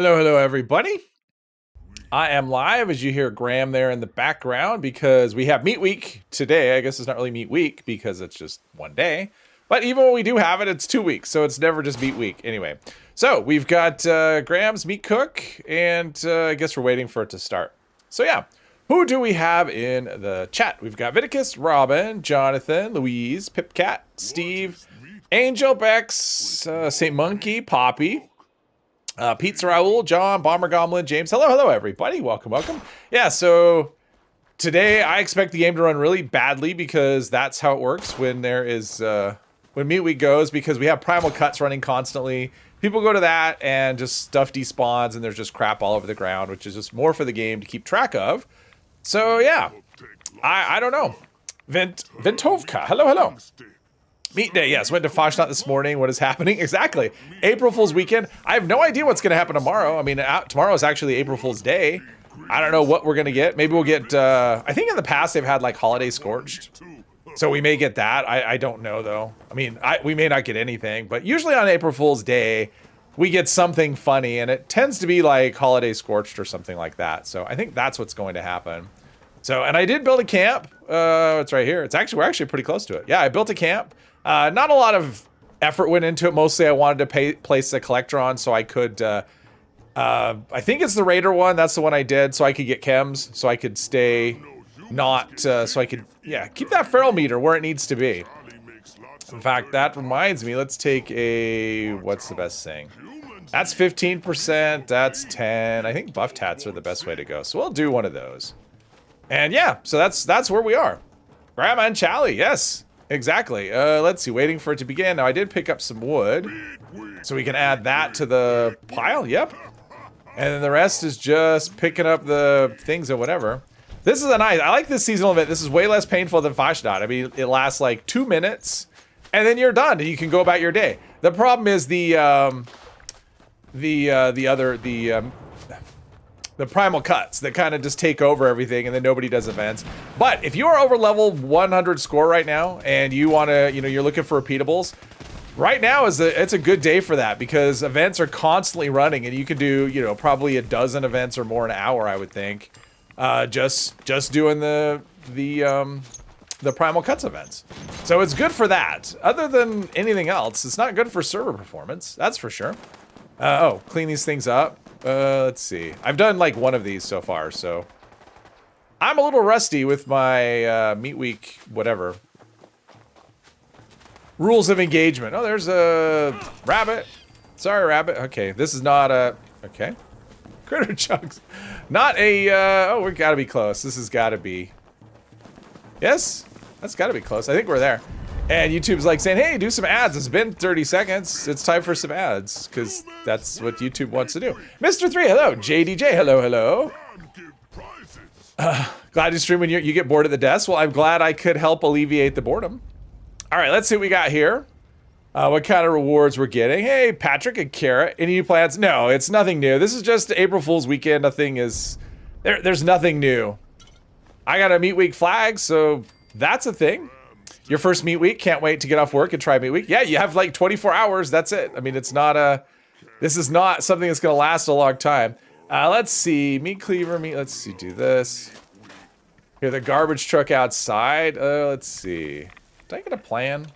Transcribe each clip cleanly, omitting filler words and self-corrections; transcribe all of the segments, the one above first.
Hello, hello, everybody. I am live, as you hear Graham there in the background, because we have Meat Week today. I guess it's not really Meat Week because it's just one day. But even when we do have it, it's 2 weeks, so it's never just Meat Week. Anyway, so we've got Graham's Meat Cook, and I guess we're waiting for it to start. So yeah, who do we have in the chat? We've got Viticus, Robin, Jonathan, Louise, Pipcat, Steve, Angel, Bex, St. Monkey, Poppy, Pizza Raoul, John, Bomber Goblin, James. Hello, hello, everybody. Welcome, welcome. Yeah, so today I expect the game to run really badly because that's how it works when there is, when Meat Week goes, because we have Primal Cuts running constantly. People go to that and just stuff despawns and there's just crap all over the ground, which is just more for the game to keep track of. So yeah, I don't know. Ventovka, hello, hello. Meat Day, yes. Went to Foshnot this morning. What is happening? Exactly. April Fool's weekend. I have no idea what's going to happen tomorrow. I mean, tomorrow is actually April Fool's Day. I don't know what we're going to get. Maybe we'll get, I think in the past they've had like Holiday Scorched. So we may get that. I don't know though. I mean, we may not get anything. But usually on April Fool's Day, we get something funny. And it tends to be like Holiday Scorched or something like that. So I think that's what's going to happen. So, and I did build a camp. It's right here. We're actually pretty close to it. Yeah, I built a camp. Not a lot of effort went into it. Mostly I wanted to place a collector on so I could, I think it's the Raider one. That's the one I did so I could get chems, so I could stay not, so I could, yeah, keep that feral meter where it needs to be. In fact, that reminds me, let's take a, what's the best thing? That's 15%, that's 10. I think buff tats are the best way to go. So we'll do one of those. And yeah, so that's where we are. Grandma and Chally, yes. Exactly. Let's see, waiting for it to begin. Now, I did pick up some wood, so we can add that to the pile. Yep. And then the rest is just picking up the things or whatever. This is a nice, I like this seasonal event. This is way less painful than Foshnot. I mean, it lasts like 2 minutes, and then you're done, and you can go about your day. The problem is the Primal Cuts that kind of just take over everything and then nobody does events. But if you are over level 100 score right now and you want to, you're looking for repeatables, right now it's a good day for that because events are constantly running and you can do, probably a dozen events or more an hour, I would think. Just doing the Primal Cuts events. So it's good for that. Other than anything else, it's not good for server performance. That's for sure. Oh, clean these things up. Let's see. I've done like one of these so far, so I'm a little rusty with my Meat Week, whatever. Rules of engagement. Oh, there's a rabbit. Sorry, rabbit. Okay, this is not a... Okay. Critter chunks. Not a... oh, we gotta be close. This has gotta be... Yes? That's gotta be close. I think we're there. And YouTube's like saying, hey, do some ads. It's been 30 seconds. It's time for some ads, because that's what YouTube wants to do. Mr. 3, hello. JDJ, hello, hello. Glad to stream when you get bored at the desk. Well, I'm glad I could help alleviate the boredom. All right, let's see what we got here. What kind of rewards we're getting. Hey, Patrick and Carrot. Any new plans? No, it's nothing new. This is just April Fool's weekend. Nothing is... There's nothing new. I got a Meat Week flag, so that's a thing. Your first Meat Week, can't wait to get off work and try Meat Week. Yeah, you have like 24 hours, that's it. I mean, it's not a, this is not something that's gonna last a long time. Let's see, meat cleaver, let's see, do this. Here, the garbage truck outside. Let's see. Did I get a plan?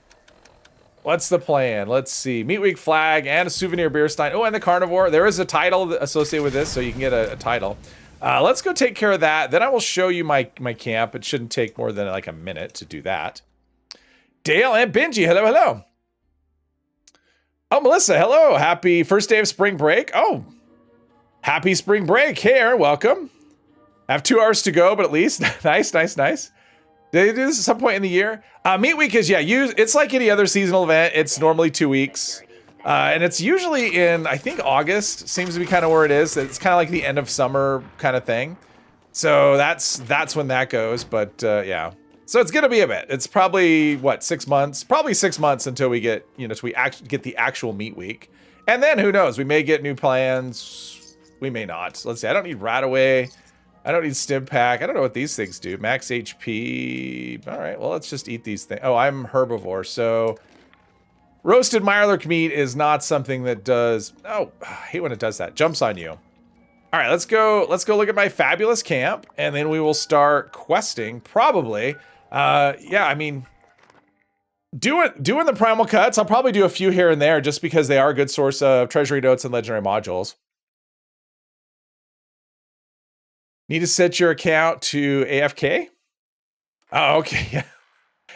What's the plan? Let's see, Meat Week flag and a souvenir beer stein. Oh, and the carnivore. There is a title associated with this, so you can get a title. Let's go take care of that. Then I will show you my camp. It shouldn't take more than like a minute to do that. Dale and Benji, hello, hello. Oh, Melissa, hello. Happy first day of spring break. Oh, happy spring break. Hey, Aaron, welcome. I have 2 hours to go, but at least. Nice, nice, nice. They do this at some point in the year. Meat Week is, yeah, it's like any other seasonal event. It's normally 2 weeks. And it's usually in, I think, August. Seems to be kind of where it is. It's kind of like the end of summer kind of thing. So that's when that goes, but yeah. So it's gonna be a bit. It's probably what, 6 months? Probably 6 months until we get, until we get the actual Meat Week, and then who knows? We may get new plans. We may not. Let's see. I don't need Radaway. I don't need Stim Pack. I don't know what these things do. Max HP. All right. Well, let's just eat these things. Oh, I'm herbivore, so Roasted Mirelurk meat is not something that does... Oh, I hate when it does that. Jumps on you. All right, let's go look at my fabulous camp, and then we will start questing, probably. Yeah, I mean... Doing the primal cuts, I'll probably do a few here and there just because they are a good source of treasury notes and legendary modules. Need to set your account to AFK? Oh, okay, yeah.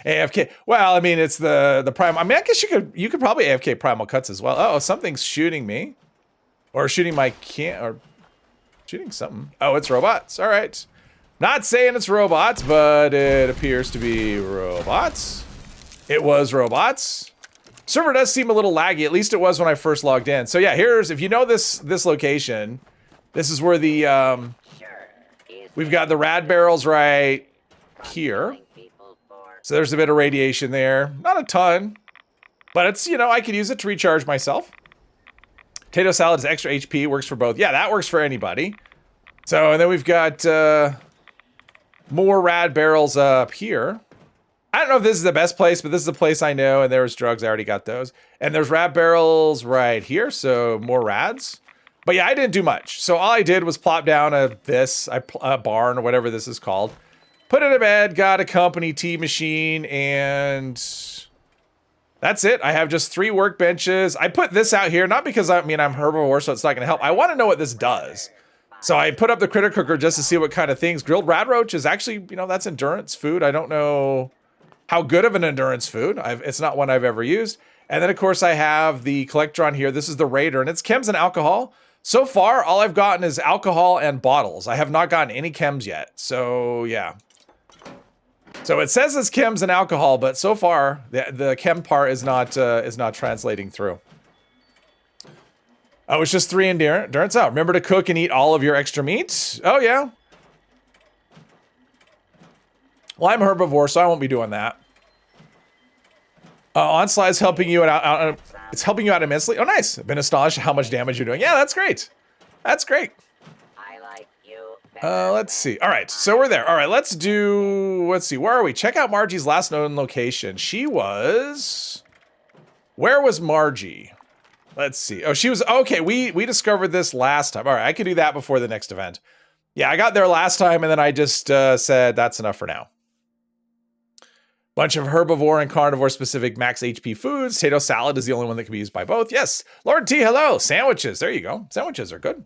AFK. Well, I mean, it's the primal. I mean, I guess you could probably AFK primal cuts as well. Oh, something's shooting me. Or shooting my or shooting something. Oh, it's robots. All right. Not saying it's robots, but it appears to be robots. It was robots. Server does seem a little laggy. At least it was when I first logged in. So yeah, here's, if you know this location, this is where the, we've got the rad barrels right here. So there's a bit of radiation there. Not a ton, but it's, you know, I could use it to recharge myself. Potato salad is extra HP, works for both. Yeah, that works for anybody. So, and then we've got more rad barrels up here. I don't know if this is the best place, but this is a place I know, and there's drugs. I already got those. And there's rad barrels right here, so more rads. But yeah, I didn't do much. So all I did was plop down a barn or whatever this is called. Put it in a bed, got a company tea machine, and that's it. I have just 3 workbenches. I put this out here, not because I'm herbivore, so it's not gonna help. I wanna know what this does. So I put up the critter cooker just to see what kind of things. Grilled rad roach is actually, you know, that's endurance food. I don't know how good of an endurance food. It's not one I've ever used. And then of course I have the collectron here. This is the Raider, and it's chems and alcohol. So far, all I've gotten is alcohol and bottles. I have not gotten any chems yet. So yeah. So it says it's chems and alcohol, but so far the chem part is not translating through. Oh, it's just 3 endurance. Oh, remember to cook and eat all of your extra meat. Oh yeah. Well, I'm herbivore, so I won't be doing that. Onslaught is helping you out. It's helping you out immensely. Oh, nice. I've been astonished at how much damage you're doing. Yeah, that's great. That's great. I like you. Let's see. All right, so we're there. All right, let's see. Where are we? Check out Margie's last known location. She was... Where was Margie? Let's see. Oh, she was... Okay, we discovered this last time. All right, I could do that before the next event. Yeah, I got there last time, and then I just said that's enough for now. Bunch of herbivore and carnivore specific max HP foods. Potato salad is the only one that can be used by both. Yes. Lord T, hello. Sandwiches. There you go. Sandwiches are good.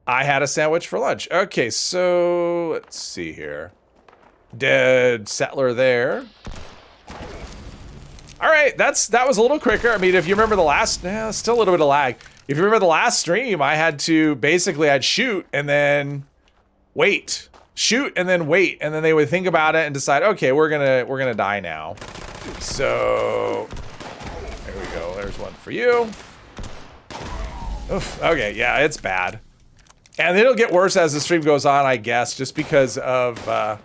I had a sandwich for lunch. Okay, so let's see here. Dead settler there. All right, that was a little quicker. I mean, if you remember the last, still a little bit of lag. If you remember the last stream, I had to basically I'd shoot and then wait. Shoot and then wait, and then they would think about it and decide, okay, we're gonna die now. So there we go. There's one for you. Oof, okay, yeah, it's bad. And it'll get worse as the stream goes on, I guess, just because of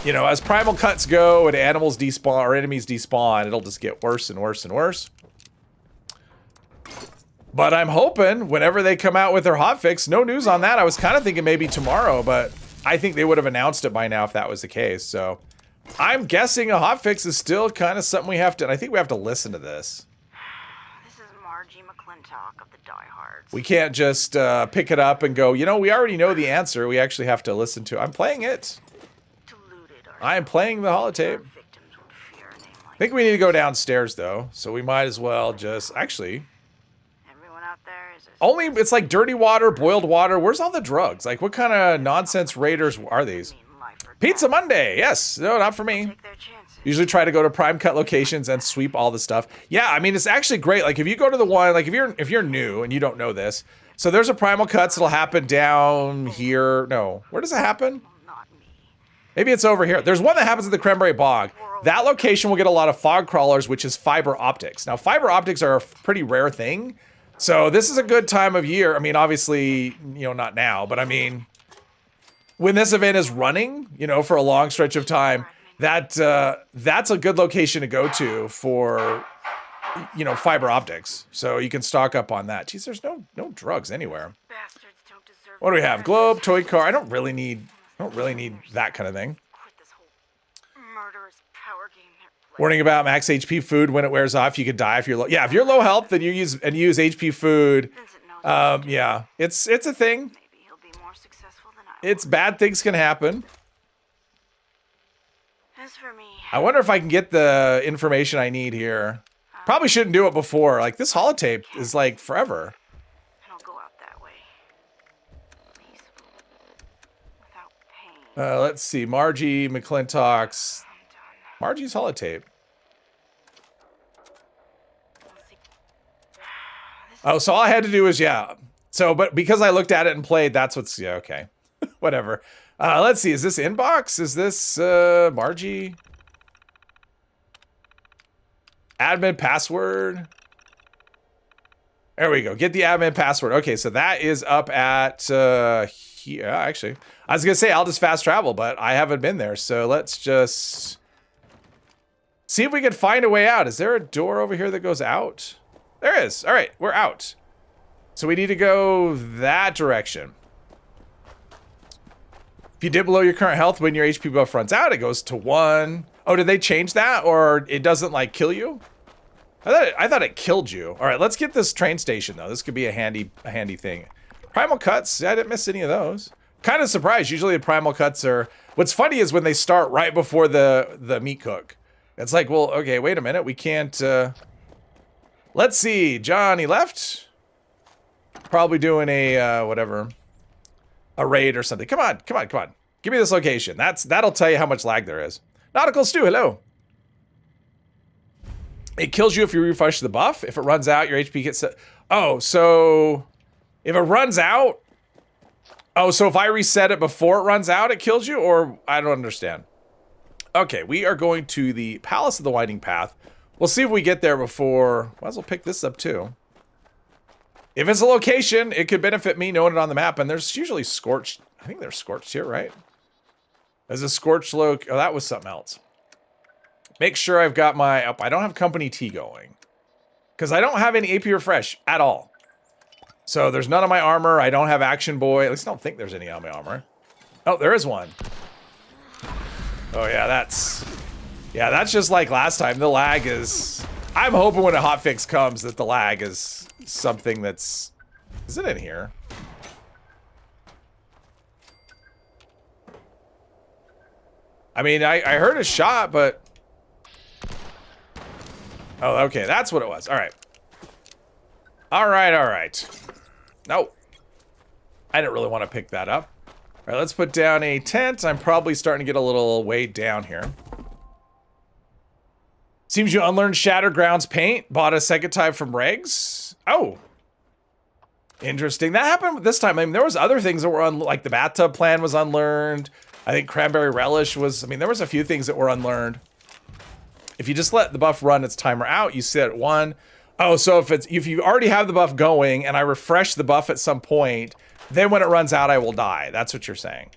you know, as primal cuts go and animals despawn or enemies despawn, it'll just get worse and worse and worse. But I'm hoping whenever they come out with their hotfix, no news on that. I was kind of thinking maybe tomorrow, but I think they would have announced it by now if that was the case. So I'm guessing a hotfix is still kind of something we have to, and I think we have to listen to this. This is Margie McClintock of the Diehards. We can't just pick it up and go, you know, we already know the answer. We actually have to listen to. I'm playing it. I am playing the holotape. I think we need to go downstairs though, so we might as well just actually. Everyone out there is only it's like dirty water, boiled water. Where's all the drugs? Like what kind of nonsense raiders are these? Pizza Monday. Yes. No, not for me. Usually try to go to prime cut locations and sweep all the stuff. Yeah, I mean it's actually great. Like if you go to the one, like if you're new and you don't know this, so there's a primal cuts that'll happen down here. No, where does it happen? Maybe it's over here. There's one that happens at the Cranberry Bog. That location will get a lot of fog crawlers, which is fiber optics. Now, fiber optics are a pretty rare thing. So this is a good time of year. I mean, obviously, you know, not now, but I mean, when this event is running, you know, for a long stretch of time, that's a good location to go to for, you know, fiber optics. So you can stock up on that. Geez, there's no drugs anywhere. What do we have? Globe, toy car. I don't really need that kind of thing. Warning about max HP food when it wears off. You could die if you're low. Yeah, if you're low health, then you use HP food. Vincent knows Yeah, it's a thing. maybe he'll be more successful than I It's was. bad things can happen. As for me, I wonder if I can get the information I need here. Probably shouldn't do it before. Like this holotape is like forever. and I'll go out that way. Peaceful. Without pain. Let's see. Margie McClintock's. I'm done. Margie's holotape. We'll see. This Oh, so all I had to do was, yeah. So, but because I looked at it and played, that's what's, yeah, okay. Whatever. Let's see. Is this inbox? Is this Margie? Admin password. There we go. Get the admin password. Okay, so that is up at here. Actually, I was gonna say I'll just fast travel, but I haven't been there. So let's just see if we can find a way out. Is there a door over here that goes out? There is. All right, we're out. So we need to go that direction. If you dip below your current health when your HP buff runs out, it goes to 1. Oh, did they change that, or it doesn't like kill you? I thought it killed you. All right, let's get this train station though. This could be a handy thing. Primal cuts. Yeah, I didn't miss any of those. Kind of surprised. Usually the primal cuts are. What's funny is when they start right before the meat cook. It's like, well, okay, wait a minute. We can't. Let's see. John, he left. Probably doing a whatever, a raid or something. Come on. Give me this location. That'll tell you how much lag there is. Nautical Stew, hello. It kills you if you refresh the buff. If it runs out, your HP gets... Oh, so... If it runs out... Oh, so if I reset it before it runs out, it kills you? Or... I don't understand. Okay, we are going to the Palace of the Winding Path. We'll see if we get there before... Might as well pick this up, too. If it's a location, it could benefit me knowing it on the map. And there's usually scorched... I think there's scorched here, right? There's a scorched loc... Oh, that was something else. Make sure I've got my... Oh, I don't have company tea going. Because I don't have any AP refresh at all. So there's none of my armor. I don't have Action Boy. At least I don't think there's any on my armor. Oh, there is one. Oh, yeah, that's... Yeah, that's just like last time. The lag is... I'm hoping when a hotfix comes that the lag is something that's... Is it in here? I mean, I heard a shot, but... Oh, okay, that's what it was. All right. All right. No. I didn't really want to pick that up. All right, let's put down a tent. I'm probably starting to get a little weighed down here. Seems you unlearned Shattered Grounds paint. Bought a second time from Regs. Oh. Interesting. That happened this time. I mean, there was other things that were like the bathtub plan was unlearned. I think Cranberry Relish was... I mean, there was a few things that were unlearned. If you just let the buff run its timer out, you sit at 1. Oh, so if you already have the buff going and I refresh the buff at some point, then when it runs out, I will die. That's what you're saying.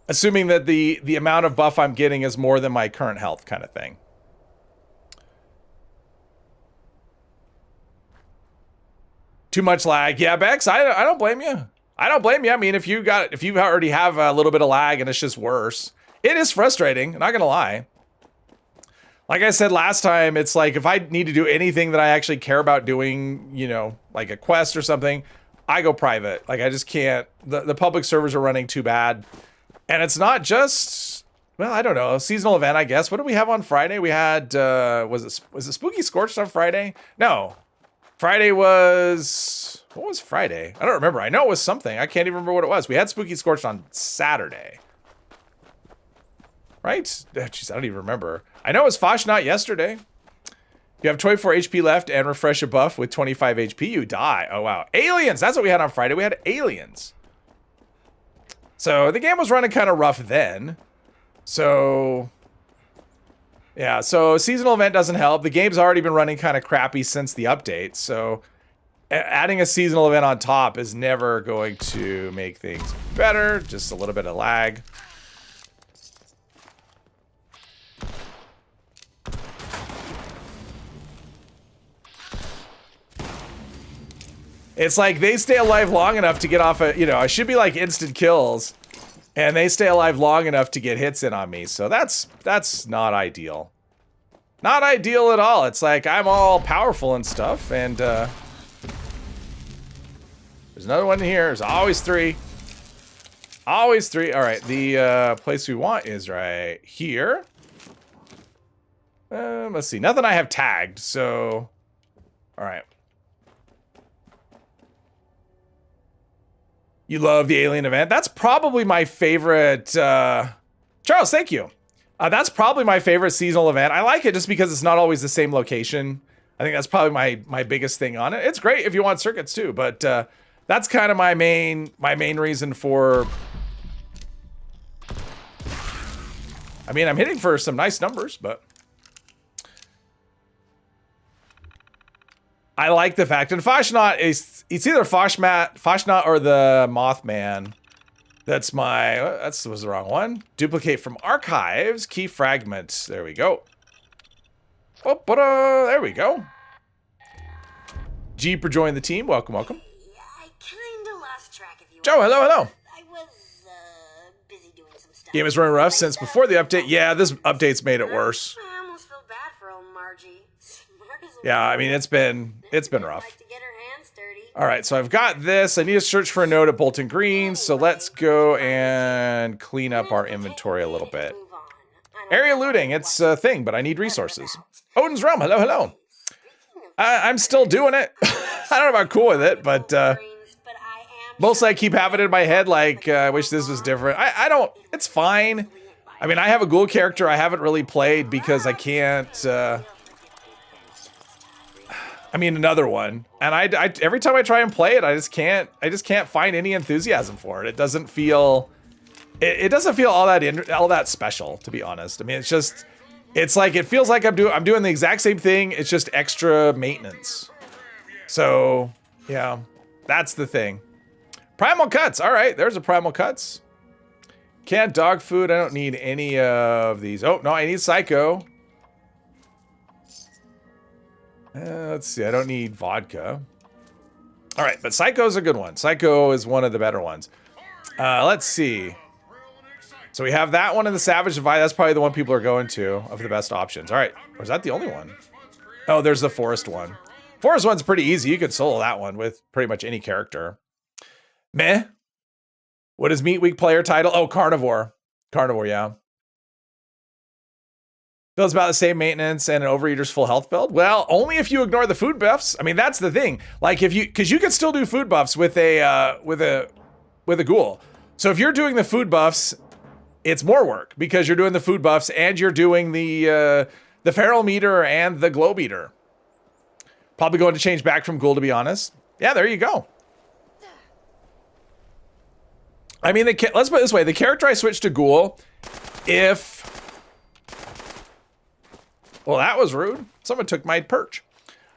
Assuming that the amount of buff I'm getting is more than my current health kind of thing. Too much lag. Yeah, Bex, I don't blame you. I don't blame you. I mean, if you already have a little bit of lag and it's just worse, it is frustrating. I'm not gonna lie. Like I said last time, it's like if I need to do anything that I actually care about doing, you know, like a quest or something, I go private. Like I just can't. The public servers are running too bad, and it's not just. Well, I don't know. A seasonal event, I guess. What did we have on Friday? We had was it Spooky Scorched on Friday? No. Friday was... What was Friday? I don't remember. I know it was something. I can't even remember what it was. We had Spooky Scorched on Saturday. Right? Jeez, I don't even remember. I know it was Fashnot yesterday. You have 24 HP left and refresh a buff with 25 HP, you die. Oh, wow. Aliens! That's what we had on Friday. We had aliens. So the game was running kind of rough then. So... Yeah, so seasonal event doesn't help. The game's already been running kind of crappy since the update, so adding a seasonal event on top is never going to make things better. Just a little bit of lag. It's like they stay alive long enough to get off a, you know, I should be like instant kills. And they stay alive long enough to get hits in on me. So that's not ideal. Not ideal at all. It's like I'm all powerful and stuff, and there's another one here. There's always 3. Always 3. All right, the place we want is right here. Let's see. Nothing I have tagged, so... All right. You love the alien event? That's probably my favorite... Charles, thank you. That's probably my favorite seasonal event. I like it just because it's not always the same location. I think that's probably my biggest thing on it. It's great if you want circuits too, but that's kind of my main reason for... I mean, I'm hitting for some nice numbers, but... I like the fact, and Fashnot is, it's either Fashnot or the Mothman. That was the wrong one. Duplicate from archives, key fragments. There we go. Oh, there we go. Jeep for joining the team. Welcome, welcome. I kinda lost track of you. Joe, hello. I was busy doing some stuff. Game is running rough since before the update. Yeah, this update's made it worse. I almost feel bad for old Margie. Yeah, I mean, it's been rough. Like to get her hands dirty. All right, so I've got this. I need to search for a note at Bolton Green, so let's go and clean up our inventory a little bit. Area looting, it's a thing, but I need resources. Odin's Realm, hello. I'm still doing it. I don't know if I'm cool with it, but mostly I keep having it in my head like, I wish this was different. I don't, it's fine. I mean, I have a Ghoul character I haven't really played because I can't... I mean, another one, and I every time I try and play it, I just can't find any enthusiasm for it. It doesn't feel, it doesn't feel all that special, to be honest. I mean, it's like it feels like I'm doing the exact same thing. It's just extra maintenance. So yeah, that's the thing. Primal cuts. All right, there's a primal cuts. Canned dog food. I don't need any of these. Oh no, I need psycho. Let's see, I don't need vodka. All right, but Psycho's a good one. Psycho is one of the better ones. Let's see. So we have that one in the Savage Divide. That's probably the one people are going to of the best options. All right, or is that the only one? Oh, there's the Forest one. Forest one's pretty easy. You could solo that one with pretty much any character. Meh. What is Meat Week player title? Oh, Carnivore. Carnivore, yeah. Builds about the same maintenance and an Overeater's full health build. Well, only if you ignore the food buffs. I mean, that's the thing. Like because you can still do food buffs with a Ghoul. So if you're doing the food buffs, it's more work because you're doing the food buffs and you're doing the feral meter and the glow beater. Probably going to change back from Ghoul, to be honest. Yeah, there you go. I mean, let's put it this way: the character I switched to Ghoul, well, that was rude. Someone took my perch.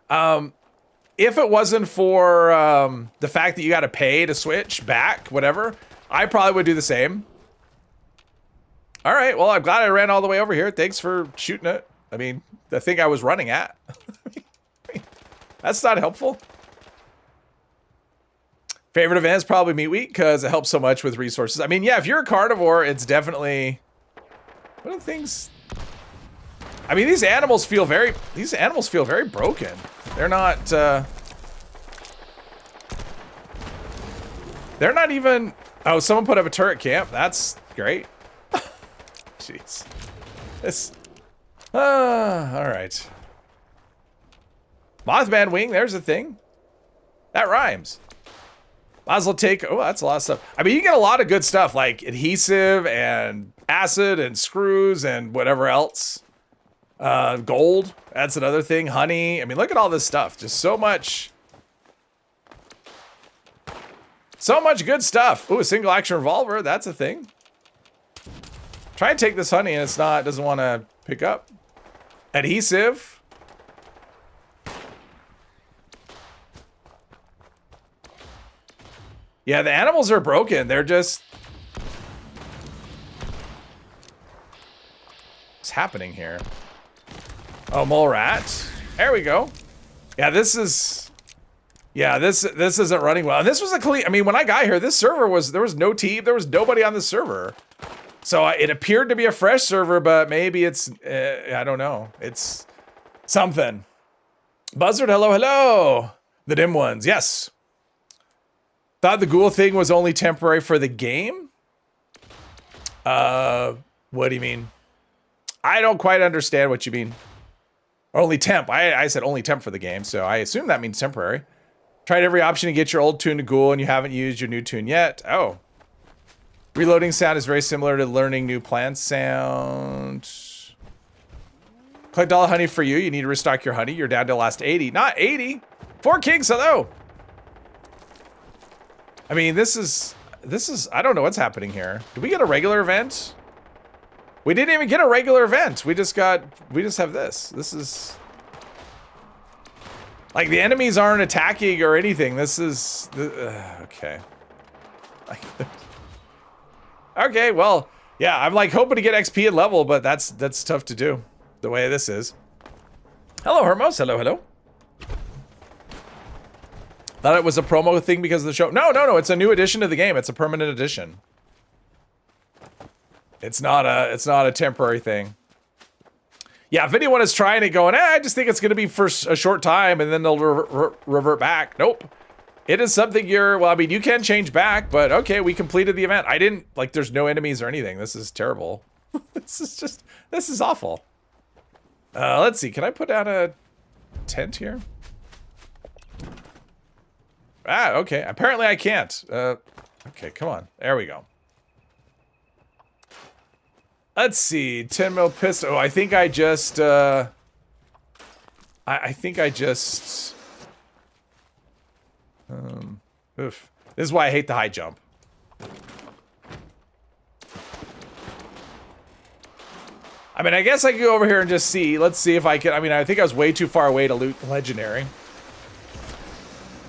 If it wasn't for the fact that you got to pay to switch back, whatever, I probably would do the same. All right, well, I'm glad I ran all the way over here. Thanks for shooting it. I mean, the thing I was running at. That's not helpful. Favorite event is probably Meat Week because it helps so much with resources. I mean, yeah, if you're a carnivore, it's definitely... What are things... I mean, these animals feel very broken. They're not even, oh, someone put up a turret camp. That's great. Jeez. All right. Mothman wing, there's a thing. That rhymes. Mazel take, oh, that's a lot of stuff. I mean, you get a lot of good stuff like adhesive and acid and screws and whatever else. Gold, that's another thing. Honey, I mean, look at all this stuff. Just so much good stuff. Ooh, a single action revolver, that's a thing. Try and take this honey and it doesn't want to pick up. Adhesive. Yeah, the animals are broken. They're just... What's happening here? Oh, mole rat. There we go. Yeah, this isn't running well. And this was a clean, I mean, when I got here, this server there was no team, there was nobody on the server. So it appeared to be a fresh server, but maybe it's, I don't know. Something. Buzzard, hello, hello. The dim ones, yes. Thought the ghoul thing was only temporary for the game? What do you mean? I don't quite understand what you mean. Only temp. I said only temp for the game, so I assume that means temporary. Tried every option to get your old tune to ghoul and you haven't used your new tune yet. Oh. Reloading sound is very similar to learning new plant sound. Collect all the honey for you. You need to restock your honey. You're down to the last 80. Not 80. 4 kings, hello. I mean, this is, I don't know what's happening here. Did we get a regular event? We didn't even get a regular event. We just have this. This is, like, the enemies aren't attacking or anything. This is, okay. Okay, well, yeah, I'm like hoping to get XP and level, but that's tough to do the way this is. Hello, Hermos. Hello, hello. Thought it was a promo thing because of the show. No. It's a new addition to the game. It's a permanent addition. It's not a temporary thing. Yeah, if anyone is trying it going, I just think it's going to be for a short time and then they'll revert back. Nope. It is something well, I mean, you can change back, but okay, we completed the event. I didn't, like, there's no enemies or anything. This is terrible. This is awful. Let's see. Can I put down a tent here? Ah, okay. Apparently I can't. Okay, come on. There we go. Let's see. 10 mil pistol. Oh, I think I just, I think I just, oof. This is why I hate the high jump. I mean, I guess I could go over here and just see. Let's see if I can. I mean, I think I was way too far away to loot legendary.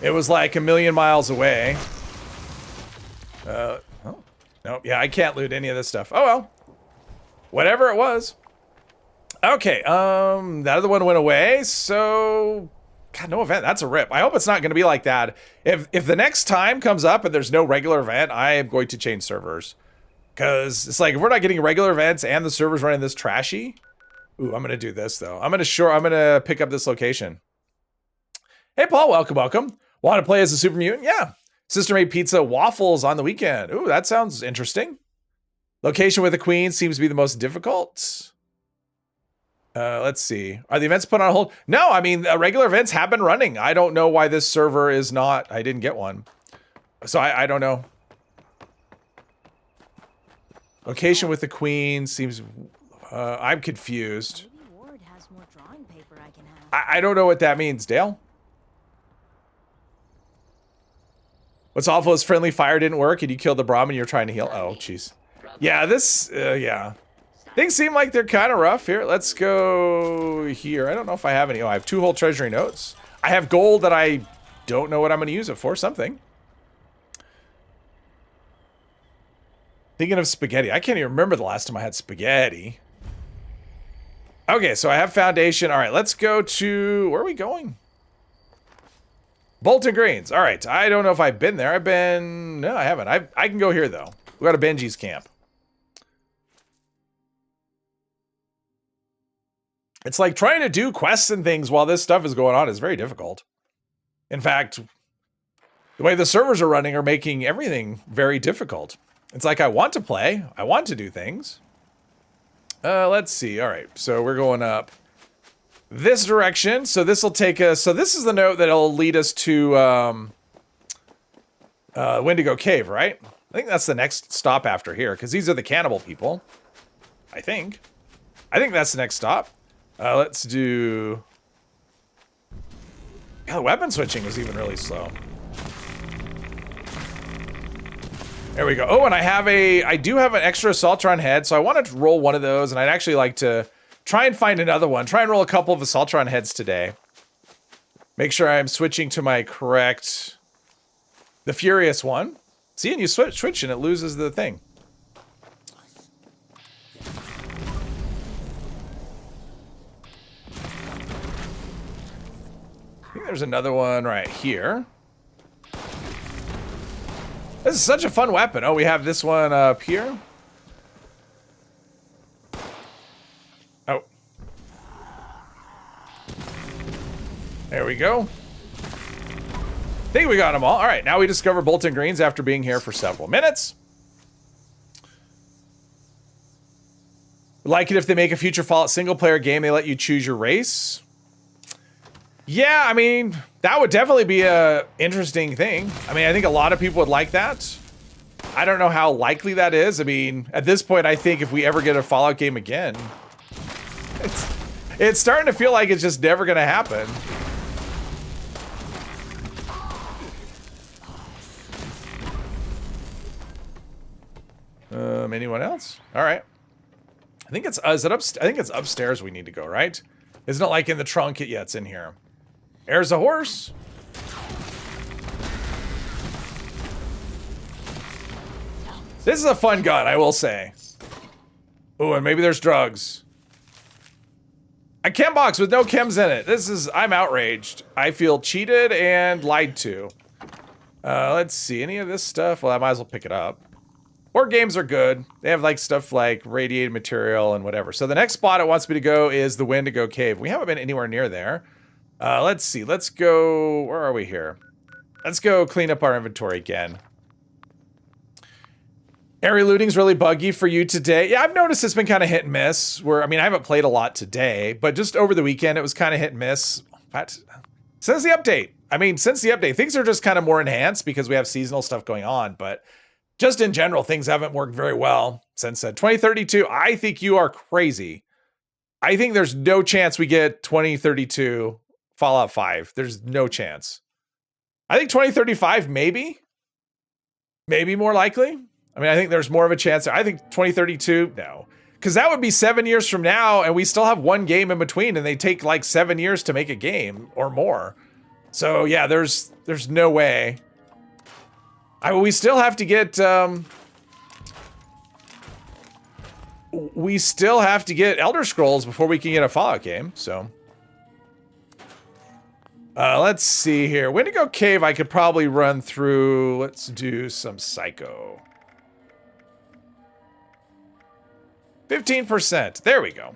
It was like a million miles away. Oh, no, yeah, I can't loot any of this stuff. Oh, well. Whatever it was. Okay, that other one went away, so... God, no event. That's a rip. I hope it's not going to be like that. If the next time comes up and there's no regular event, I am going to change servers. Because it's like, if we're not getting regular events and the server's running this trashy... Ooh, I'm going to do this, though. I'm going to pick up this location. Hey, Paul, welcome. Want to play as a super mutant? Yeah. Sister made pizza waffles on the weekend. Ooh, that sounds interesting. Location with the queen seems to be the most difficult. Let's see. Are the events put on hold? No, I mean, regular events have been running. I don't know why this server is not. I didn't get one. So I don't know. Location with the queen seems... I'm confused. I don't know what that means, Dale. What's awful is friendly fire didn't work and you killed the Brahmin you're trying to heal. Oh, jeez. Yeah, yeah. Things seem like they're kind of rough here. Let's go here. I don't know if I have any. Oh, I have 2 whole treasury notes. I have gold that I don't know what I'm going to use it for. Something. Thinking of spaghetti. I can't even remember the last time I had spaghetti. Okay, so I have foundation. All right, let's go to... Where are we going? Bolton Greens. All right, I don't know if I've been there. No, I haven't. I can go here, though. We got a Benji's camp. It's like trying to do quests and things while this stuff is going on is very difficult. In fact, the way the servers are running are making everything very difficult. It's like I want to play. I want to do things. Let's see. All right, so we're going up this direction. So this will take us... So this is the note that'll lead us to Wendigo Cave, right? I think that's the next stop after here, because these are the cannibal people. I think that's the next stop. Let's do... Yeah, the weapon switching is even really slow. There we go. Oh, and I do have an extra Assaultron head, so I wanted to roll one of those, and I'd actually like to try and find another one. Try and roll a couple of Assaultron heads today. Make sure I'm switching to my correct... The Furious one. See, and you switch and it loses the thing. I think there's another one right here. This is such a fun weapon. Oh, we have this one up here. Oh. There we go. Think we got them all. All right, now we discover Bolton Greens after being here for several minutes. Like it if they make a future Fallout single-player game, they let you choose your race. Yeah, I mean, that would definitely be a interesting thing. I mean, I think a lot of people would like that. I don't know how likely that is. I mean, at this point, I think if we ever get a Fallout game again, it's starting to feel like it's just never going to happen. Anyone else? All right. I think it's I think it's upstairs we need to go, right? Isn't it like in the trunk? Yeah, it's in here. There's a horse. This is a fun gun, I will say. Oh, and maybe there's drugs. A chem box with no chems in it. I'm outraged. I feel cheated and lied to. Let's see, any of this stuff? Well, I might as well pick it up. Board games are good. They have like stuff like radiated material and whatever. So the next spot it wants me to go is the Wendigo Cave. We haven't been anywhere near there. Let's see. Let's go. Where are we here? Let's go clean up our inventory again. Area looting's really buggy for you today. Yeah, I've noticed it's been kind of hit and miss. I mean, I haven't played a lot today, but just over the weekend it was kind of hit and miss. But since the update, things are just kind of more enhanced because we have seasonal stuff going on. But just in general, things haven't worked very well since 2032. I think you are crazy. I think there's no chance we get 2032 Fallout 5. There's no chance. I think 2035, maybe more likely. I mean, I think there's more of a chance. I think 2032, no. Because that would be 7 years from now, and we still have one game in between, and they take like 7 years to make a game or more. So yeah, there's no way. We still have to get Elder Scrolls before we can get a Fallout game. So let's see here. Wendigo Cave, I could probably run through. Let's do some Psycho. 15%. There we go.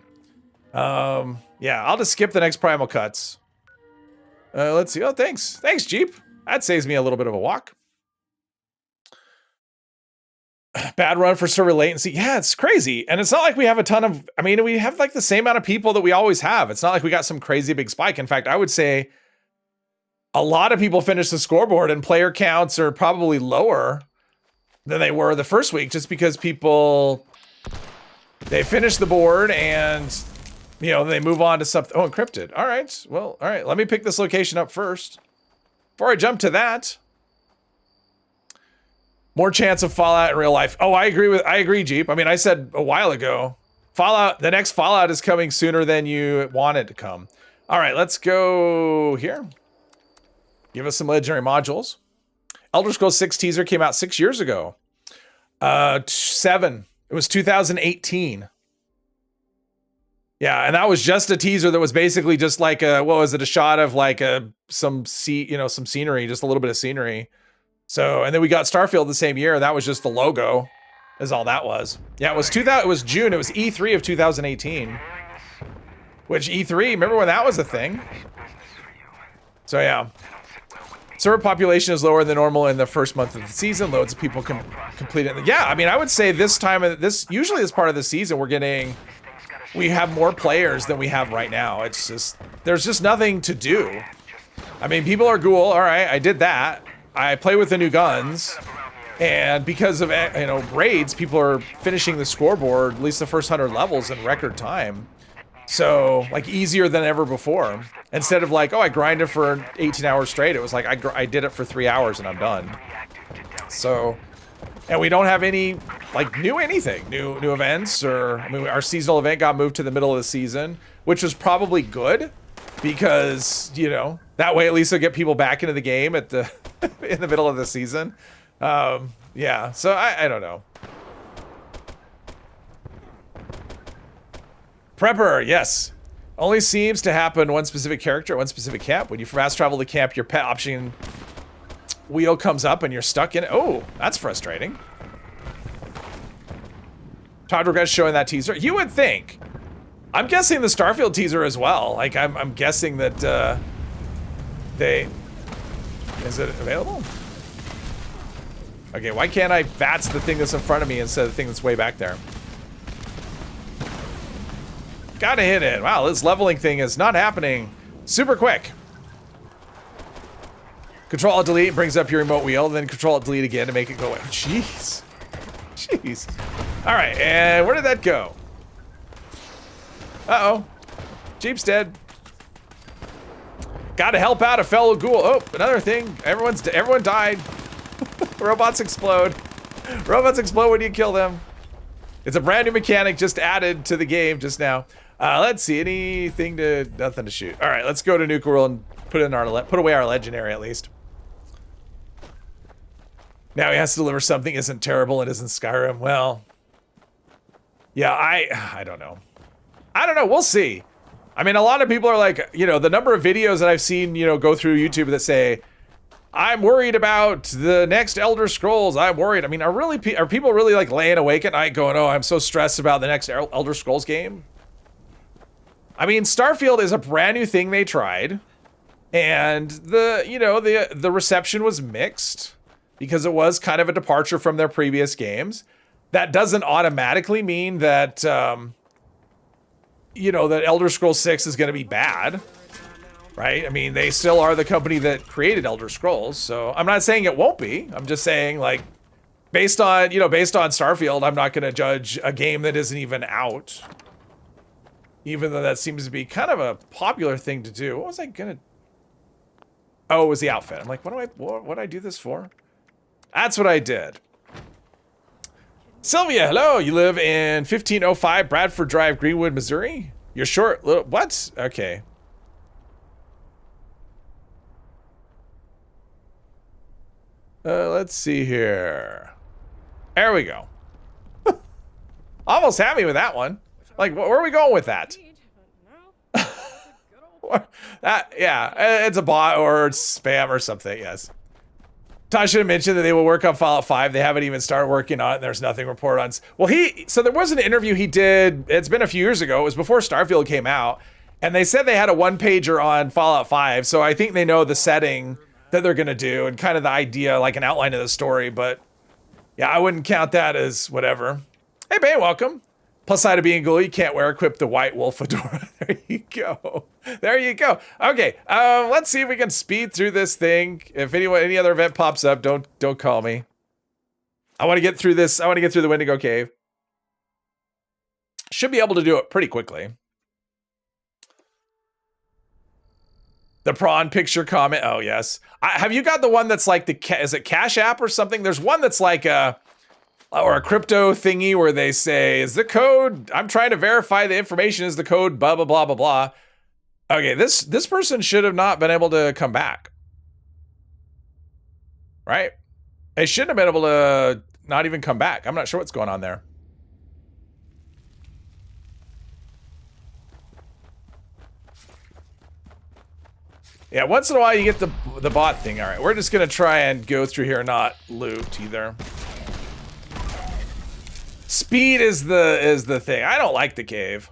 Yeah, I'll just skip the next primal cuts. Let's see. Oh, thanks. Thanks, Jeep. That saves me a little bit of a walk. Bad run for server latency. Yeah, it's crazy. And it's not like we have a ton of, I mean, we have like the same amount of people that we always have. It's not like we got some crazy big spike. In fact, I would say a lot of people finish the scoreboard and player counts are probably lower than they were the first week just because people, they finish the board and, you know, they move on to something. Oh, encrypted. All right. Well, all right. Let me pick this location up first before I jump to that. More chance of Fallout in real life. Oh, I agree, Jeep. I mean, I said a while ago, the next Fallout is coming sooner than you want it to come. All right, let's go here. Give us some legendary modules. Elder Scrolls 6 teaser came out 6 years ago. 7. It was 2018. Yeah, and that was just a teaser that was basically just like a shot of like some scenery, just a little bit of scenery. So, and then we got Starfield the same year, and that was just the logo, is all that was. Yeah, it was June. It was E3 of 2018. Which E3, remember when that was a thing? So yeah. Server population is lower than normal in the first month of the season. Loads of people can complete it. Yeah, I mean, I would say this usually this part of the season, we have more players than we have right now. It's just, there's just nothing to do. I mean, people are Ghoul. All right, I did that. I play with the new guns, and because of raids, people are finishing the scoreboard, at least the first 100 levels in record time. So like easier than ever before. Instead of like, oh, I grinded for 18 hours straight, it was like I did it for 3 hours and I'm done. So, and we don't have any like new events, or I mean, our seasonal event got moved to the middle of the season, which was probably good because that way at least they'll get people back into the game at the in the middle of the season. Yeah, so I don't know. Prepper, yes. Only seems to happen one specific character, one specific camp. When you fast travel to camp, your pet option wheel comes up and you're stuck in it. Oh, that's frustrating. Todd regrets showing that teaser. You would think. I'm guessing the Starfield teaser as well. Like I'm guessing that Is it available? Okay, why can't I VATS the thing that's in front of me instead of the thing that's way back there? Gotta hit it. Wow, this leveling thing is not happening super quick. Control-Alt-Delete brings up your remote wheel, then Control-Alt-Delete again to make it go away. Jeez. Jeez. All right, and where did that go? Uh-oh. Jeep's dead. Gotta help out a fellow ghoul. Oh, another thing. Everyone died. Robots explode. Robots explode when you kill them. It's a brand new mechanic just added to the game just now. Let's see, nothing to shoot. All right, let's go to Nuka World and put away our legendary at least. Now he has to deliver something isn't terrible and isn't Skyrim. Well, yeah, I don't know. I don't know. We'll see. I mean, a lot of people are like, you know, the number of videos that I've seen, you know, go through YouTube that say, I'm worried about the next Elder Scrolls. I'm worried. I mean, are people really like laying awake at night going, oh, I'm so stressed about the next Elder Scrolls game? I mean, Starfield is a brand new thing they tried, and the reception was mixed because it was kind of a departure from their previous games. That doesn't automatically mean that that Elder Scrolls 6 is going to be bad, right? I mean, they still are the company that created Elder Scrolls, so I'm not saying it won't be. I'm just saying, like, based on Starfield, I'm not going to judge a game that isn't even out. Even though that seems to be kind of a popular thing to do. What was I gonna... Oh, it was the outfit. I'm like, what did I do this for? That's what I did. Sylvia, hello. You live in 1505 Bradford Drive, Greenwood, Missouri? You're short little... What? Okay. Let's see here. There we go. Almost had me with that one. Like, where are we going with that? Yeah, it's a bot or spam or something, yes. Tasha mentioned that they will work on Fallout 5. They haven't even started working on it, and there's nothing reported on. Well, so there was an interview he did, it's been a few years ago, it was before Starfield came out, and they said they had a one-pager on Fallout 5, so I think they know the setting that they're gonna do, and kind of the idea, like an outline of the story, but yeah, I wouldn't count that as whatever. Hey, Bay, welcome. Plus side of being Ghoul, you can't equip the white wolf fedora. There you go. There you go. Okay, let's see if we can speed through this thing. If any other event pops up, don't call me. I want to get through this. I want to get through the Wendigo Cave. Should be able to do it pretty quickly. The prawn picture comment. Oh yes. Have you got the one that's like is it Cash App or something? There's one that's like a crypto thingy where they say, is the code, I'm trying to verify the information, is the code blah, blah, blah, blah, blah. Okay, this person should have not been able to come back. Right? They shouldn't have been able to not even come back. I'm not sure what's going on there. Yeah, once in a while you get the bot thing. All right, we're just gonna try and go through here and not loot either. Speed is the thing. I don't like the cave.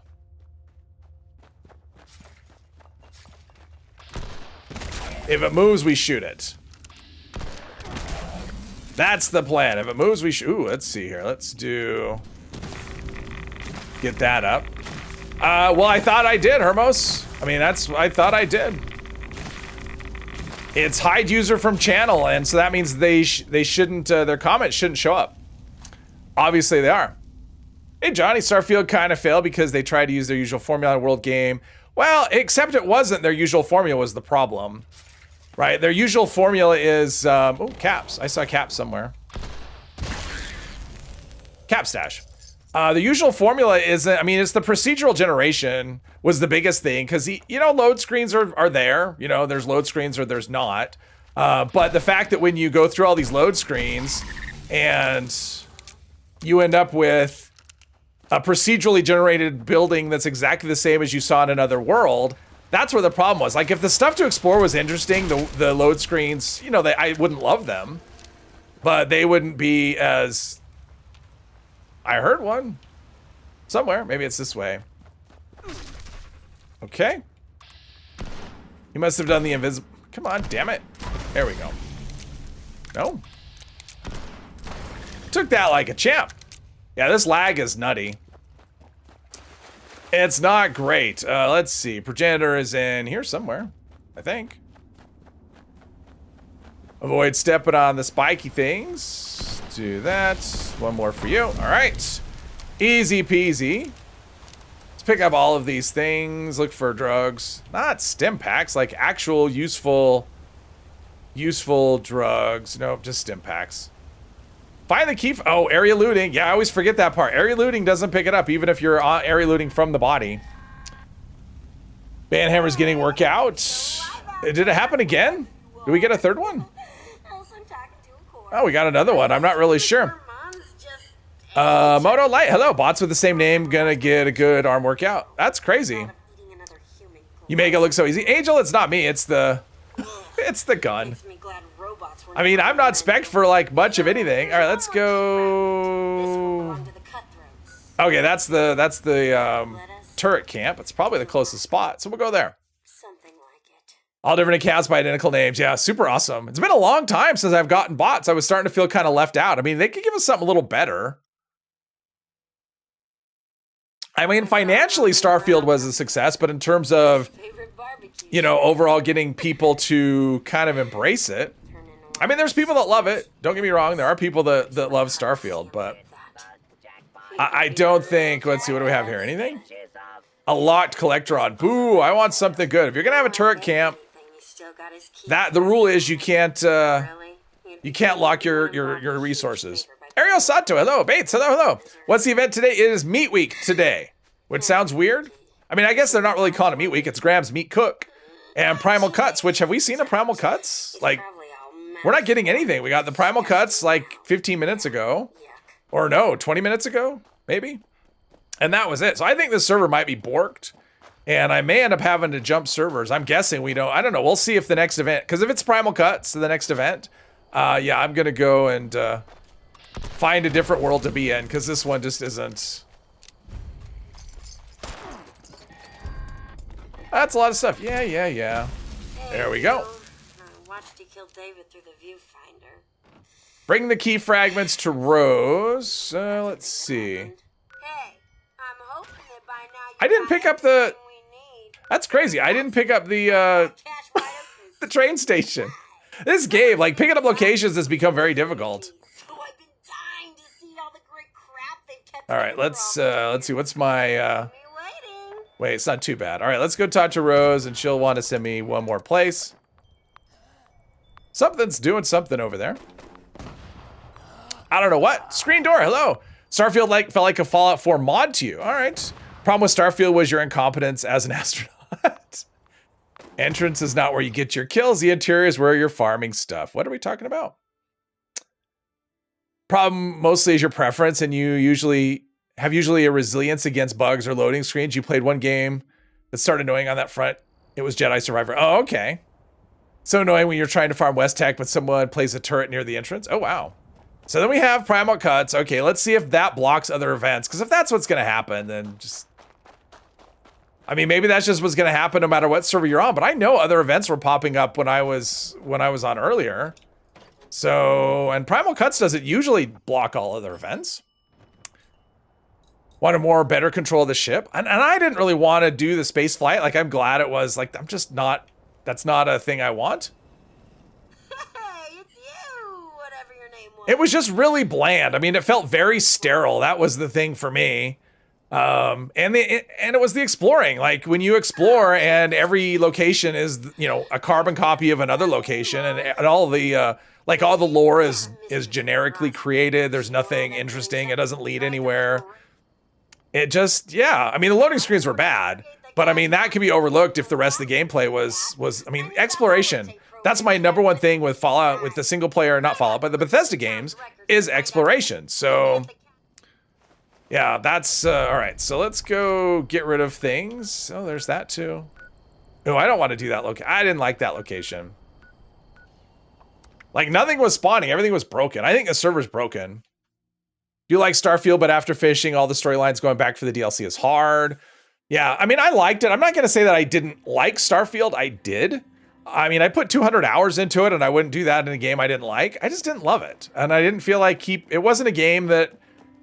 If it moves, we shoot it. That's the plan. If it moves, we shoot. Ooh, let's see here. Let's get that up. Well, I thought I did, Hermos. I mean, I thought I did. It's hide user from channel, and so that means they shouldn't, their comments shouldn't show up. Obviously they are. Hey Johnny, Starfield kind of failed because they tried to use their usual formula in a world game. Well, except it wasn't their usual formula was the problem. Right? Their usual formula is, oh, caps. I saw caps somewhere. Cap stash. The usual formula is, I mean, it's the procedural generation was the biggest thing because, load screens are there. You know, there's load screens or there's not. But the fact that when you go through all these load screens and you end up with a procedurally generated building that's exactly the same as you saw in another world, that's where the problem was. Like, if the stuff to explore was interesting, the load screens, I wouldn't love them, but they wouldn't be as... I heard one somewhere. Maybe it's this way. Okay. He must have done the invisible... Come on, damn it. There we go. No. Took that like a champ. Yeah, this lag is nutty. It's not great. Let's see. Progenitor is in here somewhere, I think. Avoid stepping on the spiky things. Do that. One more for you. All right. Easy peasy. Let's pick up all of these things. Look for drugs. Not stim packs, like actual useful drugs. Nope, just stim packs. Find the key. Oh, area looting. Yeah, I always forget that part. Area looting doesn't pick it up, even if you're area looting from the body. Banhammer's getting work out. Did it happen again? Did we get a third one? Oh, we got another one. I'm not really sure. Moto Light. Hello. Bots with the same name gonna get a good arm workout. That's crazy. You make it look so easy. Angel, it's not me. It's the gun. I mean, I'm not spec'd for like much of anything. All right, let's go. Okay, that's the turret camp. It's probably the closest spot, so we'll go there. All different accounts by identical names. Yeah, super awesome. It's been a long time since I've gotten bots. I was starting to feel kind of left out. I mean, they could give us something a little better. I mean, financially, Starfield was a success, but in terms of, you know, overall getting people to kind of embrace it. I mean, there's people that love it. Don't get me wrong. There are people that love Starfield, but I don't think, let's see, what do we have here? Anything? A locked collector on. Boo, I want something good. If you're going to have a turret camp, the rule is you can't lock your resources. Ariel Sato, hello. Bates, hello. What's the event today? It is Meat Week today, which sounds weird. I mean, I guess they're not really calling it Meat Week. It's Graham's Meat Cook and Primal Cuts, which have we seen a Primal Cuts? Like, we're not getting anything. We got the Primal Cuts like 15 minutes ago. Or no, 20 minutes ago, maybe. And that was it. So I think this server might be borked. And I may end up having to jump servers. I'm guessing we don't. I don't know. We'll see if the next event, because if it's Primal Cuts, the next event, yeah, I'm going to go and find a different world to be in, because this one just isn't. That's a lot of stuff. Yeah. There we go. Watched you kill David through the viewfinder. Bring the key fragments to Rose. Let's see. Hey, I'm hoping that by now I didn't pick up the. That's crazy. I didn't pick up the the train station. This game, like picking up locations, has become very difficult. All right, let's see. What's my? Wait, it's not too bad. All right, let's go talk to Rose, and she'll want to send me one more place. Something's doing something over there. I don't know what. Screen door, hello. Starfield felt like a Fallout 4 mod to you. All right. Problem with Starfield was your incompetence as an astronaut. Entrance is not where you get your kills. The interior is where you're farming stuff. What are we talking about? Problem mostly is your preference, and you usually a resilience against bugs or loading screens. You played one game that started annoying on that front. It was Jedi Survivor. Oh, okay. So annoying when you're trying to farm West Tech, but someone plays a turret near the entrance. Oh, wow. So then we have Primal Cuts. Okay, let's see if that blocks other events. Because if that's what's going to happen, then just... I mean, maybe that's just what's going to happen no matter what server you're on. But I know other events were popping up when I was on earlier. So, and Primal Cuts doesn't usually block all other events. Wanted more better control of the ship. And I didn't really want to do the space flight. Like, I'm glad it was. Like, I'm just not... That's not a thing I want. Hey, it's you, whatever your name was. It was just really bland. I mean, it felt very sterile. That was the thing for me. And it was the exploring. Like when you explore and every location is, you know, a carbon copy of another location, and all the like all the lore is generically created. There's nothing interesting. It doesn't lead anywhere. It just, yeah. I mean, the loading screens were bad. But I mean, that could be overlooked if the rest of the gameplay was, I mean, exploration. That's my number one thing with Fallout, with the single player, not Fallout, but the Bethesda games, is exploration. So, yeah, that's, all right. So let's go get rid of things. Oh, there's that too. Oh, I don't want to do that location. I didn't like that location. Like, nothing was spawning. Everything was broken. I think the server's broken. You like Starfield, but after finishing all the storylines, going back for the DLC is hard. Yeah, I mean, I liked it. I'm not going to say that I didn't like Starfield. I did. I mean, I put 200 hours into it and I wouldn't do that in a game I didn't like. I just didn't love it. And I didn't feel like it wasn't a game that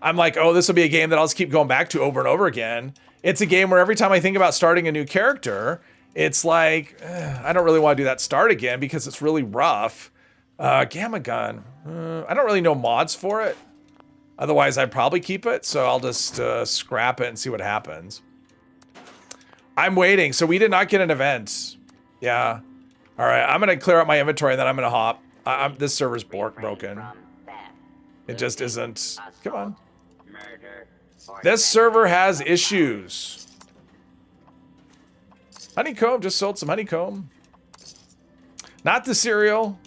I'm like, oh, this will be a game that I'll just keep going back to over and over again. It's a game where every time I think about starting a new character, it's like, I don't really want to do that start again because it's really rough. Gamma gun. I don't really know mods for it. Otherwise, I'd probably keep it. So I'll just scrap it and see what happens. I'm waiting. So we did not get an event. Yeah. All right. I'm going to clear out my inventory and then I'm going to hop. This server's broken. It just isn't. Come on. This server has issues. Honeycomb. Just sold some honeycomb. Not the cereal.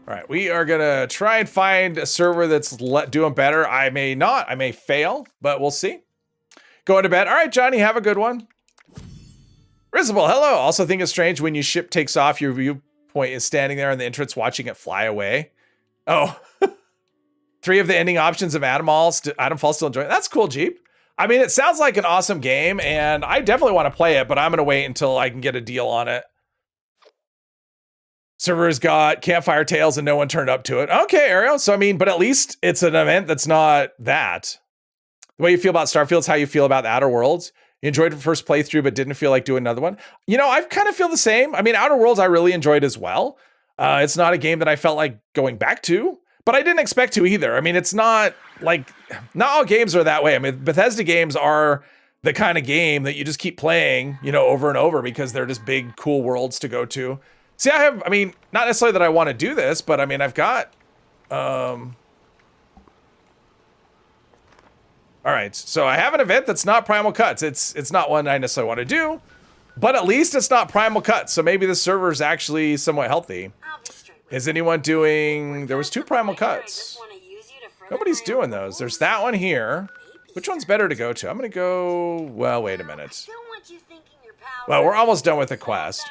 All right, we are gonna try and find a server that's doing better. I may not, I may fail, but we'll see. Going to bed. All right, Johnny, have a good one. Risible, hello. Also think it's strange when your ship takes off, your viewpoint is standing there in the entrance watching it fly away. Oh, 3 of the ending options of Adamfall still enjoying it. That's cool, Jeep. I mean, it sounds like an awesome game, and I definitely want to play it, but I'm gonna wait until I can get a deal on it. Server's got Campfire Tales and no one turned up to it. Okay, Ariel. So, I mean, but at least it's an event that's not that. The way you feel about Starfield is how you feel about the Outer Worlds. You enjoyed the first playthrough, but didn't feel like doing another one. You know, I kind of feel the same. I mean, Outer Worlds I really enjoyed as well. It's not a game that I felt like going back to, but I didn't expect to either. I mean, it's not like, not all games are that way. I mean, Bethesda games are the kind of game that you just keep playing, you know, over and over because they're just big, cool worlds to go to. See, I mean, not necessarily that I want to do this, but I mean, I've got, all right, so I have an event that's not Primal Cuts. It's not one I necessarily want to do, but at least it's not Primal Cuts, so maybe the server is actually somewhat healthy. Is anyone doing, there was 2 Primal Cuts. Nobody's doing those. There's that one here. Which one's better to go to? I'm going to go, well, wait a minute. Well, we're almost done with the quest.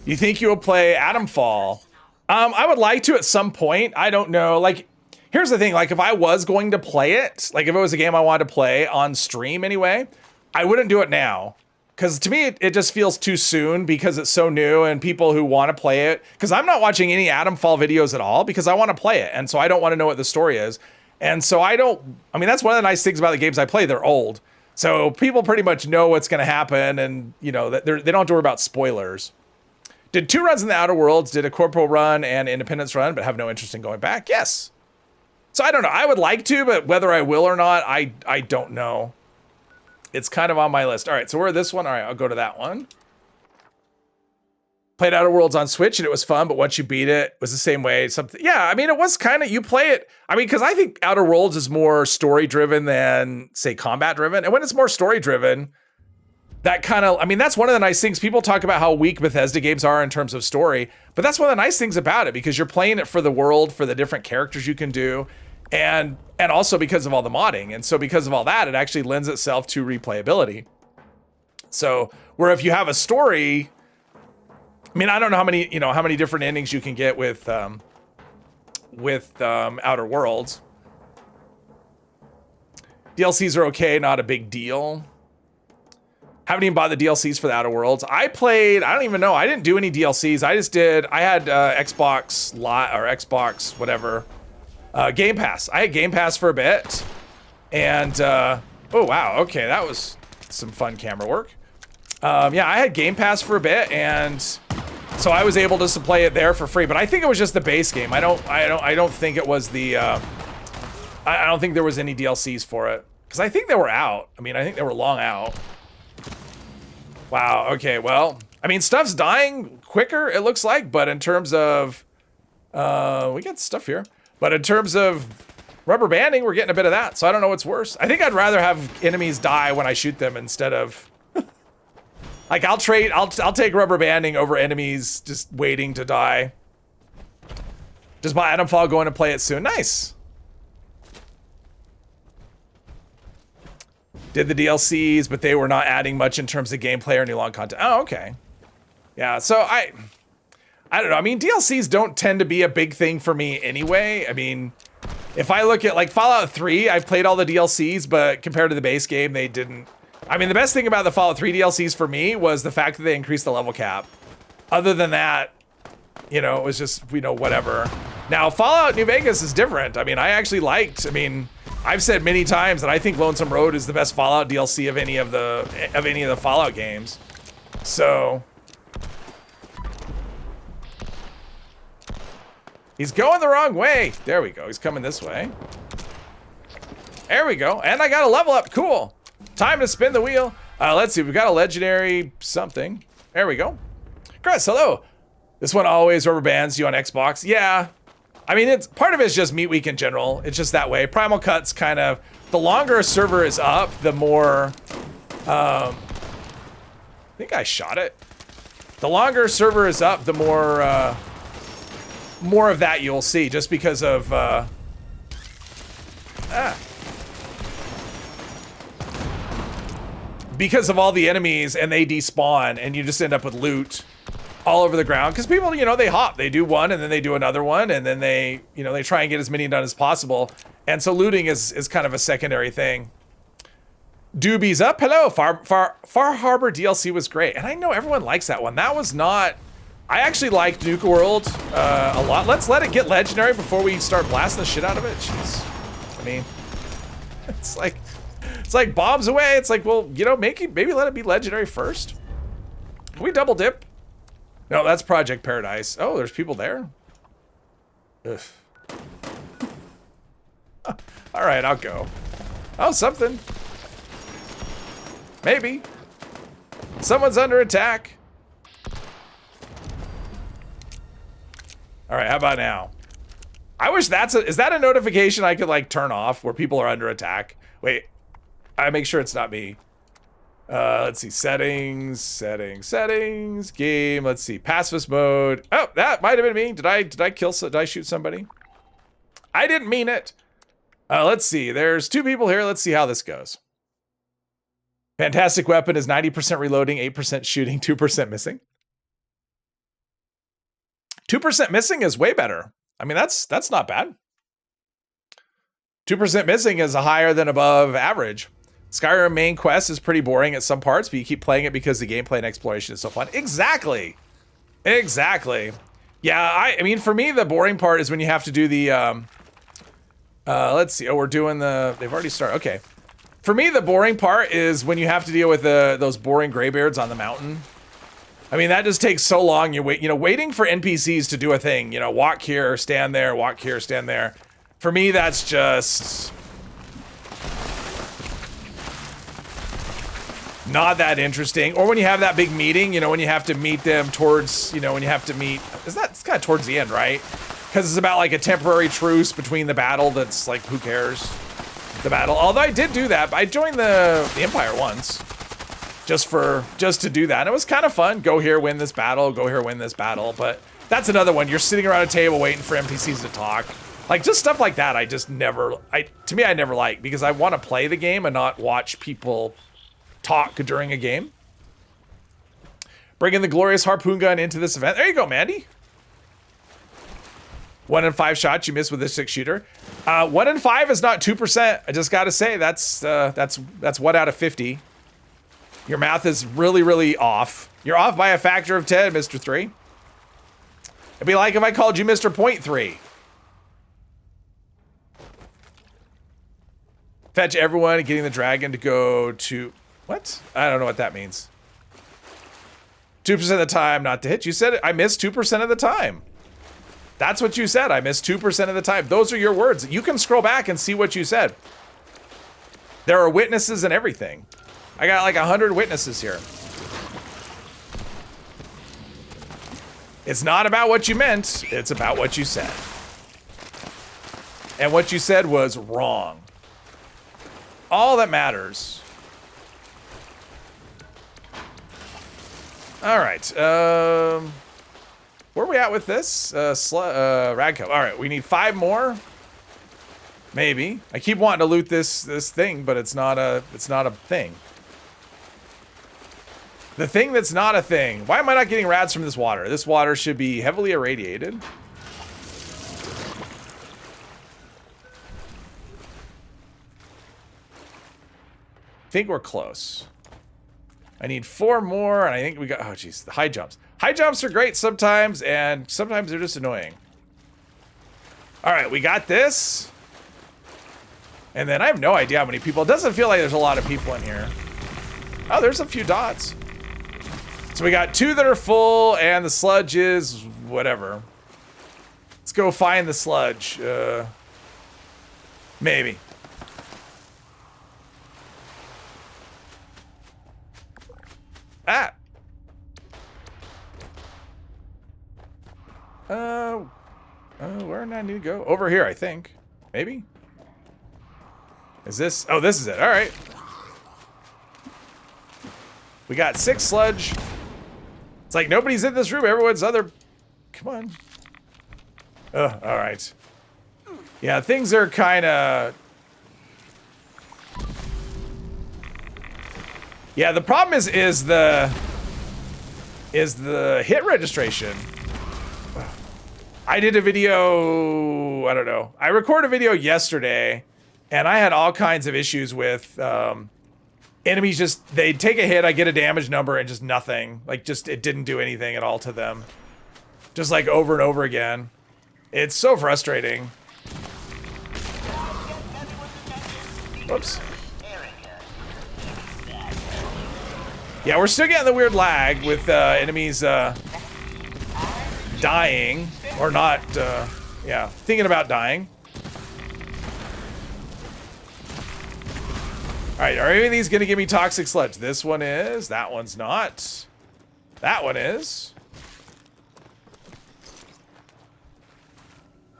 You think you'll play Adamfall? I would like to at some point. I don't know. Like, here's the thing. Like, if I was going to play it, like if it was a game I wanted to play on stream anyway, I wouldn't do it now. Because to me, it just feels too soon because it's so new and people who want to play it. Because I'm not watching any Adamfall videos at all because I want to play it. And so I don't want to know what the story is. And so I mean, that's one of the nice things about the games I play. They're old. So people pretty much know what's going to happen. And, you know, they don't have to worry about spoilers. Did 2 runs in the Outer Worlds, did a Corporal run and Independence run, but have no interest in going back? Yes. So I don't know. I would like to, but whether I will or not, I don't know. It's kind of on my list. All right, so we're at this one. All right, I'll go to that one. Played Outer Worlds on Switch, and it was fun, but once you beat it, it was the same way. Something, yeah, I mean, it was kind of, you play it. I mean, because I think Outer Worlds is more story-driven than, say, combat-driven. And when it's more story-driven, that kind of, I mean, that's one of the nice things. People talk about how weak Bethesda games are in terms of story, but that's one of the nice things about it because you're playing it for the world, for the different characters you can do, and also because of all the modding. And so because of all that, it actually lends itself to replayability. So where if you have a story, I mean, I don't know how many different endings you can get with Outer Worlds. DLCs are okay, not a big deal. Haven't even bought the DLCs for the Outer Worlds. I don't even know. I didn't do any DLCs. I had Xbox whatever, Game Pass. I had Game Pass for a bit. And, oh wow, okay, that was some fun camera work. Yeah, I had Game Pass for a bit, and so I was able to play it there for free. But I think it was just the base game. I don't think it was the, I don't think there was any DLCs for it. Because I think they were out. I mean, I think they were long out. Wow, okay, well, I mean, stuff's dying quicker, it looks like, but in terms of, we got stuff here, but in terms of rubber banding, we're getting a bit of that, so I don't know what's worse. I think I'd rather have enemies die when I shoot them instead of, like, I'll take rubber banding over enemies just waiting to die. Just buy Adamfall, going to play it soon. Nice. Did the DLCs, but they were not adding much in terms of gameplay or new long content. Oh, okay. Yeah, so I don't know. I mean, DLCs don't tend to be a big thing for me anyway. I mean, if I look at like Fallout 3, I've played all the DLCs, but compared to the base game, they didn't. I mean, the best thing about the Fallout 3 DLCs for me was the fact that they increased the level cap. Other than that, you know, it was just, you know, whatever. Now, Fallout New Vegas is different. I mean, I actually liked, I mean, I've said many times that I think Lonesome Road is the best Fallout DLC of any of the Fallout games. So he's going the wrong way. There we go. He's coming this way. There we go. And I got a level up. Cool. Time to spin the wheel. Let's see. We've got a legendary something. There we go. Chris, hello. This one always rubber bands you on Xbox. Yeah. I mean, it's part of it is just Meat Week in general. It's just that way. Primal Cut's kind of, the longer a server is up, the more, I think I shot it. The longer a server is up, the more of that you'll see, just because of, because of all the enemies and they despawn and you just end up with loot all over the ground. Because people, you know, they hop, they do one and then they do another one and then they, you know, they try and get as many done as possible. And so looting is kind of a secondary thing. Doobie's up. Hello. Far Harbor DLC was great. And I know everyone likes that one. That was not, I actually liked Nuke World a lot. Let's let it get legendary before we start blasting the shit out of it. Jeez. I mean, it's like bombs away. It's like, well, you know, maybe let it be legendary first. Can we double dip? No, that's Project Paradise. Oh, there's people there. Ugh. All right, I'll go. Oh, something. Maybe. Someone's under attack. All right, how about now? I wish is that a notification I could like turn off where people are under attack? Wait, I make sure it's not me. Let's see, settings, game. Let's see, pacifist mode. Oh, that might have been me. Did I shoot somebody? I didn't mean it. Let's see, there's 2 people here. Let's see how this goes. Fantastic weapon is 90% reloading, 8% shooting, 2% missing. 2% missing is way better. I mean, that's not bad. 2% missing is a higher than above average. Skyrim main quest is pretty boring at some parts, but you keep playing it because the gameplay and exploration is so fun. Exactly. Yeah, I mean, for me, the boring part is when you have to do the, let's see. Oh, we're doing they've already started. Okay. For me, the boring part is when you have to deal with those boring graybeards on the mountain. I mean, that just takes so long. Waiting for NPCs to do a thing, you know, walk here, stand there, walk here, stand there. For me, that's just not that interesting. Or when you have that big meeting, you know, when you have to meet them towards, you know, when you have to meet, it's kind of towards the end, right? Because it's about like a temporary truce between the battle that's like, who cares? The battle. Although I did do that. I joined the Empire once. Just to do that. And it was kind of fun. Go here, win this battle. Go here, win this battle. But that's another one. You're sitting around a table waiting for NPCs to talk. Like, just stuff like that, I just never, to me, I never like, because I want to play the game and not watch people talk during a game. Bringing the glorious harpoon gun into this event. There you go, Mandy. 1 in 5 shots you miss with a 6-shooter. 1 in 5 is not 2%. I just got to say, that's 1 out of 50. Your math is really, really off. You're off by a factor of 10, Mr. 3. It'd be like if I called you Mr. Point 3. Fetch everyone, getting the dragon to go to... What? I don't know what that means. 2% of the time not to hit. You said it. I missed 2% of the time. That's what you said. I missed 2% of the time. Those are your words. You can scroll back and see what you said. There are witnesses and everything. I got like 100 witnesses here. It's not about what you meant. It's about what you said. And what you said was wrong. All that matters. All right. Where are we at with this? Radco. All right, we need 5 more. Maybe. I keep wanting to loot this thing, but it's not a thing. The thing that's not a thing. Why am I not getting rats from this water? This water should be heavily irradiated. I think we're close. I need 4 more, and I think we got... Oh, jeez. The high jumps. High jumps are great sometimes, and sometimes they're just annoying. All right, we got this. And then I have no idea how many people. It doesn't feel like there's a lot of people in here. Oh, there's a few dots. So we got 2 that are full, and the sludge is whatever. Let's go find the sludge. Maybe. Ah. Where do I need to go? Over here, I think. Maybe. Is this? Oh, this is it. All right. We got 6 sludge. It's like nobody's in this room. Everyone's other. Come on. All right. Yeah, things are kind of. Yeah, the problem is the hit registration. I did a video, I don't know. I recorded a video yesterday, and I had all kinds of issues with enemies just, they take a hit, I get a damage number, and just nothing. Like, just, it didn't do anything at all to them. Just like over and over again. It's so frustrating. Whoops. Yeah, we're still getting the weird lag with enemies dying, or not, yeah, thinking about dying. All right, are any of these gonna give me toxic sludge? This one is, that one's not. That one is.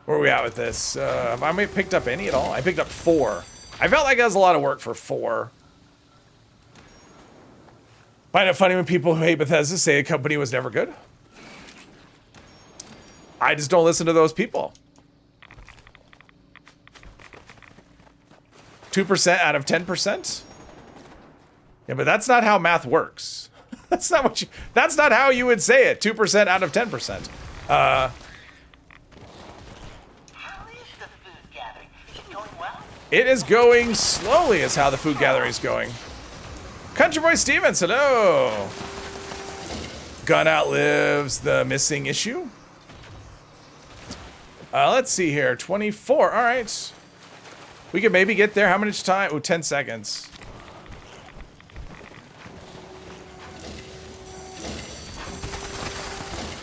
Where are we at with this? Have I picked up any at all? I picked up 4. I felt like that was a lot of work for 4. Find it funny when people who hate Bethesda say a company was never good. I just don't listen to those people. 2% out of 10%? Yeah, but that's not how math works. That's not what you, that's not how you would say it. 2% out of 10%. How is the food gathering? Is it going well? It is going slowly is how the food gathering is going. Country Boy Stevens, hello. Gun outlives the missing issue. Let's see here, 24, all right. We could maybe get there, how much time? Oh, 10 seconds.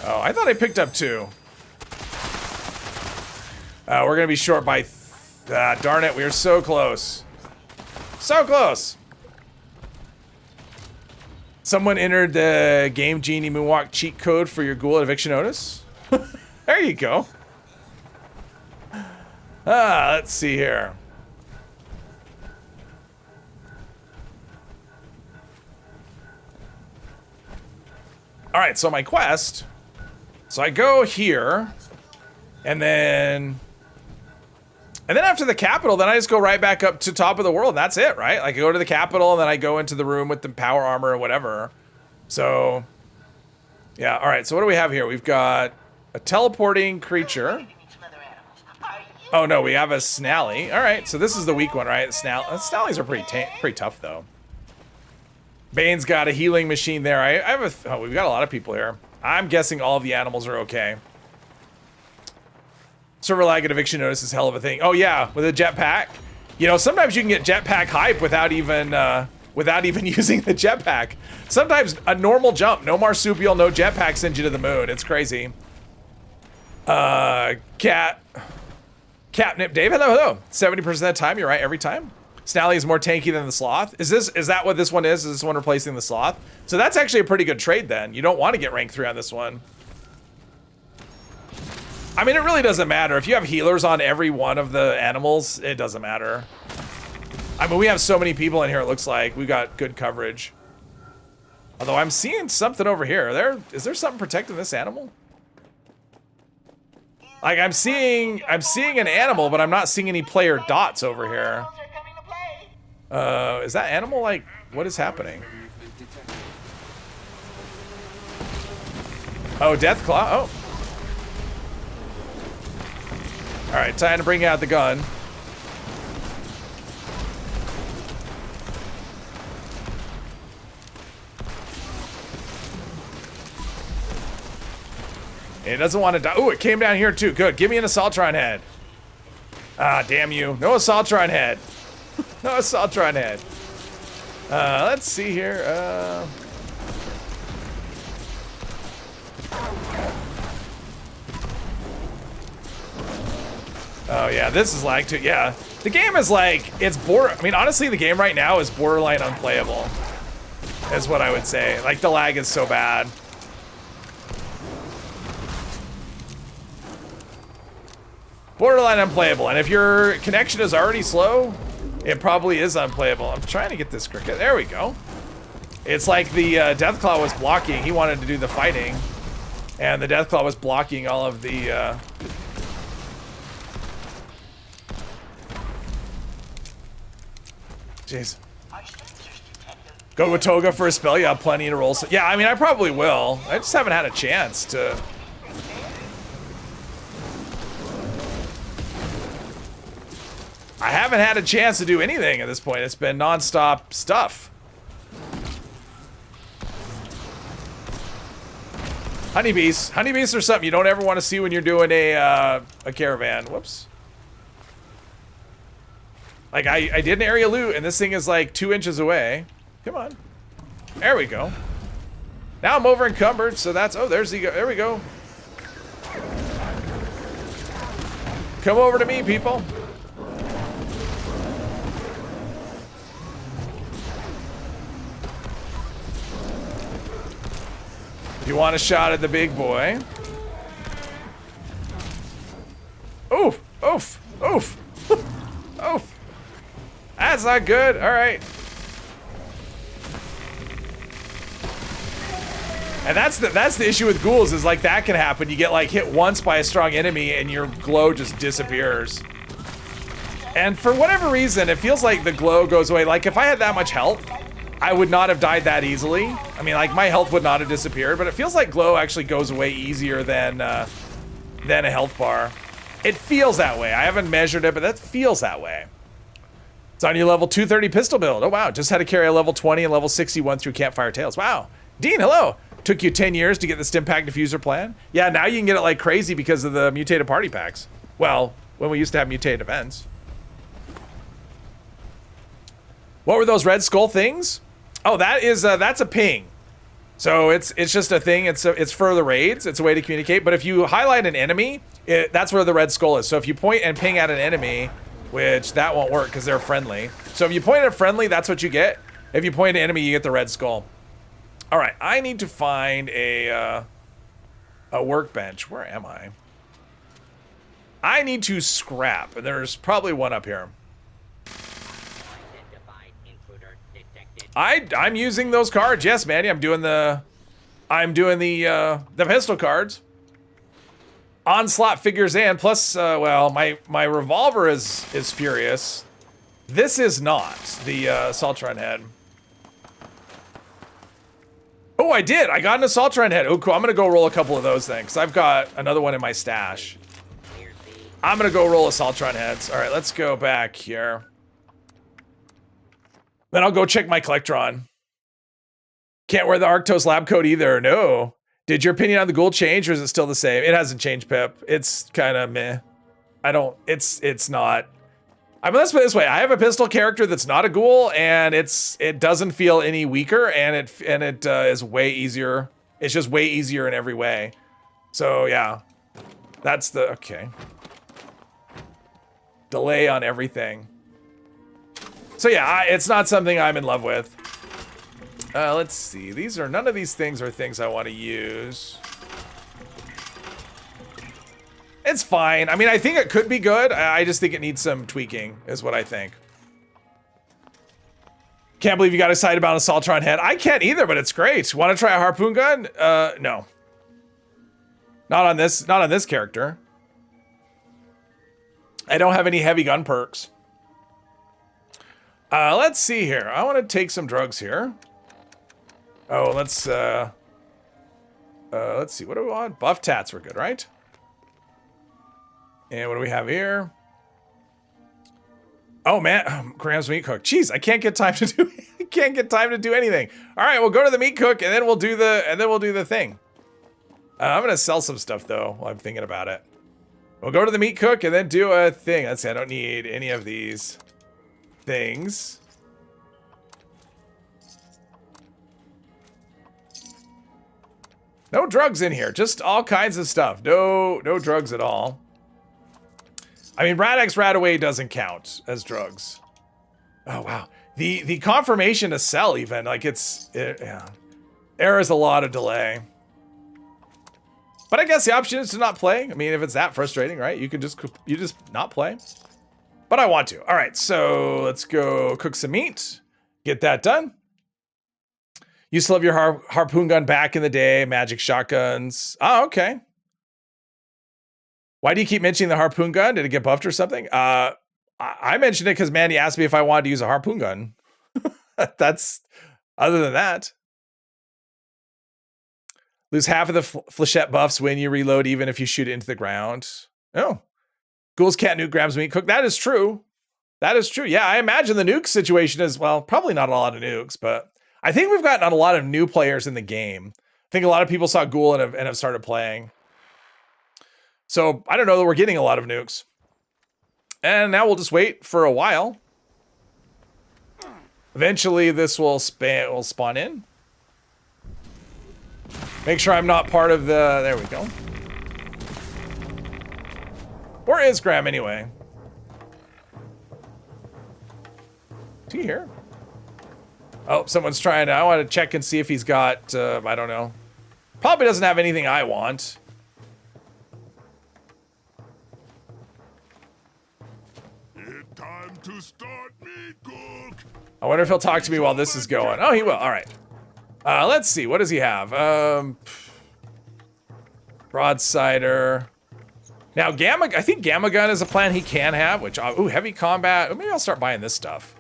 Oh, I thought I picked up 2. We're gonna be short by, darn it, we are so close. So close. Someone entered the Game Genie Moonwalk cheat code for your Ghoul eviction notice. There you go. Let's see here. All right, so my quest. So I go here, and then after the capital, then I just go right back up to top of the world, and that's it, right? Like I go to the capital, and then I go into the room with the power armor or whatever. So, yeah, all right, so what do we have here? We've got a teleporting creature. Oh, no, we have a Snally. All right, so this is the weak one, right? Snallies are pretty tough, though. Bane's got a healing machine there. I have a... Oh, we've got a lot of people here. I'm guessing all of the animals are okay. Server lag and eviction notice is hell of a thing. Oh, yeah, with a jetpack. You know, sometimes you can get jetpack hype without even using the jetpack. Sometimes a normal jump, no marsupial, no jetpack sends you to the moon. It's crazy. Catnip Dave, hello. 70% of the time, you're right, every time. Snally is more tanky than the sloth. Is that what this one is? Is this one replacing the sloth? So that's actually a pretty good trade then. You don't want to get rank 3 on this one. I mean, it really doesn't matter. If you have healers on every one of the animals, it doesn't matter. I mean, we have so many people in here, it looks like. We've got good coverage. Although I'm seeing something over here. Is there something protecting this animal? Like, I'm seeing an animal, but I'm not seeing any player dots over here. Is that animal, like, what is happening? Oh, Death Claw. Oh. All right, time to bring out the gun. It doesn't want to die. Oh, it came down here too. Good. Give me an Assaultron head. Ah, damn you. No Assaultron head. No Assaultron head. Let's see here. Oh yeah, this is lag too. Yeah, the game is like, it's I mean, honestly, the game right now is borderline unplayable. Is what I would say. Like, the lag is so bad. Borderline unplayable, and if your connection is already slow, it probably is unplayable. I'm trying to get this cricket. There we go. It's like the Deathclaw was blocking. He wanted to do the fighting, and the Deathclaw was blocking all of the... Jeez. Go with Toga for a spell? Yeah, plenty to roll. Yeah, I mean, I probably will. I just haven't had a chance to... I haven't had a chance to do anything at this point. It's been non-stop stuff. Honeybees. Honeybees are something you don't ever want to see when you're doing a caravan. Whoops. Like, I did an area loot, and this thing is like 2 inches away. Come on. There we go. Now I'm over encumbered, so that's... Oh, there's the... There we go. Come over to me, people. You want a shot at the big boy? Oof, oof, oof, oof. That's not good. All right. And that's the issue with ghouls, is like that can happen. You get like hit once by a strong enemy and your glow just disappears. And for whatever reason, it feels like the glow goes away. Like, if I had that much health, I would not have died that easily. I mean, like, my health would not have disappeared, but it feels like glow actually goes away easier than a health bar. It feels that way. I haven't measured it, but that feels that way. It's on your level 230 pistol build. Oh, wow. Just had to carry a level 20 and level 61 through Campfire Tales. Wow. Dean, hello. Took you 10 years to get the Stimpak diffuser plan? Yeah, now you can get it like crazy because of the mutated party packs. Well, when we used to have mutated events. What were those red skull things? Oh, that is that's a ping. So it's just a thing. It's for the raids. It's a way to communicate. But if you highlight an enemy, that's where the red skull is. So if you point and ping at an enemy, which that won't work because they're friendly. So if you point at friendly, that's what you get. If you point at enemy, you get the red skull. All right, I need to find a workbench. Where am I? I need to scrap, and there's probably one up here. I'm using those cards. Yes, Manny, I'm doing the pistol cards. Onslaught figures and plus well, my revolver is furious. This is not the Assaultron head. Oh, I did. I got an Assaultron head. Oh, cool. I'm gonna go roll a couple of those things. I've got another one in my stash. I'm gonna go roll Assaultron heads. All right, let's go back here. Then I'll go check my Collectron. Can't wear the Arctos lab coat either. No. Did your opinion on the Ghoul change, or is it still the same? It hasn't changed, Pip. It's kind of meh. It's not. I mean, let's put it this way. I have a pistol character that's not a Ghoul, and it doesn't feel any weaker, and it is way easier. It's just way easier in every way. So yeah, that's the okay. Delay on everything. So yeah, it's not something I'm in love with. Let's see. None of these things are things I want to use. It's fine. I mean, I think it could be good. I just think it needs some tweaking, is what I think. Can't believe you got excited about an Assaultron head. I can't either, but it's great. Want to try a harpoon gun? No. Not on this character. I don't have any heavy gun perks. Let's see here. I want to take some drugs here. Oh, let's Let's see. What do we want? Buff tats were good, right? And what do we have here? Oh man, Graham's meat cook. Jeez, I can't get time to do. Can't get time to do anything. All right, we'll go to the meat cook, and then we'll do the thing. I'm gonna sell some stuff though while I'm thinking about it. We'll go to the meat cook and then do a thing. Let's see. I don't need any of these things. No drugs in here. Just all kinds of stuff. No drugs at all. I mean, Rad-X Radaway doesn't count as drugs. Oh, wow. The confirmation to sell even, like yeah. There is a lot of delay. But I guess the option is to not play. I mean, if it's that frustrating, right? You just not play. But I want to. All right, so let's go cook some meat. Get that done. Used to love your harpoon gun back in the day. Magic shotguns. Oh, okay. Why do you keep mentioning the harpoon gun? Did it get buffed or something? I mentioned it because Mandy asked me if I wanted to use a harpoon gun. That's other than that. Lose half of the flechette buffs when you reload, even if you shoot it into the ground. Oh. Ghouls can't nuke Graham's meat cook. That is true. That is true. Yeah, I imagine the nuke situation is, well, probably not a lot of nukes, but I think we've gotten a lot of new players in the game. I think a lot of people saw Ghoul and have started playing. So I don't know that we're getting a lot of nukes. And now we'll just wait for a while. Eventually this will spawn in. Make sure I'm not part of the, there we go. Where is Graham anyway? Is he here? Oh, someone's trying to, I want to check and see if he's got, I don't know. Probably doesn't have anything I want. It's time to start meat cook. I wonder if he'll talk to me while this is going. Oh, he will. All right. Let's see. What does he have? Broadsider. Now, I think Gamma Gun is a plan he can have, which, ooh, heavy combat. Maybe I'll start buying this stuff.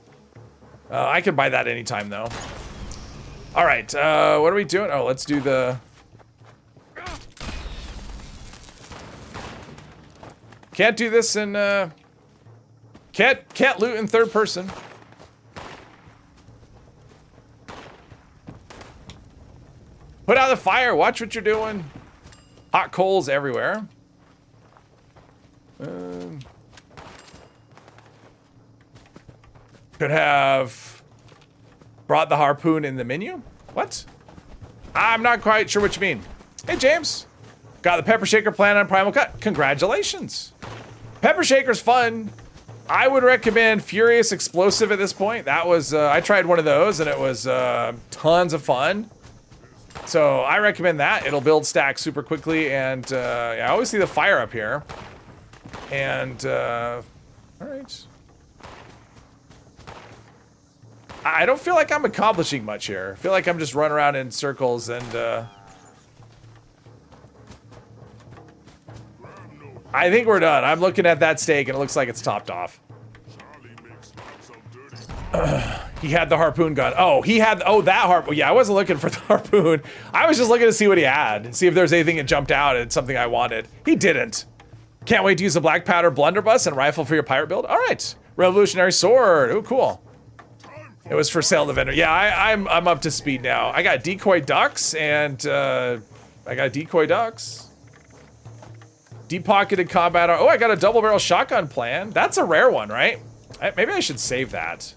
I can buy that anytime, though. All right, what are we doing? Oh, let's do the... Can't do this in, Can't loot in third person. Put out the fire, watch what you're doing. Hot coals everywhere. Could have brought the harpoon in the menu. What? I'm not quite sure what you mean. Hey, James. Got the pepper shaker plan on Primal Cut. Congratulations. Pepper shaker's fun. I would recommend Furious Explosive at this point. That was, I tried one of those and it was tons of fun. So I recommend that. It'll build stacks super quickly. And yeah, I always see the fire up here. And, all right. I don't feel like I'm accomplishing much here. I feel like I'm just running around in circles and, I think we're done. I'm looking at that steak and it looks like it's topped off. He had the harpoon gun. Oh, he had, oh, that harpoon. Yeah, I wasn't looking for the harpoon. I was just looking to see what he had. See if there's anything that jumped out and something I wanted. He didn't. Can't wait to use the black powder blunderbuss and rifle for your pirate build. All right. Revolutionary sword. Oh, cool. It was for sale to the vendor. Yeah, I'm up to speed now. I got decoy ducks and I got decoy ducks. Deep-pocketed combat. Oh, I got a double barrel shotgun plan. That's a rare one, right? Maybe I should save that.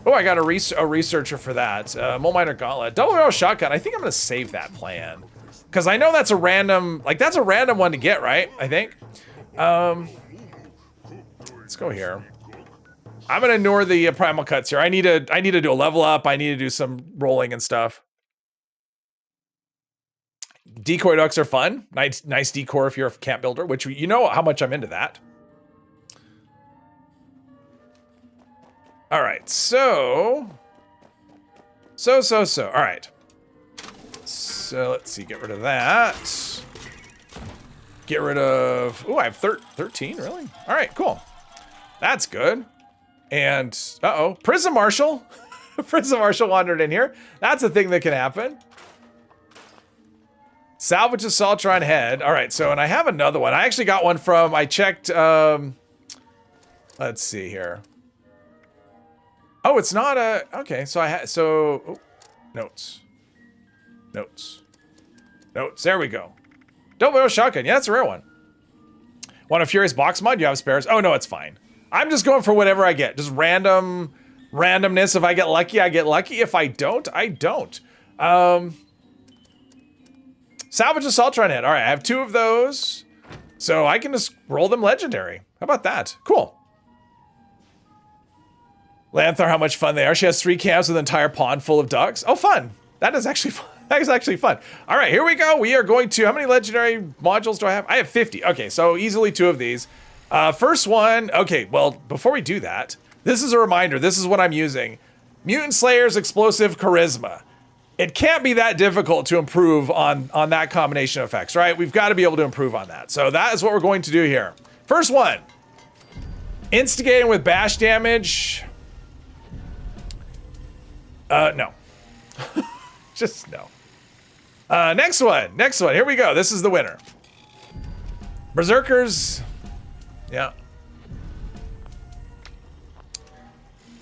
Oh, I got a researcher for that. Mole Miner Gauntlet. Double barrel shotgun. I think I'm gonna save that plan. Because I know that's a random, like that's a random one to get, right? I think. Let's go here. I'm gonna ignore the primal cuts here. I need to do a level up. I need to do some rolling and stuff. Decoy ducks are fun. Nice decor if you're a camp builder, which you know how much I'm into that. All right, so. All right. So let's see, get rid of that. Get rid of, oh, I have 13, really? All right, cool. That's good. And, uh-oh, Prison Marshal. Prison Marshal wandered in here. That's a thing that can happen. Salvage Assaultron head. All right, so, and I have another one. I actually got one from, I checked, let's see here. Oh, it's not a, okay, so I had, so, oh, notes. Notes. Notes, there we go. Double barrel shotgun, yeah, that's a rare one. Want a Furious Box mod? You have spares? Oh, no, it's fine. I'm just going for whatever I get. Just randomness. If I get lucky, I get lucky. If I don't, I don't. Salvage Assaultron head. All right, I have 2 of those. So I can just roll them legendary. How about that? Cool. Lanthar, how much fun they are. She has 3 camps with an entire pond full of ducks. Oh, fun. That is actually fun. That is actually fun. All right, here we go. We are going to, how many legendary modules do I have? I have 50. Okay, so easily 2 of these. First one, okay, well, before we do that, this is a reminder. This is what I'm using. Mutant Slayer's Explosive Charisma. It can't be that difficult to improve on that combination of effects, right? We've got to be able to improve on that. So that is what we're going to do here. First one, instigating with bash damage. No. Just no. Next one, here we go. This is the winner. Berserkers, yeah.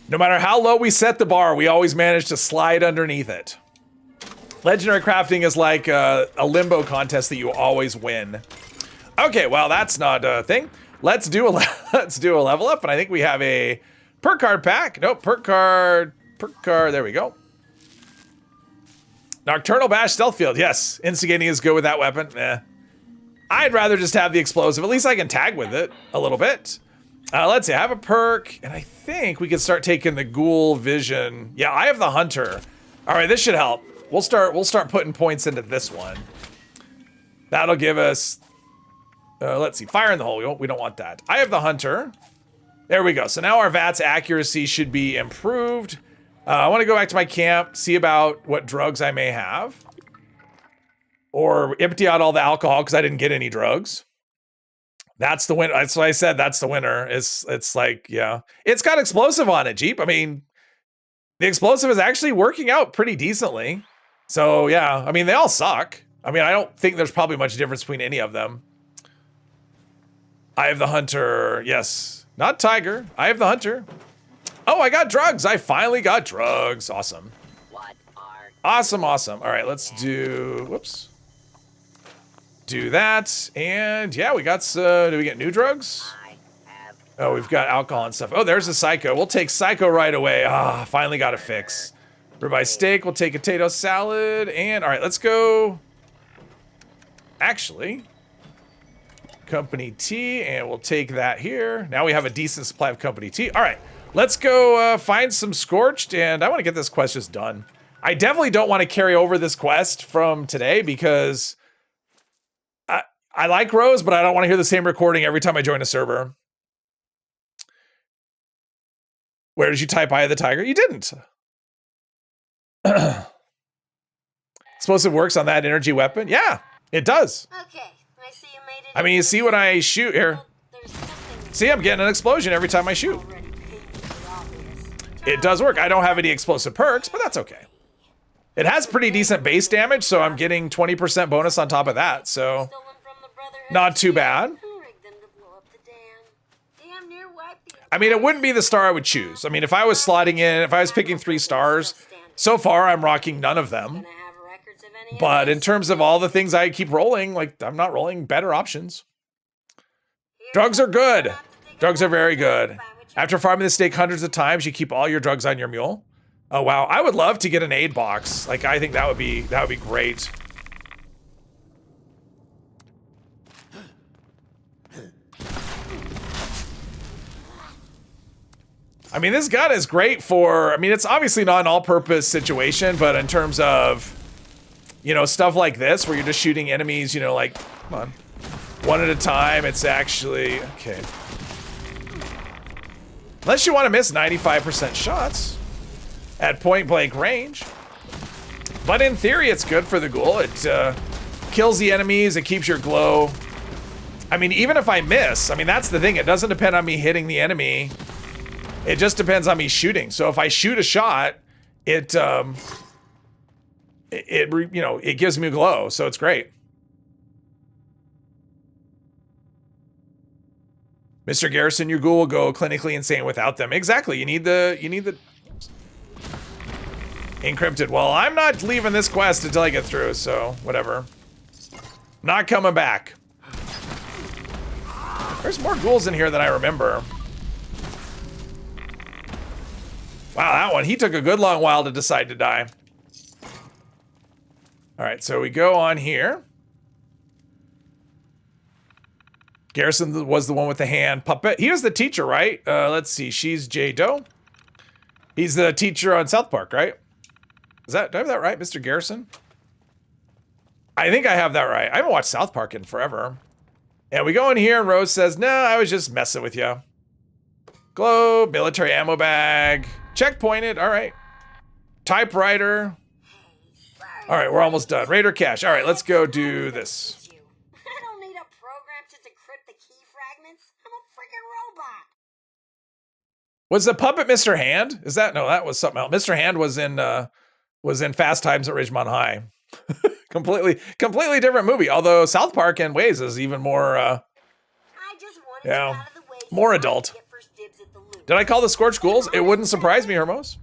No matter how low we set the bar, we always manage to slide underneath it. Legendary crafting is like a limbo contest that you always win. Okay, well, that's not a thing. Let's do a level up, and I think we have a perk card pack. Nope, perk card, there we go. Nocturnal Bash Stealth Field, yes. Instigating is good with that weapon. I'd rather just have the explosive. At least I can tag with it a little bit. Let's see, I have a perk, and I think we can start taking the Ghoul Vision. Yeah, I have the Hunter. All right, this should help. We'll start putting points into this one. That'll give us, let's see, Fire in the Hole. We don't want that. I have the Hunter. There we go. So now our VATS accuracy should be improved. I want to go back to my camp, see about what drugs I may have. Or empty out all the alcohol because I didn't get any drugs. That's the winner. That's what I said. That's the winner. It's like, yeah. It's got explosive on it, Jeep. I mean, the explosive is actually working out pretty decently. So, yeah. I mean, they all suck. I mean, I don't think there's probably much difference between any of them. I have the Hunter. Yes. Not Tiger. I have the Hunter. Oh, I got drugs. I finally got drugs. Awesome. Awesome. All right, let's do, whoops. Do that. And yeah, we got, do we get new drugs? Oh, we've got alcohol and stuff. Oh, there's a Psycho. We'll take Psycho right away. Ah, finally got a fix. Ribeye steak. We'll take potato salad. And all right, let's go. Actually, company tea. And we'll take that here. Now we have a decent supply of company tea. All right. Let's go find some Scorched, and I want to get this quest just done. I definitely don't want to carry over this quest from today because I like Rose, but I don't want to hear the same recording every time I join a server. Where did you type Eye of the Tiger? You didn't. Explosive works on that energy weapon? Yeah, it does. Okay, I see you made it. I mean, you see when I shoot here. See, I'm getting an explosion every time I shoot. It does work. I don't have any explosive perks, but that's okay. It has pretty decent base damage, so I'm getting 20% bonus on top of that, so not too bad. I mean, it wouldn't be the star I would choose. I mean, if I was slotting in, if I was picking 3 stars, so far I'm rocking none of them. But in terms of all the things I keep rolling, like, I'm not rolling better options. Drugs are good. Drugs are very good. After farming the steak hundreds of times, you keep all your drugs on your mule. Oh wow, I would love to get an aid box. Like, I think that would be great. I mean, this gun is great for, I mean, it's obviously not an all-purpose situation, but in terms of, you know, stuff like this, where you're just shooting enemies, you know, like, come on, one at a time, it's actually, okay. Unless you want to miss 95% shots at point-blank range. But in theory, it's good for the Ghoul. It kills the enemies, it keeps your glow. I mean, even if I miss, I mean, that's the thing, it doesn't depend on me hitting the enemy. It just depends on me shooting. So if I shoot a shot, it you know, it gives me a glow, so it's great. Mr. Garrison, your ghoul will go clinically insane without them. Exactly. You need the encrypted. Well, I'm not leaving this quest until I get through, so whatever. Not coming back. There's more ghouls in here than I remember. Wow, that one, he took a good long while to decide to die. All right, so we go on here. Garrison was the one with the hand puppet. He was the teacher, right? Let's see, she's J. Doe. He's the teacher on South Park, right? Do I have that right, Mr. Garrison? I think I have that right. I haven't watched South Park in forever. And we go in here and Rose says, no, I was just messing with you. Globe, military ammo bag, checkpointed, all right. Typewriter. All right, we're almost done. Raider cache. All right, let's go do this. I don't need a program to decrypt the key fragments. I'm a freaking robot. Was the puppet Mr. Hand? Is that, no, that was something else. Mr. Hand was in Fast Times at Ridgemont High. completely different movie. Although South Park in ways is even more, I just wanted to get out of the way so more I could adult. get first dibs at the loot. Did I call the Scorched Ghouls? It wouldn't surprise me, Hermos.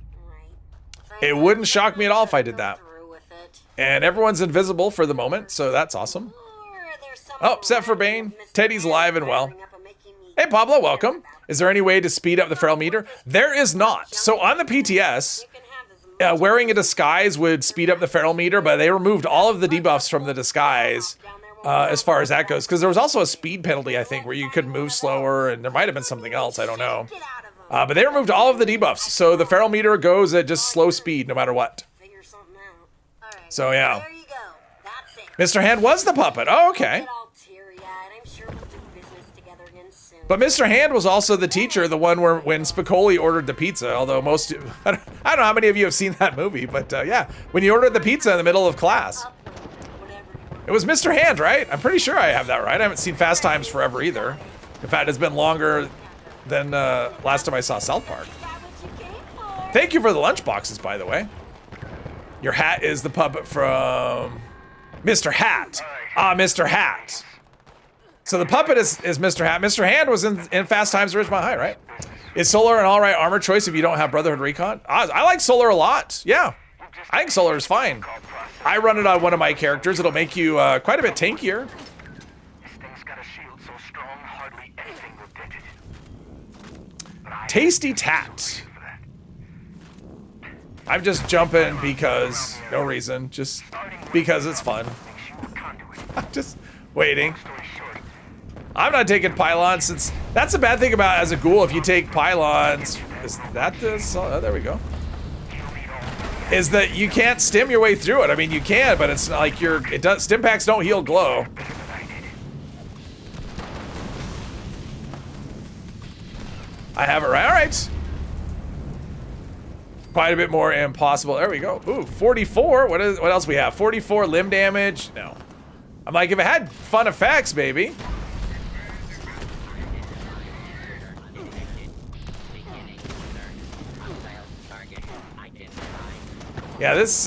Right. It wouldn't shock me at all if I did that. Through with it. And everyone's invisible for the moment, so that's awesome. Or there's something Oh, set for wrong Bane. with Mr. Teddy's live and well. gathering up and making me Hey, Pablo, welcome. Is there any way to speed up the feral meter? There is not. So on the PTS, You can have as much wearing a disguise would speed up the feral meter, but they removed all of the debuffs from the disguise as far as that goes. Because there was also a speed penalty, I think, where you could move slower, and there might have been something else. I don't know. get out of them. But they removed all of the debuffs, so the feral meter goes at just slow speed no matter what. Figure something out. All right. So, yeah. There you go. That's it. Mr. Hand was the puppet. Oh, okay. Get all teary-eyed. I'm sure we'll do business together again soon. But Mr. Hand was also the teacher, the one where when Spicoli ordered the pizza. Although most, I don't know how many of you have seen that movie, but yeah, when you ordered the pizza in the middle of class, Whatever you want. it was Mr. Hand, right? I'm pretty sure I have that right. I haven't seen Fast Times forever either. In fact, it's been longer than last time I saw South Park. Got what you came for. Thank you for the lunch boxes, by the way. Your hat is the puppet from Mr. Hat. Ah, Mr. Hat. So the puppet is Mr. Hat. Mr. Hand was in Fast Times at Ridgemont High, right? Is Solar an all right armor choice if you don't have Brotherhood Recon? I like Solar a lot. Yeah, I think Solar is fine. I run it on one of my characters. It'll make you quite a bit tankier. This thing's got a shield so strong, hardly anything will dent it. But I Tasty Tat. for that. I'm just jumping because no reason, just because it's fun. Makes you a conduit. I'm just waiting. Story short, I'm not taking pylons since that's the bad thing about as a ghoul. If you take pylons, is that this? Oh, there we go. Is that you can't stim your way through it. I mean, you can, but it's not like stim packs don't heal glow. I have it right. All right. Quite a bit more impossible. There we go. Ooh, 44. What else we have? 44 limb damage. No. I'm like, if it had fun effects, baby. Yeah, this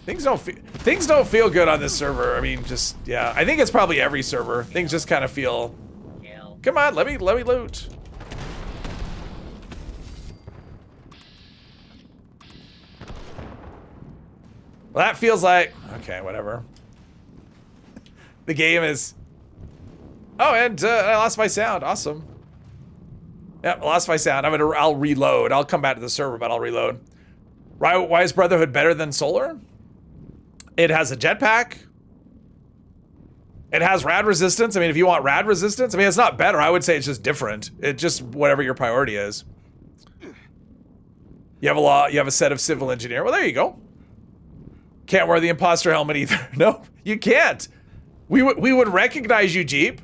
things don't feel good on this server. I mean, just yeah. I think it's probably every server. Things just kind of feel. Come on, let me loot. Well, that feels like okay, whatever. The game is. Oh, and I lost my sound. Awesome. Yep, I lost my sound. I'll reload. I'll come back to the server, but I'll reload. Why is Brotherhood better than Solar? It has a jetpack. It has rad resistance. I mean, if you want rad resistance, I mean, it's not better. I would say it's just different. It's just whatever your priority is. You have a set of civil engineer. Well, there you go. Can't wear the imposter helmet either. Nope, you can't. We would recognize you, Jeep.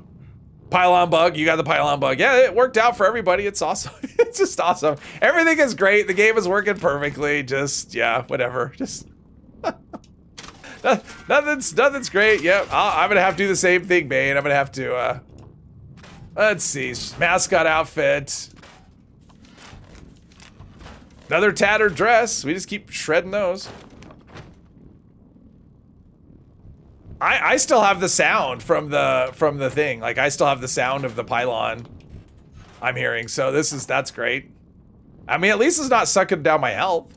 Pylon bug, you got the pylon bug. Yeah, it worked out for everybody. It's awesome. It's just awesome. Everything is great. The game is working perfectly. Just, yeah, whatever. Just, nothing's great. Yep, I'm gonna have to do the same thing, Bane. I'm gonna have to, let's see, mascot outfit. Another tattered dress. We just keep shredding those. I still have the sound from the thing. Like I still have the sound of the pylon. I'm hearing. So that's great. I mean, at least it's not sucking down my health.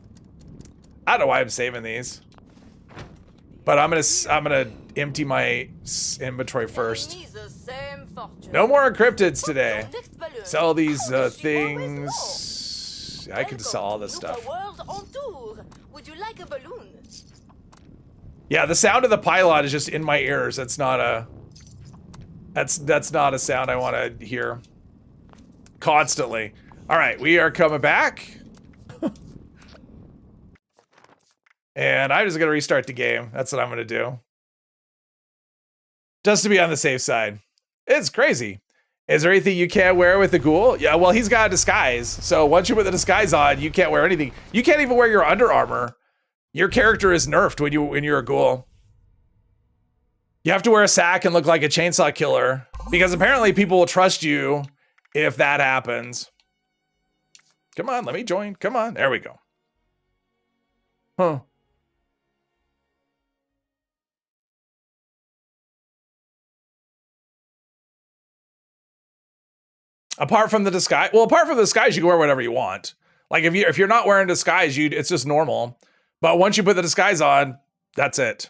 I don't know why I'm saving these. But I'm gonna empty my inventory first. No more encrypteds today. Sell these things. I can sell all this stuff. Would you like a balloon? Yeah, the sound of the pylon is just in my ears. That's not a sound I want to hear constantly. All right, we are coming back. And I'm just going to restart the game. That's what I'm going to do. Just to be on the safe side. It's crazy. Is there anything you can't wear with the ghoul? Yeah, well, he's got a disguise. So once you put the disguise on, you can't wear anything. You can't even wear your Under Armour. Your character is nerfed when you're a ghoul. You have to wear a sack and look like a chainsaw killer. Because apparently people will trust you if that happens. Come on, let me join. Come on. There we go. Huh. Apart from the disguise, well, apart from the disguise, you can wear whatever you want. Like if you're not wearing disguise, it's just normal. But once you put the disguise on, that's it.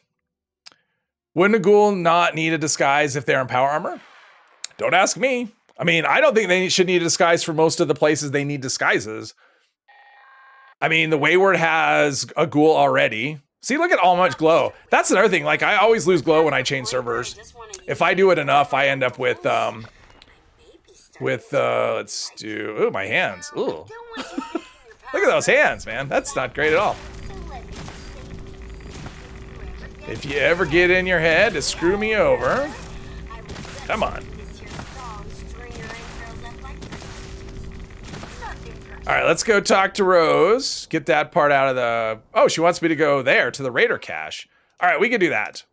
Wouldn't a ghoul not need a disguise if they're in power armor? Don't ask me. I mean, I don't think they should need a disguise for most of the places they need disguises. I mean, the Wayward has a ghoul already. See, look at how much glow. That's another thing. Like, I always lose glow when I change servers. If I do it enough, I end up with let's do, ooh, my hands. Ooh. Look at those hands, man. That's not great at all. If you ever get in your head to screw me over, come on. All right, let's go talk to Rose. Get that part out of the, oh, she wants me to go there to the Raider cache. All right, we can do that.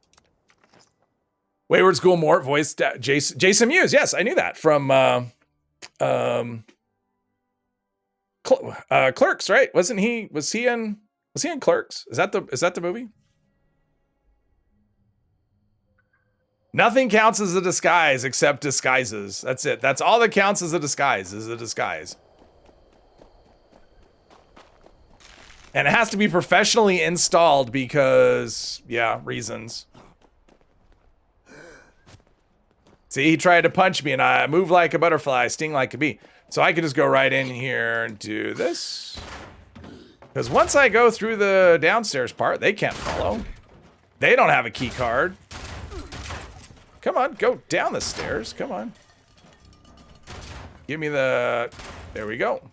Wayward's Ghoul Mort voiced Jason Mewes. Yes, I knew that from Clerks, right? Was he in Clerks? Is that the movie? Nothing counts as a disguise except disguises. That's it. That's all that counts as a disguise, is a disguise. And it has to be professionally installed because, yeah, reasons. See, he tried to punch me and I move like a butterfly, sting like a bee. So I can just go right in here and do this. Because once I go through the downstairs part, they can't follow. They don't have a key card. Come on, go down the stairs. Come on. Give me the... There we go.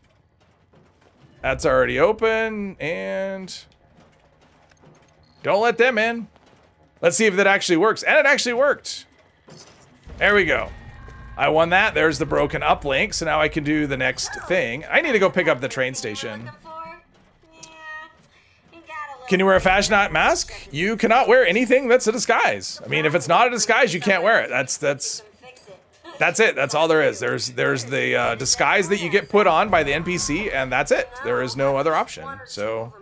That's already open, and... Don't let them in. Let's see if that actually works. And it actually worked. There we go. I won that. There's the broken uplink, so now I can do the next thing. I need to go pick up the train station. Can you wear a fashionette mask? You cannot wear anything that's a disguise. I mean, if it's not a disguise, you can't wear it. That's it. That's all there is. There's the disguise that you get put on by the NPC, and that's it. There is no other option. So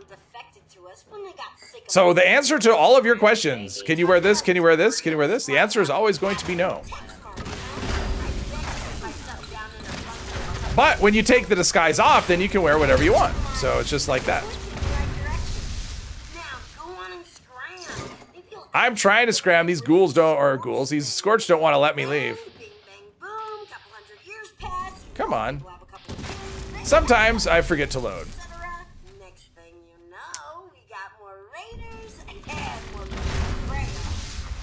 the answer to all of your questions, can you wear this? Can you wear this? Can you wear this? The answer is always going to be no. But when you take the disguise off, then you can wear whatever you want. So it's just like that. I'm trying to scram. These ghouls these scorch don't want to let me leave. Come on. Sometimes I forget to load. Next thing you know, we got more raiders and more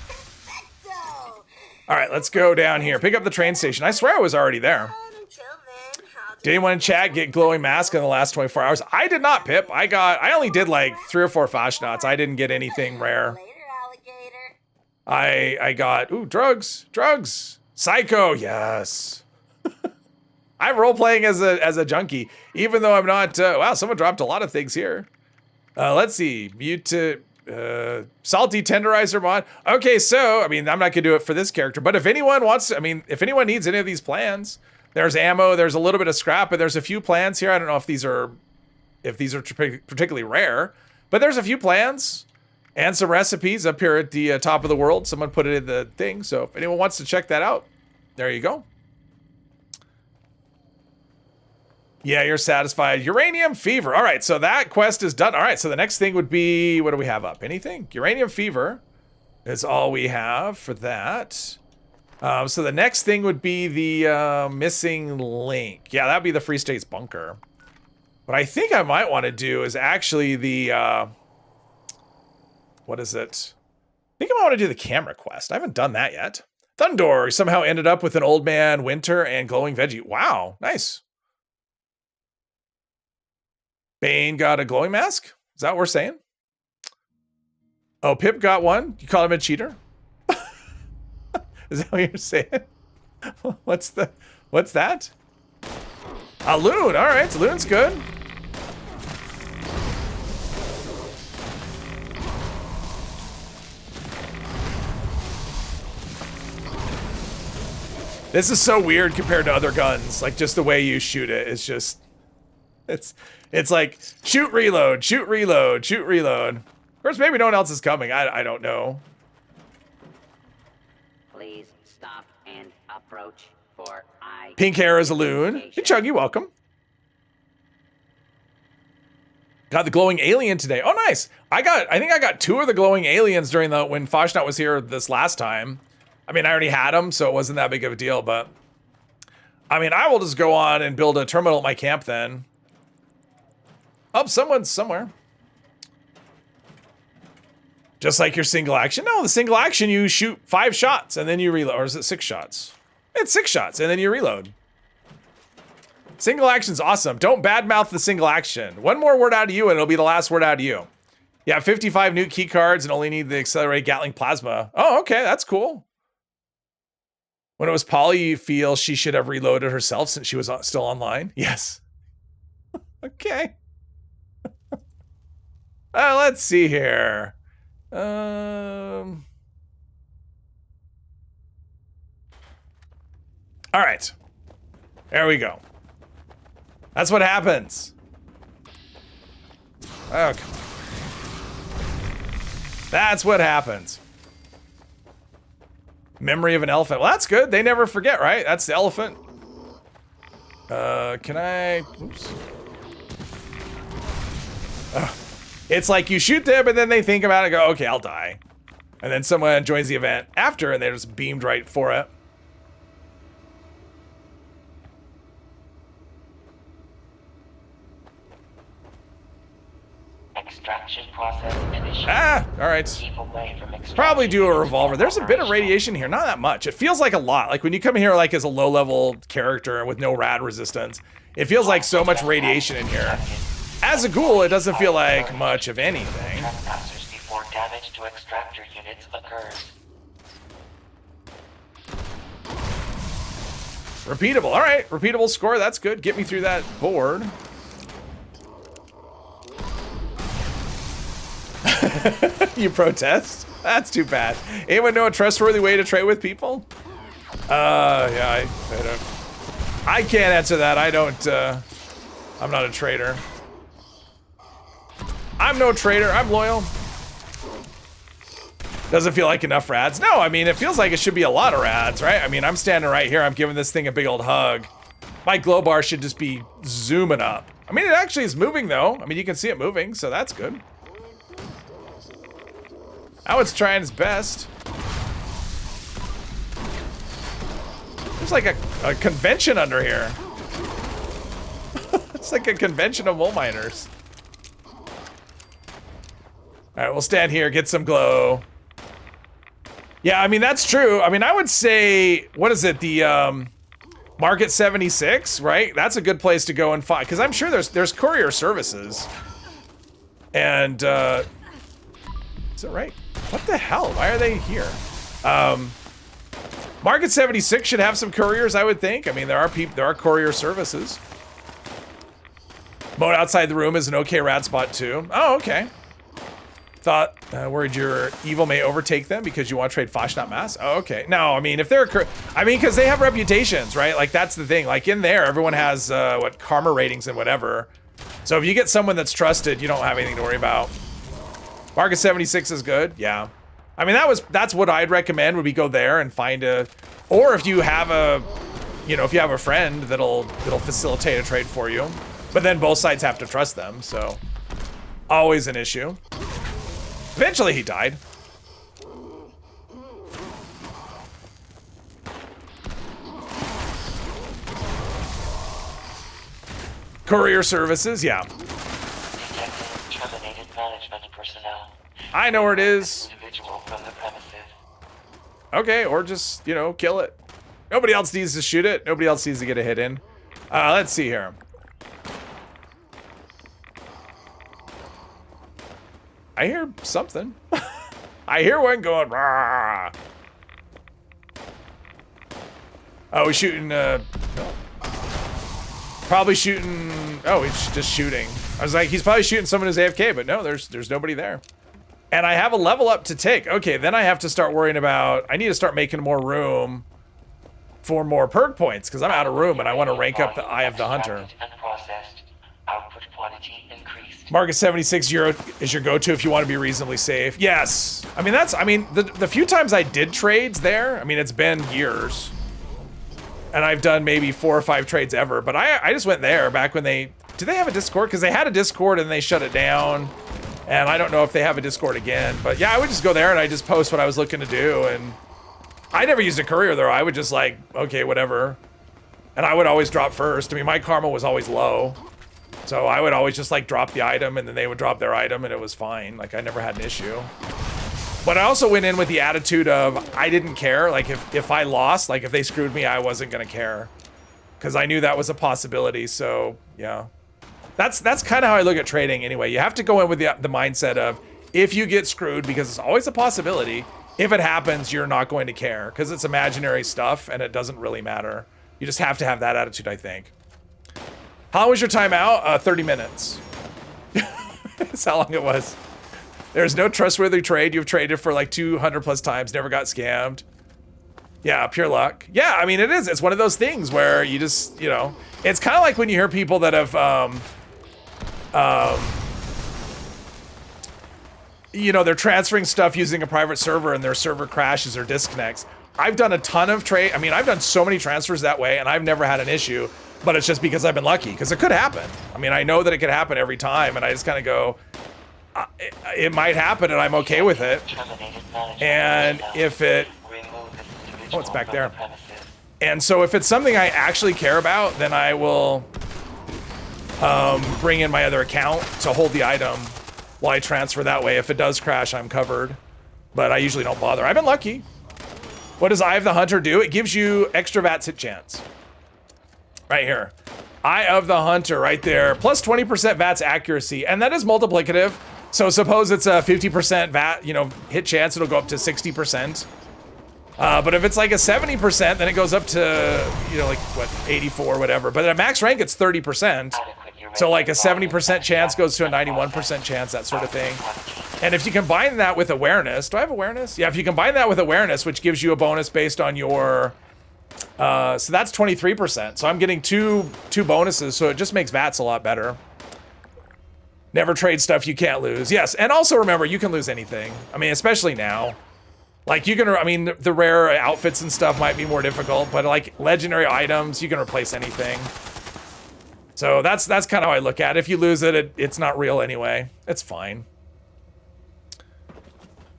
Perfecto. All right, let's go down here. Pick up the train station. I swear I was already there. Did anyone in chat get glowing mask in the last 24 hours? I did not, Pip. I only did like 3 or 4 fashionettes. I didn't get anything rare. I got, ooh, drugs. Psycho, yes. I'm role-playing as a junkie, even though I'm not, wow, someone dropped a lot of things here. Let's see, salty tenderizer mod. Okay, so, I mean, I'm not gonna do it for this character, but if anyone wants, if anyone needs any of these plans, there's ammo, there's a little bit of scrap, and there's a few plans here. I don't know if these are particularly rare, but there's a few plans and some recipes up here at the top of the world. Someone put it in the thing, so if anyone wants to check that out, there you go. Yeah, you're satisfied. Uranium fever. All right, so that quest is done. All right, so the next thing would be, what do we have up? Anything? Uranium fever is all we have for that. So the next thing would be the missing link. Yeah, that'd be the Free State's bunker. What I think I might want to do is actually the, what is it? I think I want to do the camera quest. I haven't done that yet. Thundor somehow ended up with an old man, winter, and glowing veggie. Wow, nice. Bane got a glowing mask? Is that what we're saying? Oh, Pip got one? You call him a cheater? Is that what you're saying? What's that? A loon. All right, so loon's good. This is so weird compared to other guns. Like, just the way you shoot it is just... It's like, shoot, reload, shoot, reload, shoot, reload. Of course, maybe no one else is coming. I don't know. Please stop and approach for Pink hair is a loon. Hey, Chuggy, welcome. Got the glowing alien today. Oh, nice. I think I got 2 of the glowing aliens during when Foshnot was here this last time. I mean, I already had them, so it wasn't that big of a deal, but I mean, I will just go on and build a terminal at my camp then. Oh, someone's somewhere. Just like your single action. No, the single action, you shoot 5 shots and then you reload. Or is it 6 shots? It's 6 shots and then you reload. Single action's awesome. Don't badmouth the single action. One more word out of you and it'll be the last word out of you. Yeah, 55 nuke key cards and only need the accelerated Gatling plasma. Oh, okay, that's cool. When it was Polly, you feel she should have reloaded herself since she was still online? Yes. Okay. Let's see here. All right. There we go. That's what happens. Oh, come on. That's what happens. Memory of an elephant. Well, that's good. They never forget, right? That's the elephant. Can I... Oops. It's like you shoot them and then they think about it and go, okay, I'll die. And then someone joins the event after and they're just beamed right for it. extraction process initiated. Ah, all right. Keep away from extraction. Probably do a revolver. There's a bit of radiation here, not that much. It feels like a lot. Like when you come here like as a low-level character with no rad resistance, it feels like so much radiation in here. As a ghoul, it doesn't feel like much of anything. Trespassers before damage to extractor units occurs. Repeatable. All right, repeatable score. That's good. Get me through that board. You protest? That's too bad. Anyone know a trustworthy way to trade with people? Yeah, I can't answer that. I don't, I'm not a trader. I'm no trader. I'm loyal. Doesn't feel like enough rads. No, I mean, it feels like it should be a lot of rads, right? I mean, I'm standing right here. I'm giving this thing a big old hug. My glow bar should just be zooming up. I mean, it actually is moving, though. I mean, you can see it moving, so that's good. Now it's trying its best. There's like a convention under here. It's like a convention of mole miners. All right, we'll stand here, get some glow. Yeah, I mean, that's true. I mean, I would say, what is it? The Market 76, right? That's a good place to go and find, because I'm sure there's courier services. And, is it right? What the hell? Why are they here? Market 76 should have some couriers, I would think. I mean, there are courier services. Mode outside the room is an okay rad spot too. Oh, okay. Thought, worried your evil may overtake them because you want to trade Foshnot Mass? Oh, okay. No, I mean, if they're, I mean, because they have reputations, right? Like, that's the thing. Like, in there, everyone has, what, karma ratings and whatever. So if you get someone that's trusted, you don't have anything to worry about. Market 76 is good, yeah. I mean, that's what I'd recommend would be go there and find a, or if you have a you know, if you have a friend that'll facilitate a trade for you, but then both sides have to trust them, so always an issue. Eventually he died. Courier services, yeah. Detecting terminated management personnel. I know where it is. Individual from the premises. Okay, or just, you know, kill it. Nobody else needs to shoot it. Nobody else needs to get a hit in. Let's see here. I hear something. I hear one going, rah. Oh, he's shooting, no. Probably shooting, oh, he's just shooting. I was like, he's probably shooting someone who's AFK, but no, there's nobody there. And I have a level up to take. Okay, then I have to start worrying about, I need to start making more room for more perk points, because I'm out of room and I want to rank up the Eye of the Hunter. And processed. Output quantity increased. Market 76 euro is your go-to if you want to be reasonably safe. Yes. I mean, the few times I did trades there, I mean, it's been years. And I've done maybe 4 or 5 trades ever, but I just went there back when did they have a Discord? Because they had a Discord and they shut it down. And I don't know if they have a Discord again, but yeah, I would just go there and I just post what I was looking to do. And I never used a courier though. I would just like, okay, whatever. And I would always drop first. I mean, my karma was always low. So I would always just like drop the item and then they would drop their item and it was fine. Like I never had an issue. But I also went in with the attitude of I didn't care. Like if I lost, like if they screwed me, I wasn't gonna care. Because I knew that was a possibility, so yeah. That's kind of how I look at trading anyway. You have to go in with the mindset of if you get screwed, because it's always a possibility, if it happens, you're not going to care. Because it's imaginary stuff and it doesn't really matter. You just have to have that attitude, I think. How long was your timeout? 30 minutes. That's how long it was. There's no trustworthy trade. You've traded for like 200 plus times, never got scammed. Yeah, pure luck. Yeah, I mean, it is. It's one of those things where you just, you know, it's kind of like when you hear people that have, you know, they're transferring stuff using a private server and their server crashes or disconnects. I've done a ton of trade. I mean, I've done so many transfers that way and I've never had an issue, but it's just because I've been lucky, because it could happen. I mean, I know that it could happen every time and I just kind of go, it might happen and I'm okay with it. And if it, oh, it's back there. And so if it's something I actually care about, then I will bring in my other account to hold the item while I transfer that way. If it does crash, I'm covered, but I usually don't bother. I've been lucky. What does Eye of the Hunter do? It gives you extra VATS hit chance. Right here. Eye of the Hunter right there. Plus 20% VATS accuracy, and that is multiplicative. So suppose it's a 50% VAT, you know, hit chance, it'll go up to 60%. But if it's like a 70%, then it goes up to, you know, like what, 84 or whatever. But at max rank, it's 30%. So like a 70% chance goes to a 91% chance, that sort of thing. And if you combine that with awareness, do I have awareness? Yeah, if you combine that with awareness, which gives you a bonus based on your, so that's 23%. So I'm getting two bonuses, so it just makes VATS a lot better. Never trade stuff you can't lose. Yes, and also remember, you can lose anything. I mean, especially now. Like you can, I mean, the rare outfits and stuff might be more difficult, but like legendary items, you can replace anything. So that's kind of how I look at it. If you lose it, it's not real anyway. It's fine.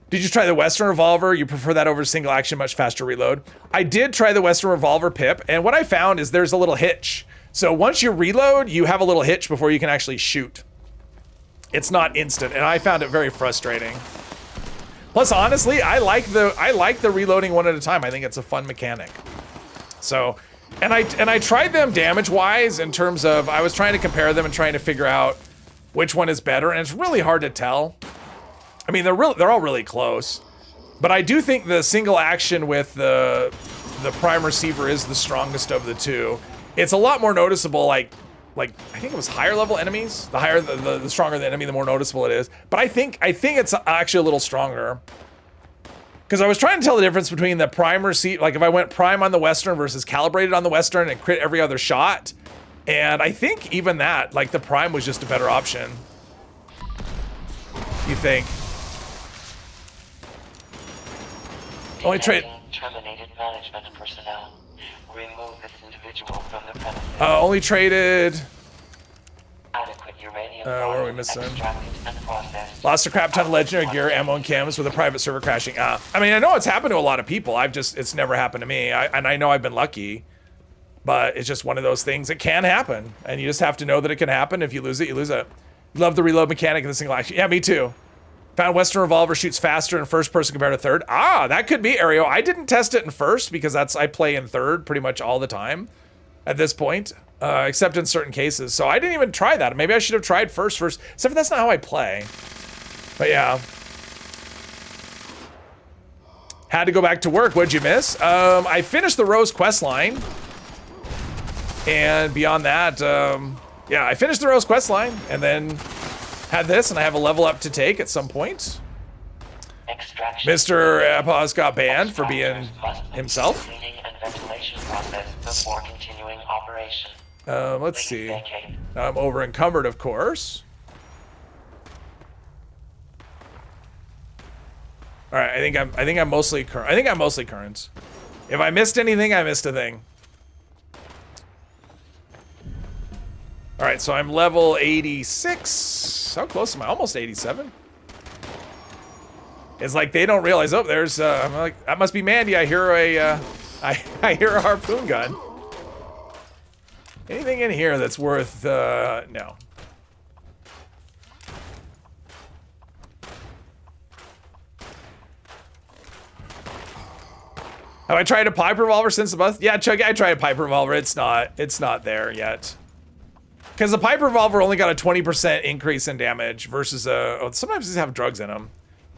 Did you try the Western Revolver? You prefer that over single action, much faster reload? I did try the Western Revolver pip, and what I found is there's a little hitch. So once you reload, you have a little hitch before you can actually shoot. It's not instant, and I found it very frustrating. Plus, honestly, I like the reloading one at a time. I think it's a fun mechanic. So, and I tried them damage-wise in terms of, I was trying to compare them and trying to figure out which one is better, and it's really hard to tell. I mean, they're all really close. But I do think the single action with the prime receiver is the strongest of the two. It's a lot more noticeable, like I think it was higher level enemies. The higher the stronger the enemy, the more noticeable it is. But I think it's actually a little stronger. Because I was trying to tell the difference between the prime receiver, like if I went prime on the Western versus calibrated on the Western and crit every other shot. And I think even that, like the prime was just a better option. You think? Only trade. Terminated management personnel. Remove this individual from the premises. Only traded. Adequate uranium Where are we mining missing? extracted and processed. Lost a crap ton of legendary gear, ammo, and cams with a private server crashing. I mean, I know it's happened to a lot of people. It's never happened to me. And I know I've been lucky, but it's just one of those things. It can happen, and you just have to know that it can happen. If you lose it, you lose it. Love the reload mechanic of the single action. Yeah, me too. Found Western Revolver shoots faster in first person compared to third. That could be Aereo. I didn't test it in first because I play in third pretty much all the time at this point, except in certain cases. So I didn't even try that. Maybe I should have tried first, except for that's not how I play. But yeah. Had to go back to work. What'd you miss? I finished the Rose quest line. And beyond that, yeah, I finished the Rose quest line and then had this, and I have a level up to take at some point. Extraction. Mr. Apos got banned for being himself. Cleaning and ventilation process before continuing operation. Let's Please see. vacate. Now I'm over encumbered, of course. All right, I think I'm mostly current. I think I'm mostly current. If I missed anything, I missed a thing. All right, so I'm level 86. How close am I? Almost 87. It's like they don't realize. Oh, there's. I'm like, that must be Mandy. I hear a. I hear a harpoon gun. Anything in here that's worth? No. Have I tried a pipe revolver since the bus? Yeah, Chuck, I tried a pipe revolver. It's not there yet. Because the pipe revolver only got a 20% increase in damage versus sometimes these have drugs in them.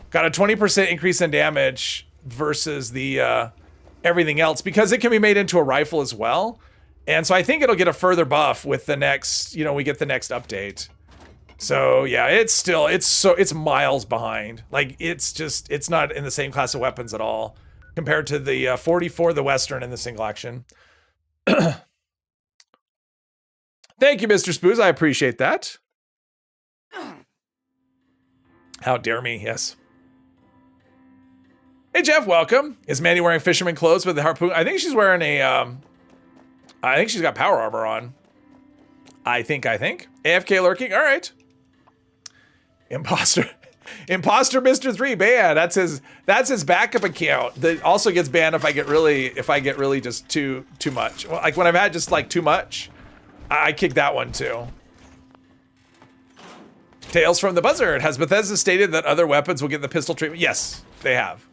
Got a 20% increase in damage versus the everything else because it can be made into a rifle as well. And so I think it'll get a further buff with the next, we get the next update. So yeah, it's miles behind. Like it's not in the same class of weapons at all compared to the 44, the Western, and the single action. Thank you, Mr. Spoos. I appreciate that. How dare me, yes. Hey, Jeff, welcome. Is Mandy wearing fisherman clothes with the harpoon? I think she's wearing a, I think she's got power armor on. I think. AFK lurking, all right. Imposter Mr. 3 banned. That's his backup account that also gets banned if I get really just too much. Well, like when I've had just like too much, I kicked that one too. Tales from the Buzzard. Has Bethesda stated that other weapons will get the pistol treatment? Yes, they have.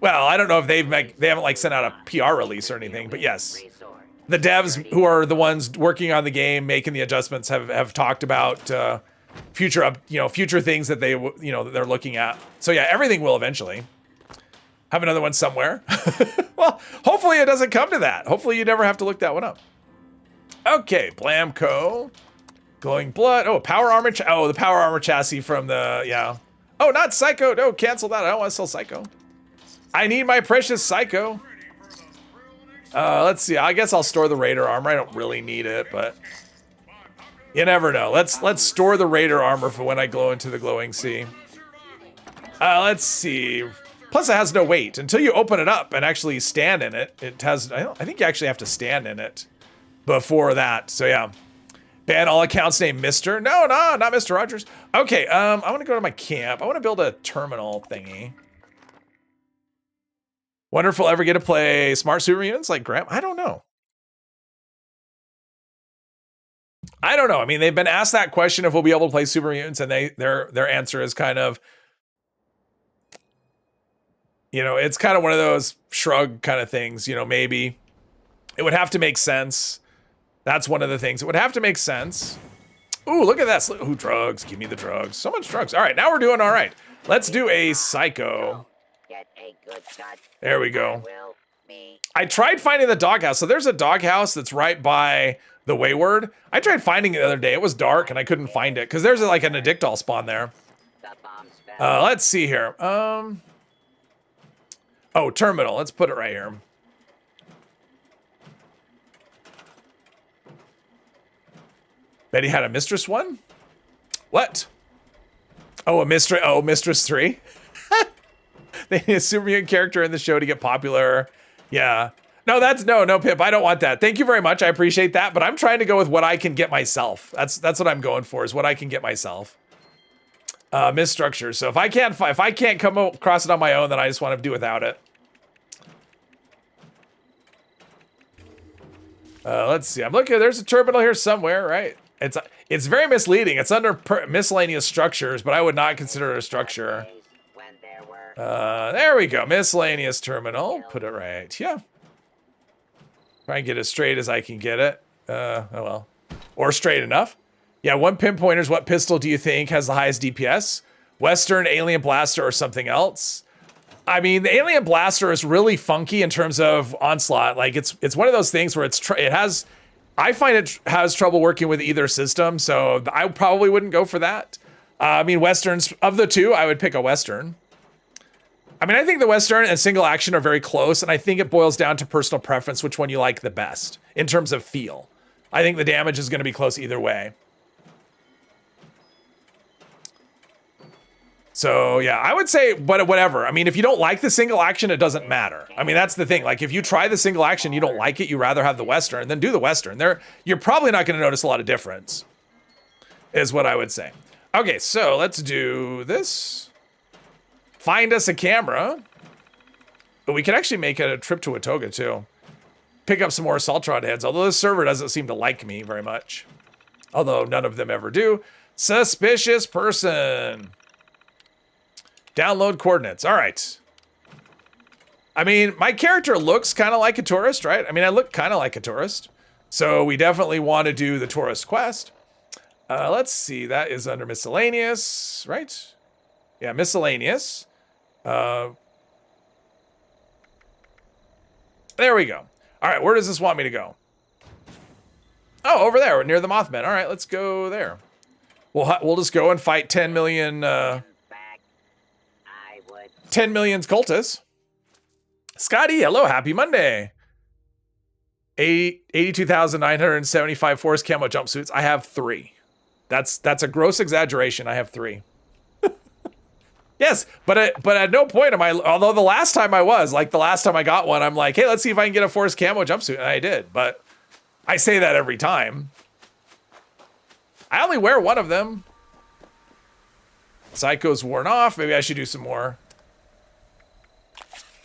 Well, I don't know if they haven't like sent out a PR release or anything, but yes. The devs who are the ones working on the game, making the adjustments have talked about future things that that they're looking at. So yeah, everything will eventually have another one somewhere. Well, hopefully it doesn't come to that. Hopefully you never have to look that one up. Okay, Blamco. Glowing blood. Oh, power armor. The power armor chassis from the, yeah. Oh, not Psycho. No, cancel that. I don't want to sell Psycho. I need my precious Psycho. Let's see. I guess I'll store the Raider armor. I don't really need it, but you never know. Let's store the Raider armor for when I glow into the glowing sea. Let's see. Plus, it has no weight until you open it up and actually stand in it. It has. I think you actually have to stand in it before that. So yeah. Ban all accounts named Mr. No, not Mr. Rogers. Okay, I want to go to my camp. I want to build a terminal thingy. Wonder if we'll ever get to play Smart Super Units like Graham. I don't know. I mean, they've been asked that question if we'll be able to play Super Mutants, and their answer is kind of, it's kind of one of those shrug kind of things. Maybe it would have to make sense. That's one of the things. It would have to make sense. Ooh, look at that. Ooh, drugs. Give me the drugs. So much drugs. All right, now we're doing all right. Let's do a Psycho. There we go. I tried finding the doghouse. So there's a doghouse that's right by the Wayward. I tried finding it the other day. It was dark and I couldn't find it because there's like an Addictol spawn there. Let's see here. Oh, terminal. Let's put it right here. Bet he had a Mistress one? What? Oh, a Mistress. Oh, Mistress 3? They need a Super Mutant character in the show to get popular. Yeah. No, no, Pip. I don't want that. Thank you very much. I appreciate that, but I'm trying to go with what I can get myself. That's what I'm going for, is what I can get myself. Misstructure. So if I can't come across it on my own, then I just want to do without it. Let's see. I'm looking. There's a terminal here somewhere, right? It's very misleading. It's under miscellaneous structures, but I would not consider it a structure. There we go. Miscellaneous terminal. Put it right. Yeah. Try and get it as straight as I can get it. Oh well. Or straight enough. Yeah, one pinpointer's what pistol do you think has the highest DPS? Western, Alien Blaster, or something else? I mean, the Alien Blaster is really funky in terms of onslaught. Like it's one of those things where I find it has trouble working with either system, so I probably wouldn't go for that. I mean, Westerns, of the two, I would pick a Western. I mean, I think the Western and single action are very close, and I think it boils down to personal preference, which one you like the best in terms of feel. I think the damage is going to be close either way. So yeah, I would say, but whatever. I mean, if you don't like the single action, it doesn't matter. I mean, that's the thing. Like, if you try the single action, you don't like it, you rather have the Western, then do the Western. You're probably not going to notice a lot of difference, is what I would say. Okay, so let's do this. Find us a camera. But we could actually make a trip to Watoga too. Pick up some more assault rod heads, although this server doesn't seem to like me very much. Although none of them ever do. Suspicious person. Download coordinates. All right. I mean, my character looks kind of like a tourist, right? I mean, I look kind of like a tourist. So we definitely want to do the tourist quest. Let's see. That is under miscellaneous, right? Yeah, miscellaneous. There we go. All right, where does this want me to go? Oh, over there, near the Mothman. All right, let's go there. We'll just go and fight 10 million... 10 million cultists. Scotty, hello, happy Monday. 82,975 forest camo jumpsuits. I have 3. That's a gross exaggeration. I have 3. Yes, but at no point am I, although the last time I got one, I'm like, hey, let's see if I can get a forest camo jumpsuit, and I did, but I say that every time. I only wear one of them. Psycho's worn off. Maybe I should do some more.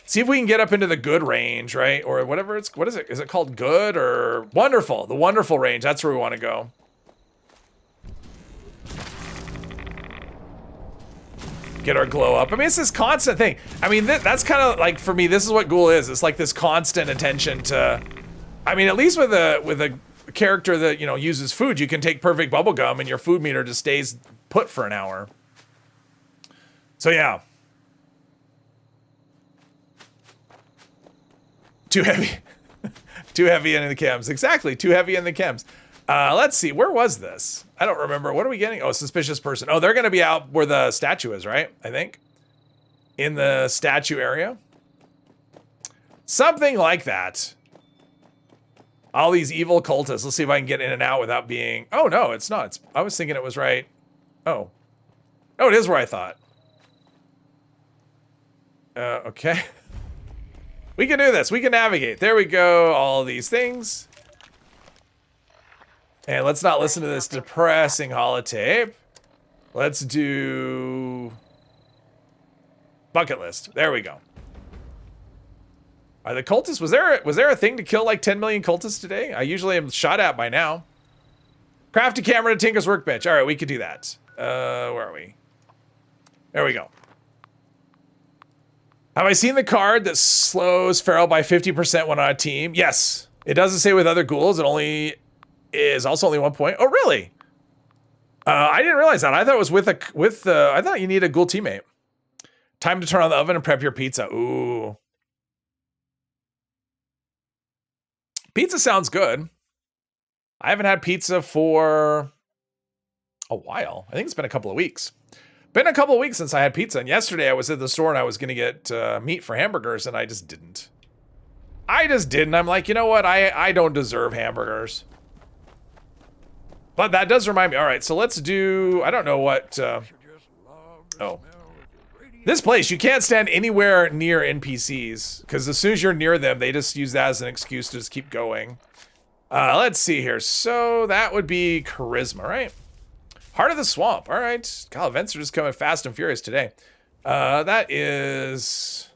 See if we can get up into the good range, right? Or whatever it's, what is it? Is it called good or wonderful? The wonderful range. That's where we want to go. Get our glow up. I mean, it's this constant thing. I mean, that's kind of like, for me, this is what Ghoul is. It's like this constant attention to, I mean, at least with a character that, you know, uses food, you can take perfect bubblegum and your food meter just stays put for an hour. So yeah. Too heavy. Too heavy in the chems. Exactly. Too heavy in the chems. Let's see. Where was this? I don't remember. What are we getting? Oh, suspicious person. Oh, they're going to be out where the statue is, right? I think. In the statue area. Something like that. All these evil cultists. Let's see if I can get in and out without being... Oh, no, it's not. I was thinking it was right. Oh. Oh, it is where I thought. Okay. We can do this. We can navigate. There we go. All these things. And let's not listen to this depressing holotape. Let's do bucket list. There we go. Are the cultists? Was there a thing to kill like 10 million cultists today? I usually am shot at by now. Craft a camera to Tinker's workbench. All right, we could do that. Where are we? There we go. Have I seen the card that slows Feral by 50% when on a team? Yes. It doesn't say with other ghouls. It only is also only 1 point. Oh, really? I didn't realize that. I thought it was I thought you need a ghoul teammate. Time to turn on the oven and prep your pizza. Ooh. Pizza sounds good. I haven't had pizza for a while. I think it's been a couple of weeks. Been a couple of weeks since I had pizza, and yesterday I was at the store and I was going to get meat for hamburgers, and I just didn't. I'm like, you know what? I don't deserve hamburgers. But that does remind me. All right, so let's do, I don't know what, oh. This place, you can't stand anywhere near NPCs because as soon as you're near them, they just use that as an excuse to just keep going. Let's see here. So that would be charisma, right? Heart of the Swamp. All right. God, events are just coming fast and furious today. That is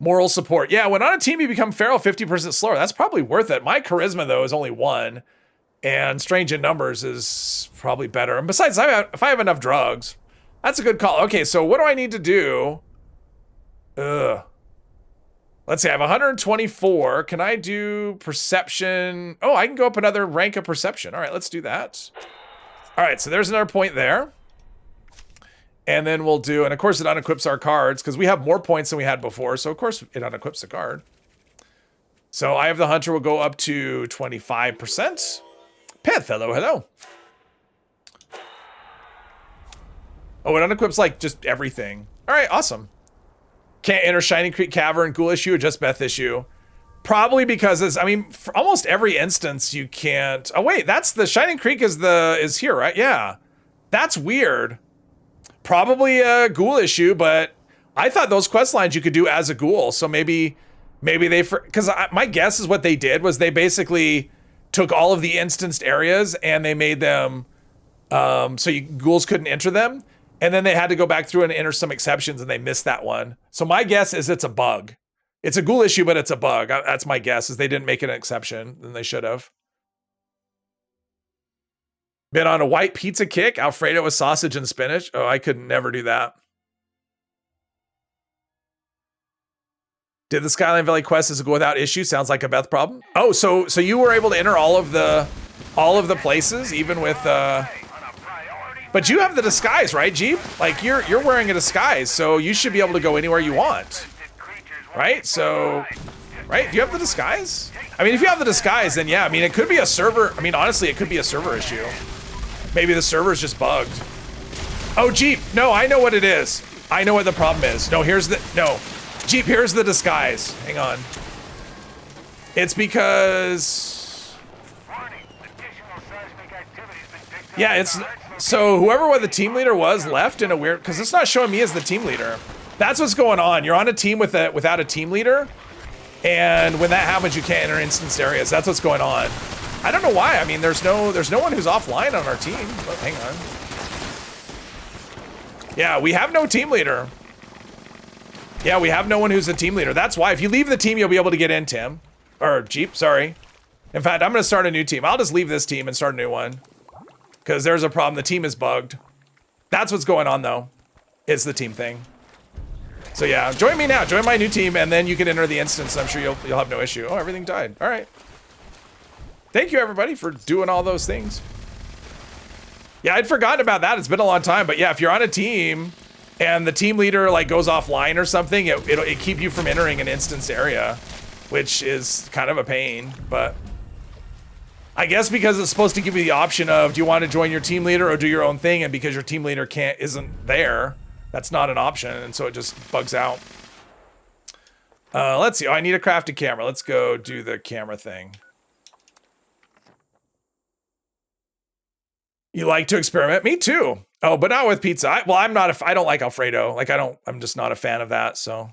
moral support. Yeah, when on a team you become feral 50% slower. That's probably worth it. My charisma, though, is only 1. And strange in numbers is probably better. And besides, if I have enough drugs, that's a good call. Okay, so what do I need to do? Let's see, I have 124. Can I do perception? Oh, I can go up another rank of perception. All right, let's do that. All right, so there's another point there. And then we'll do, and of course it unequips our cards because we have more points than we had before. So of course it unequips the card. So I have the hunter will go up to 25%. Pith, hello. Oh, it unequips like just everything. All right, awesome. Can't enter Shining Creek Cavern, Ghoul issue, or just Beth issue. Probably because it's, I mean, for almost every instance you can't. Oh wait, that's the Shining Creek is here, right? Yeah, that's weird. Probably a Ghoul issue, but I thought those quest lines you could do as a Ghoul. So maybe they, because my guess is what they did was they basically took all of the instanced areas and they made them so ghouls couldn't enter them. And then they had to go back through and enter some exceptions and they missed that one. So my guess is it's a bug. It's a Ghoul issue, but it's a bug. That's my guess is they didn't make an exception and they should have. Been on a white pizza kick, Alfredo with sausage and spinach. Oh, I could never do that. Did the Skyline Valley quest as a go without issue? Sounds like a Beth problem. Oh, so you were able to enter all of the places, even with but you have the disguise, right, Jeep? Like you're wearing a disguise, so you should be able to go anywhere you want. Right? So right? Do you have the disguise? I mean, if you have the disguise, then yeah, I mean it could be a server. I mean, honestly, it could be a server issue. Maybe the server's just bugged. Oh, Jeep, no, I know what it is. I know what the problem is. No, Jeep, here's the disguise. Hang on. It's because... Yeah, it's... So whoever what the team leader was left in a weird... Because it's not showing me as the team leader. That's what's going on. You're on a team without a team leader. And when that happens, you can't enter instanced areas. That's what's going on. I don't know why. I mean, there's no one who's offline on our team. Oh, hang on. Yeah, we have no team leader. Yeah, we have no one who's a team leader. That's why. If you leave the team, you'll be able to get in, Tim. Or Jeep, sorry. In fact, I'm going to start a new team. I'll just leave this team and start a new one. Because there's a problem. The team is bugged. That's what's going on, though. It's the team thing. So yeah, join me now. Join my new team, and then you can enter the instance. I'm sure you'll have no issue. Oh, everything died. All right. Thank you, everybody, for doing all those things. Yeah, I'd forgotten about that. It's been a long time. But yeah, if you're on a team and the team leader like goes offline or something, it'll keep you from entering an instanced area, which is kind of a pain. But I guess because it's supposed to give you the option of, do you want to join your team leader or do your own thing? And because your team leader isn't there, that's not an option. And so it just bugs out. Let's see. Oh, I need a crafted camera. Let's go do the camera thing. You like to experiment? Me too. Oh, but not with pizza. I don't like Alfredo. Like I'm just not a fan of that. So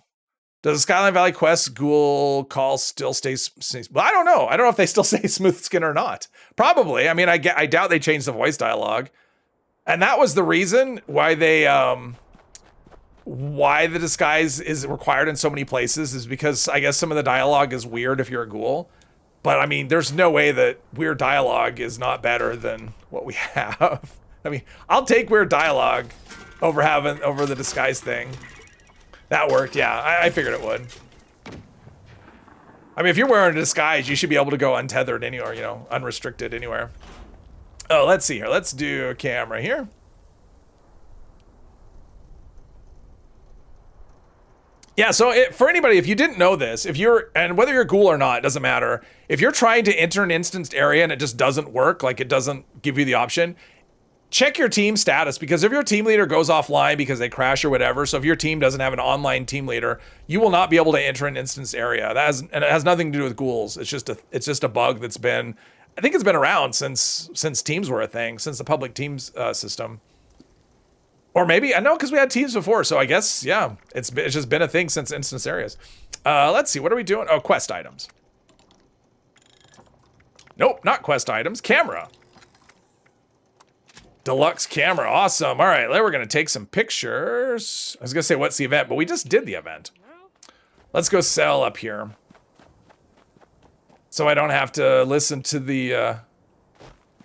does the Skyline Valley Quest Ghoul call still stays? Well, I don't know. I don't know if they still say smooth skin or not. Probably. I mean, I doubt they changed the voice dialogue. And that was the reason why why the disguise is required in so many places is because I guess some of the dialogue is weird if you're a ghoul. But I mean, there's no way that weird dialogue is not better than what we have. I mean, I'll take weird dialogue over the disguise thing. That worked, yeah. I figured it would. I mean, if you're wearing a disguise, you should be able to go untethered anywhere, you know, unrestricted anywhere. Oh, let's see here. Let's do a camera here. Yeah, so for anybody, if you didn't know this, and whether you're a ghoul or not, it doesn't matter. If you're trying to enter an instanced area and it just doesn't work, like it doesn't give you the option, check your team status, because if your team leader goes offline because they crash or whatever, so if your team doesn't have an online team leader, you will not be able to enter an instanced area. And it has nothing to do with ghouls. It's just a bug that's been, I think it's been around since teams were a thing, since the public teams system. Or maybe, I know, because we had teams before, so I guess, yeah, it's just been a thing since instance areas. Let's see, what are we doing? Oh, quest items. Nope, not quest items, camera. Deluxe camera, awesome. All right, then we're gonna take some pictures. I was gonna say, what's the event, but we just did the event. Let's go sell up here. So I don't have to listen to the,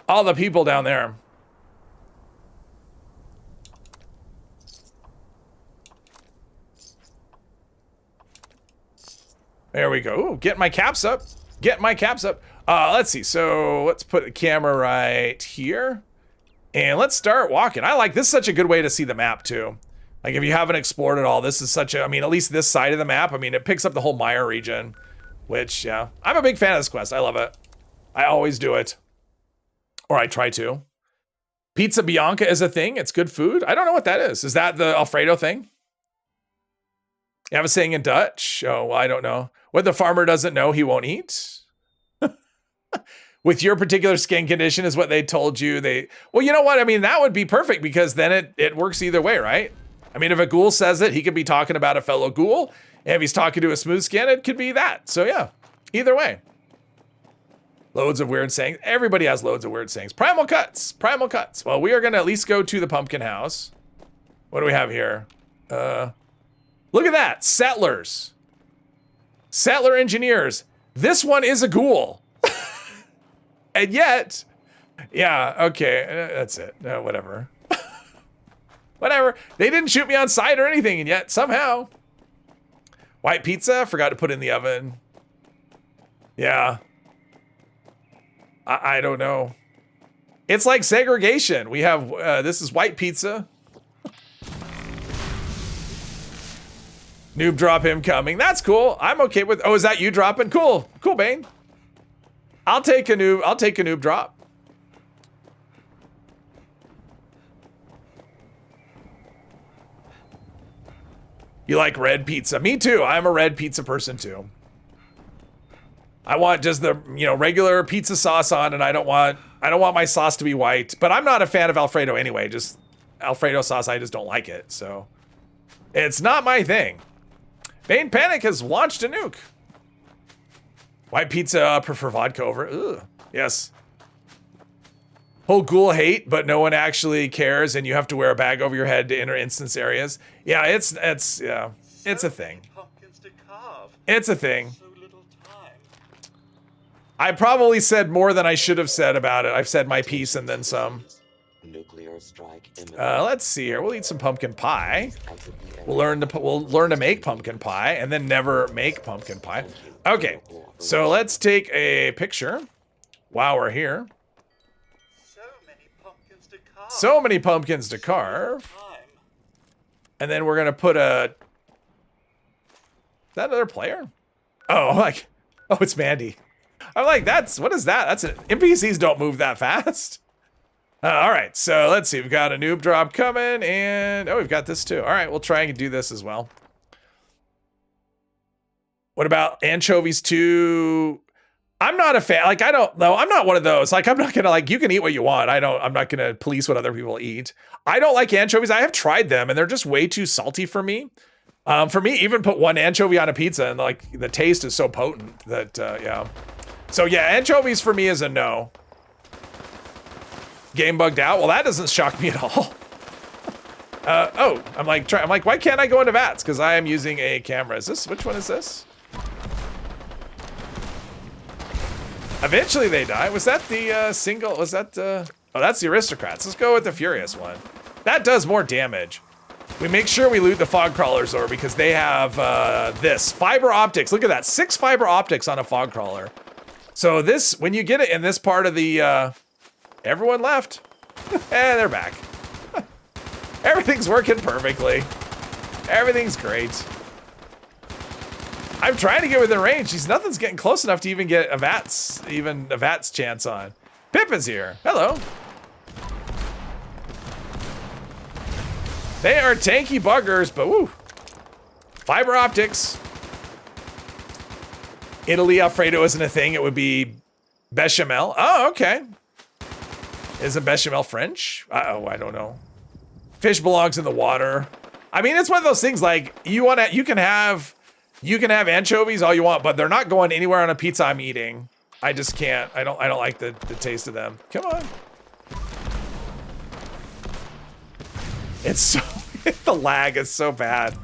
all the people down there. There we go. Ooh, get my caps up. Get my caps up. Let's see. So let's put the camera right here. And let's start walking. I like this is such a good way to see the map too. Like if you haven't explored it all, this is such a, I mean, at least this side of the map, I mean, it picks up the whole Maya region, which, yeah, I'm a big fan of this quest. I love it. I always do it. Or I try to. Pizza Bianca is a thing. It's good food. I don't know what that is. Is that the Alfredo thing? You have a saying in Dutch? Oh, well, I don't know. What the farmer doesn't know, he won't eat. With your particular skin condition is what they told you. Well, you know what? I mean, that would be perfect because then it works either way, right? I mean, if a ghoul says it, he could be talking about a fellow ghoul. And if he's talking to a smooth skin, it could be that. So yeah, either way. Loads of weird sayings. Everybody has loads of weird sayings. Primal cuts. Primal cuts. Well, we are going to at least go to the pumpkin house. What do we have here? Look at that. Settlers. Settler engineers. This one is a ghoul. And yet, yeah, okay, that's it. No, whatever. Whatever. They didn't shoot me on sight or anything, and yet somehow. White pizza, forgot to put in the oven. Yeah. I don't know. It's like segregation. We have, this is white pizza. Noob drop him coming. That's cool. I'm okay with, oh, is that you dropping? Cool. Cool, Bane. I'll take a noob drop. You like red pizza? Me too. I'm a red pizza person too. I want just the, regular pizza sauce on, and I don't want my sauce to be white, but I'm not a fan of Alfredo anyway. Just Alfredo sauce, I just don't like it. So it's not my thing. Bane Panic has launched a nuke. White pizza, prefer vodka over. Ugh. Yes. Whole ghoul hate, but no one actually cares, and you have to wear a bag over your head to enter instance areas. Yeah, it's a thing. It's a thing. I probably said more than I should have said about it. I've said my piece and then some. Nuclear strike imminent. Let's see here. We'll eat some pumpkin pie. We'll learn to make pumpkin pie and then never make pumpkin pie. Okay, so let's take a picture while we're here. So many pumpkins to carve. And then we're gonna put a. Is that another player? Oh, it's Mandy. I'm like, what is that? That's it. NPCs don't move that fast. All right, so let's see. We've got a noob drop coming, and we've got this too. All right, we'll try and do this as well. What about anchovies too? I'm not a fan. I don't know. I'm not one of those. I'm not gonna you can eat what you want. I'm not gonna police what other people eat. I don't like anchovies. I have tried them, and they're just way too salty for me. For me, even put one anchovy on a pizza, and the taste is so potent that yeah. So yeah, anchovies for me is a no. Game bugged out. Well, that doesn't shock me at all. I'm like, why can't I go into VATS? Because I am using a camera. Which one is this? Eventually they die. Was that the single? Was that oh, that's the aristocrats. Let's go with the furious one. That does more damage. We make sure we loot the fog crawlers or because they have this fiber optics. Look at that, 6 fiber optics on a fog crawler. So this, when you get it in this part of the, everyone left. And they're back. Everything's working perfectly. Everything's great. I'm trying to get within range. Nothing's getting close enough to even get a VATS chance on. Pip is here. Hello. They are tanky buggers, but woo. Fiber optics. Italy Alfredo isn't a thing. It would be bechamel. Oh, okay. Isn't bechamel French? Uh-oh, I don't know. Fish belongs in the water. I mean, it's one of those things like you can have anchovies all you want, but they're not going anywhere on a pizza I'm eating. I just can't. I don't like the taste of them. Come on. It's so the lag is so bad.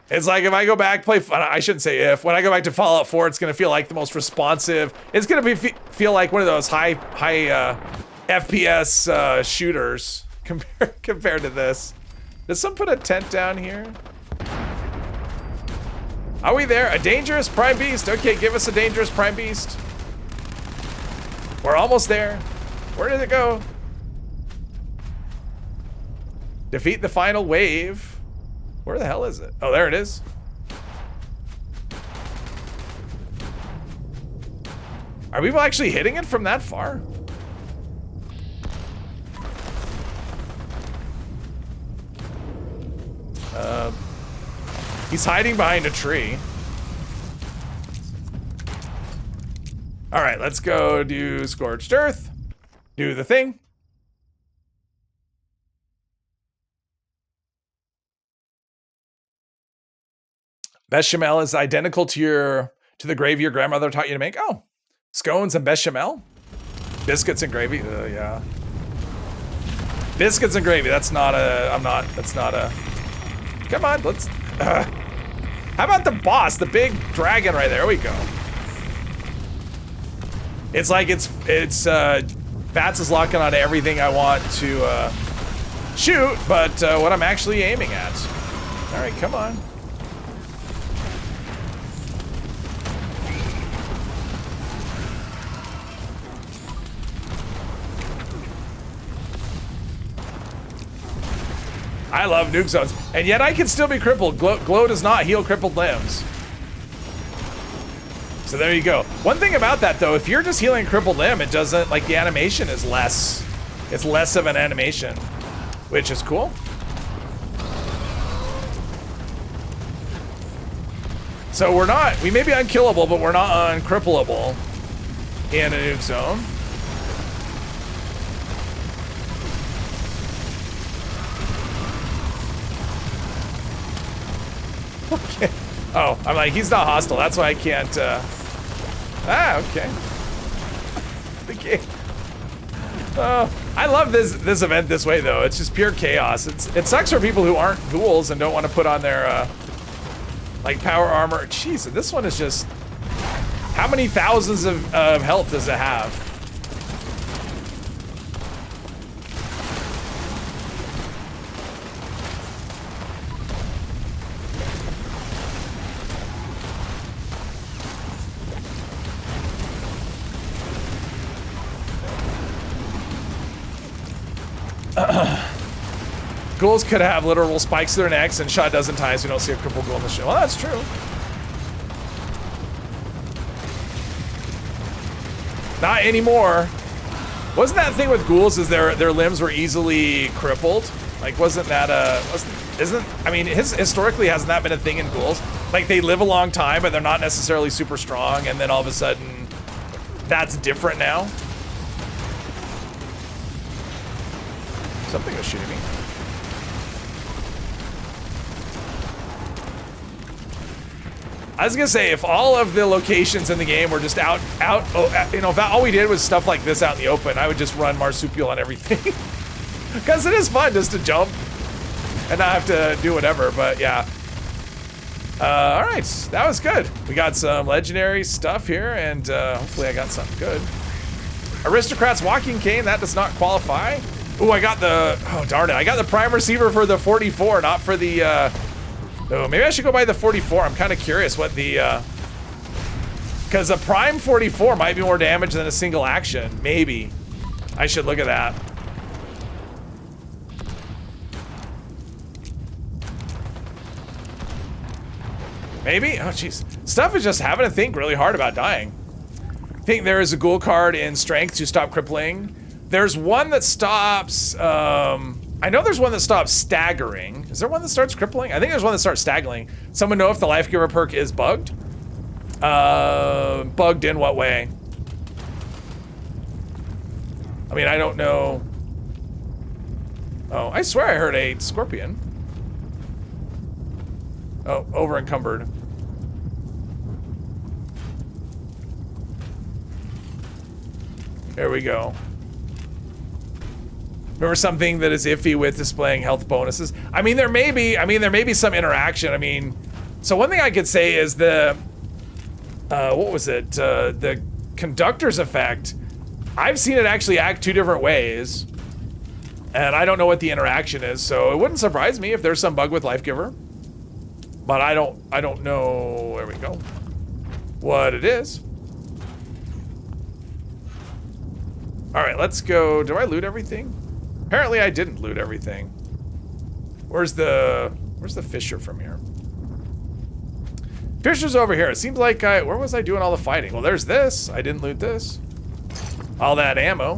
It's like if I go back I shouldn't say if. When I go back to Fallout 4, it's gonna feel like the most responsive. It's gonna feel like one of those high FPS shooters compared to this. Does someone put a tent down here? Are we there? A dangerous prime beast? Okay, give us a dangerous prime beast. We're almost there. Where did it go? Defeat the final wave. Where the hell is it? Oh, there it is. Are people actually hitting it from that far? He's hiding behind a tree. All right, let's go do Scorched Earth. Do the thing. Bechamel is identical to the gravy your grandmother taught you to make. Oh, scones and bechamel, biscuits and gravy. Yeah, biscuits and gravy. That's not a. That's not a. Come on, let's. How about the boss, the big dragon right there? There we go. It's like Bats is locking onto everything I want to shoot, but what I'm actually aiming at. All right, come on. I love nuke zones, and yet I can still be crippled. Glow does not heal crippled limbs. So there you go. One thing about that though, if you're just healing a crippled limb, it doesn't, like the animation is less, it's less of an animation, which is cool. So we may be unkillable, but we're not uncrippleable in a nuke zone. Okay. Oh, I'm like, he's not hostile. That's why I can't, okay. The game. Oh, I love this event this way, though. It's just pure chaos. It sucks for people who aren't ghouls and don't want to put on their, like, power armor. Jeez, this one is just... How many thousands of health does it have? Ghouls could have literal spikes to their necks and shot a dozen times. We don't see a crippled ghoul in the show. Well, that's true. Not anymore. Wasn't that thing with ghouls is their limbs were easily crippled? Like, wasn't that I mean, historically hasn't that been a thing in ghouls? Like, they live a long time, but they're not necessarily super strong, and then all of a sudden, that's different now. Something was shooting me. I was gonna say, if all of the locations in the game were just you know, if all we did was stuff like this out in the open, I would just run marsupial on everything. Because it is fun just to jump and not have to do whatever, but yeah. All right, that was good. We got some legendary stuff here, and hopefully I got something good. Aristocrat's walking cane, that does not qualify. Ooh, I got the, oh darn it, I got the prime receiver for the 44, not for the, oh, maybe I should go buy the 44. I'm kind of curious what the, because a prime 44 might be more damage than a single action. Maybe. I should look at that. Maybe? Oh, jeez. Stuff is just having to think really hard about dying. I think there is a ghoul card in strength to stop crippling. There's one that stops, I know there's one that stops staggering. Is there one that starts crippling? I think there's one that starts staggering. Someone know if the life giver perk is bugged? Bugged in what way? I mean, I don't know. Oh, I swear I heard a scorpion. Oh, over encumbered. There we go. Remember something that is iffy with displaying health bonuses? I mean, there may be some interaction. I mean, so one thing I could say is the, what was it? The conductor's effect. I've seen it actually act 2 different ways, and I don't know what the interaction is. So it wouldn't surprise me if there's some bug with Life Giver, but I don't know. There we go. What it is. All right, let's go. Do I loot everything? Apparently I didn't loot everything. Where's the Fisher from here? Fisher's over here. It seems like where was I doing all the fighting? Well, there's this. I didn't loot this. All that ammo.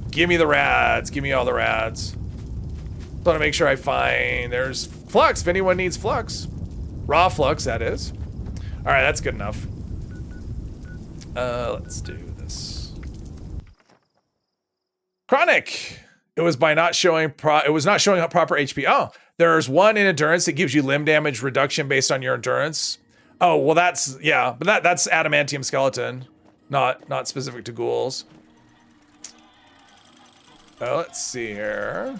Give me the rads. Give me all the rads. Just want to make sure I find, there's flux if anyone needs flux. Raw flux, that is. All right, that's good enough. Let's do this. Chronic. It was by not showing it was not showing up proper HP. Oh, there's one in endurance that gives you limb damage reduction based on your endurance. Oh, well that's, yeah, but that's adamantium skeleton, not specific to ghouls. Let's see here.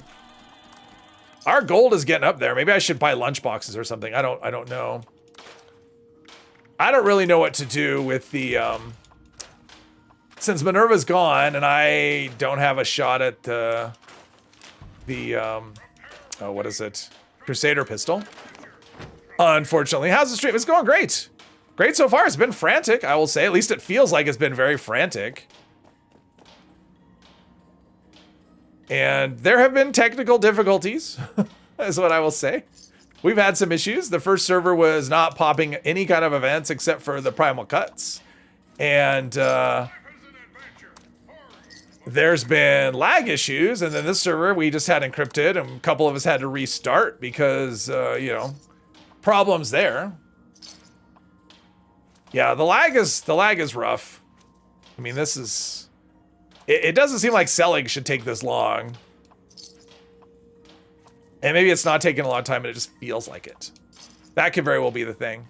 Our gold is getting up there. Maybe I should buy lunch boxes or something. I don't know. I don't really know what to do with the since Minerva's gone and I don't have a shot at the oh, what is it? Crusader pistol. Unfortunately, how's the stream? It's going great. Great so far. It's been frantic, I will say. At least it feels like it's been very frantic. And there have been technical difficulties, is what I will say. We've had some issues. The first server was not popping any kind of events except for the primal cuts. And there's been lag issues. And then this server, we just had encrypted and a couple of us had to restart because, you know, problems there. Yeah, the lag is rough. I mean, this is... It doesn't seem like selling should take this long. And maybe it's not taking a long time and it just feels like it. That could very well be the thing.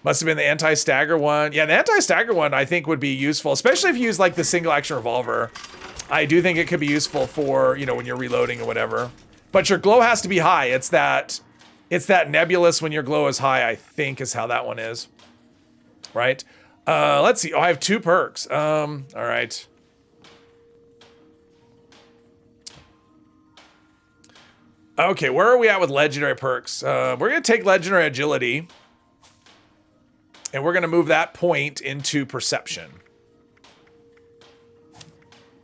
Must have been the anti-stagger one. Yeah, the anti-stagger one I think would be useful, especially if you use like the single action revolver. I do think it could be useful for, you know, when you're reloading or whatever. But your glow has to be high. It's that nebulous when your glow is high, I think is how that one is. Right? Let's see. Oh, I have 2 perks. All right. Okay, where are we at with legendary perks? We're going to take legendary agility. And we're going to move that point into perception.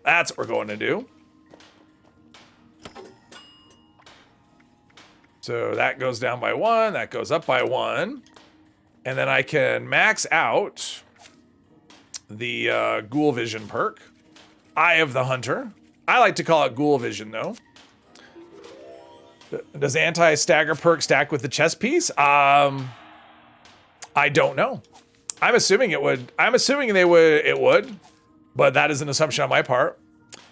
That's what we're going to do. So that goes down by 1. That goes up by 1. And then I can max out the Ghoul Vision perk. Eye of the Hunter. I like to call it Ghoul Vision, though. Does anti-stagger perk stack with the chest piece? I don't know. I'm assuming it would. I'm assuming it would, but that is an assumption on my part.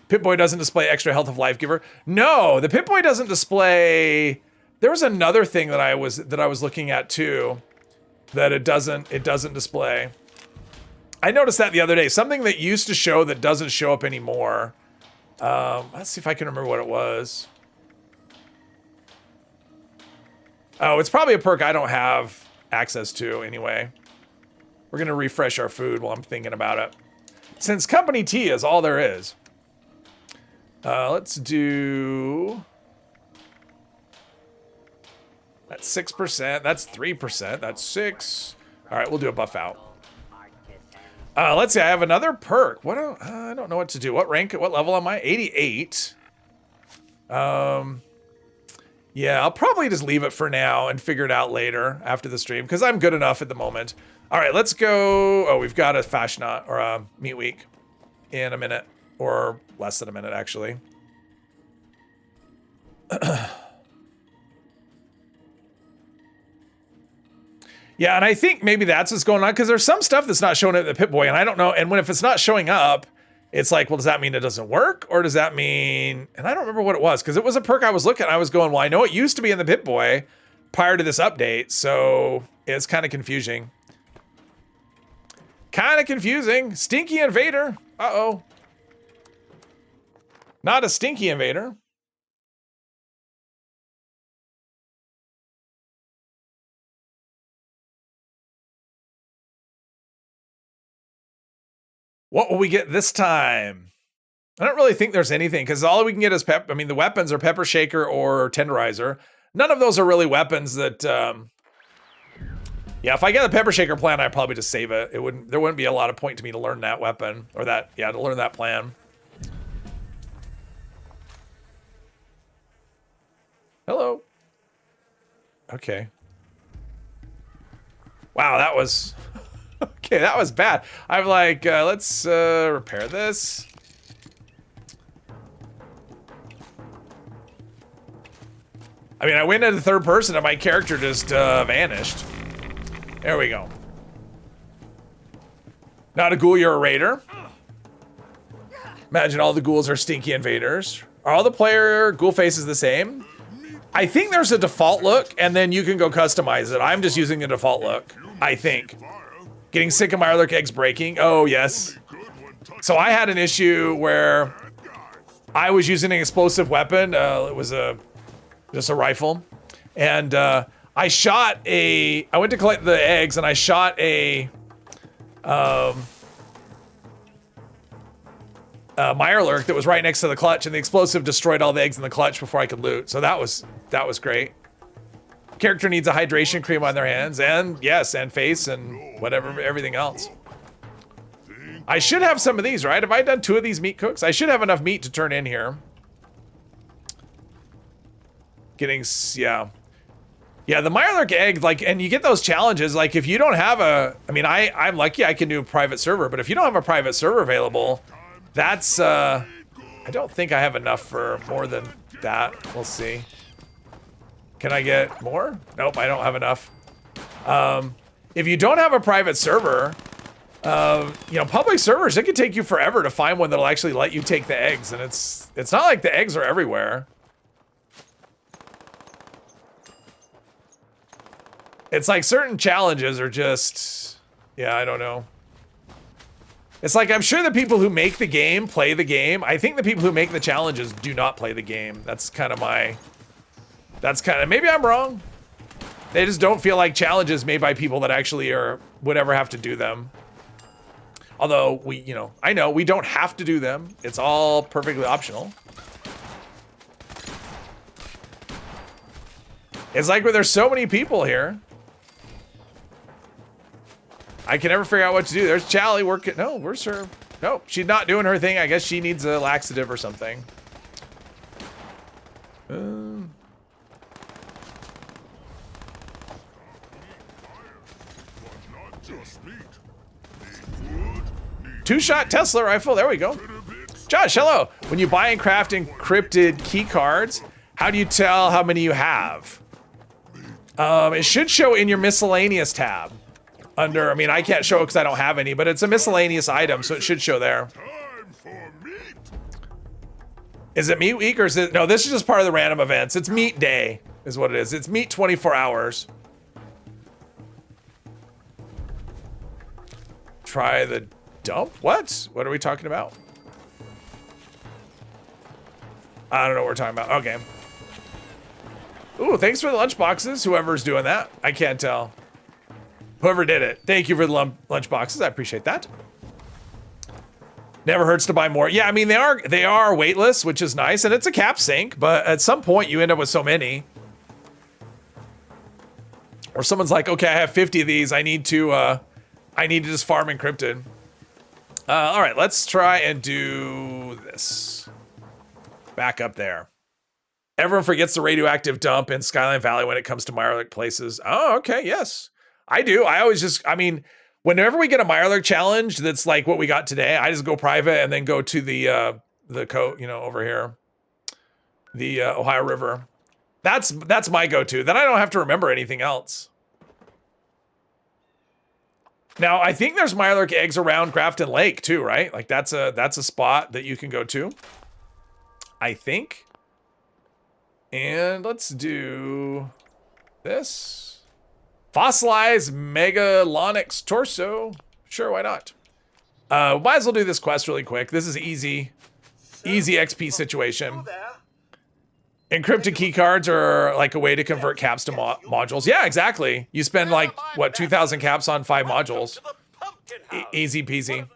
Pip-Boy doesn't display extra health of Life Giver. No, the Pip-Boy doesn't display. There was another thing that I was looking at too, that it doesn't display. I noticed that the other day. Something that used to show that doesn't show up anymore. Let's see if I can remember what it was. Oh, it's probably a perk I don't have access to anyway. We're going to refresh our food while I'm thinking about it. Since company tea is all there is. Let's do... That's 6%. That's 3%. That's 6. All right, we'll do a buff out. Let's see. I have another perk. What? I don't know what to do. What rank? What level am I? 88. Yeah, I'll probably just leave it for now and figure it out later after the stream because I'm good enough at the moment. All right, let's go. Oh, we've got a Fashnot or a Meat Week in a minute or less than a minute, actually. Yeah, and I think maybe that's what's going on because there's some stuff that's not showing up in the Pip-Boy, and I don't know. And if it's not showing up, it's like, well, does that mean it doesn't work? Or does that mean, and I don't remember what it was, because it was a perk I was looking at. I was going, well, I know it used to be in the Pip-Boy prior to this update, so it's kind of confusing. Kind of confusing. Stinky Invader. Uh-oh. Not a Stinky Invader. What will we get this time? I don't really think there's anything, because all we can get is the weapons are Pepper Shaker or Tenderizer. None of those are really weapons that, yeah, if I get a Pepper Shaker plan, I'd probably just save it. There wouldn't be a lot of point to me to learn that weapon, or that, yeah, to learn that plan. Hello. Okay. Wow, that was, okay, that was bad. I'm like, let's repair this. I mean, I went into third person and my character just vanished. There we go. Not a ghoul, you're a raider. Imagine all the ghouls are Stinky Invaders. Are all the player ghoul faces the same? I think there's a default look and then you can go customize it. I'm just using the default look, I think. Getting sick of my Mirelurk eggs breaking. Oh, yes. So I had an issue where I was using an explosive weapon. It was just a rifle. And I went to collect the eggs and I shot a Mirelurk that was right next to the clutch, and the explosive destroyed all the eggs in the clutch before I could loot. So that was great. Character needs a hydration cream on their hands, and yes, and face and whatever, everything else. I should have some of these, right? Have I done 2 of these meat cooks? I should have enough meat to turn in here. Yeah, the Mirelurk egg, like, and you get those challenges, like, if you don't have I'm lucky I can do a private server, but if you don't have a private server available, that's, I don't think I have enough for more than that. We'll see. Can I get more? Nope, I don't have enough. If you don't have a private server, public servers, it can take you forever to find one that'll actually let you take the eggs, and it's not like the eggs are everywhere. It's like certain challenges are just, yeah, I don't know. It's like, I'm sure the people who make the game play the game. I think the people who make the challenges do not play the game. That's kind of maybe I'm wrong. They just don't feel like challenges made by people that actually would ever have to do them. Although I know we don't have to do them. It's all perfectly optional. It's like where there's so many people here. I can never figure out what to do. There's Chally working. No, where's her? No, she's not doing her thing. I guess she needs a laxative or something. Two-shot Tesla rifle. There we go. Josh, hello. When you buy and craft encrypted key cards, how do you tell how many you have? It should show in your miscellaneous tab. Under, I can't show it because I don't have any, but it's a miscellaneous item, so it should show there. Is it meat week or is it? No, this is just part of the random events. It's meat day is what it is. It's meat 24 hours. Try the dump? What? What are we talking about? I don't know what we're talking about. Okay. Ooh, thanks for the lunch boxes, whoever's doing that. I can't tell. Whoever did it, thank you for the lunch boxes. I appreciate that. Never hurts to buy more. Yeah, they are weightless, which is nice, and it's a cap sync. But at some point, you end up with so many, or someone's like, "Okay, I have 50 of these. I need to just farm encrypted." All right, let's try and do this. Back up there. Everyone forgets the radioactive dump in Skyline Valley when it comes to Mirelurk places. Oh, okay, yes. I do. I always just, whenever we get a Mirelurk challenge that's like what we got today, I just go private and then go to the over here, the Ohio River. That's my go-to. Then I don't have to remember anything else. Now, I think there's Mirelurk eggs around Grafton Lake too, right? Like that's a spot that you can go to. I think. And let's do this. Fossilized Megalonyx torso. Sure, why not? Might as well do this quest really quick. This is easy. Easy XP situation. Encrypted keycards are like a way to convert caps to modules. Yeah, exactly. You spend like, what, 2,000 caps on 5 modules. Easy peasy.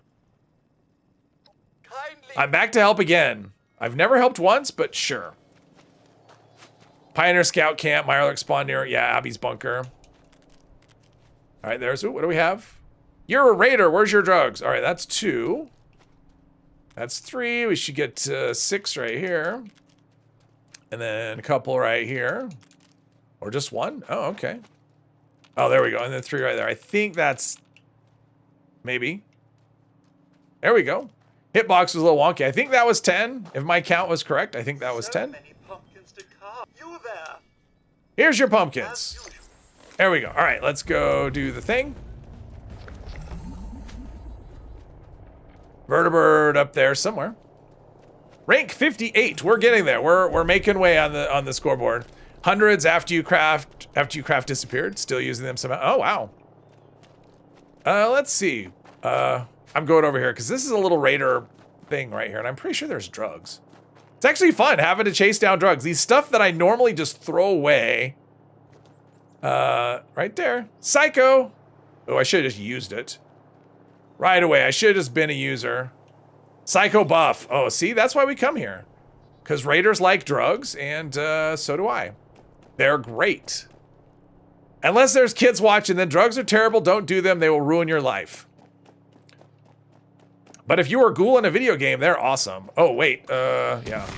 I'm back to help again. I've never helped once, but sure. Pioneer Scout Camp, Mirelurk spawn near, yeah, Abby's bunker. All right, there's, ooh, what do we have? You're a raider, where's your drugs? All right, that's 2. That's 3, we should get 6 right here. And then a couple right here. Or just 1? Oh, okay. Oh, there we go, and then 3 right there. I think that's, maybe. There we go. Hitbox was a little wonky. I think that was 10. If my count was correct, I think that was 10. Here's your pumpkins. There we go. All right, let's go do the thing. Vertibird up there somewhere. Rank 58. We're getting there. We're making way on the scoreboard. Hundreds after you craft disappeared. Still using them somehow. Oh wow. Let's see. I'm going over here because this is a little raider thing right here, and I'm pretty sure there's drugs. It's actually fun having to chase down drugs. These stuff that I normally just throw away. Right there. Psycho. Oh, I should have just used it. Right away. I should have just been a user. Psycho buff. Oh, see, that's why we come here. Because raiders like drugs, and so do I. They're great. Unless there's kids watching, then drugs are terrible. Don't do them. They will ruin your life. But if you are a ghoul in a video game, they're awesome. Oh, wait. Yeah.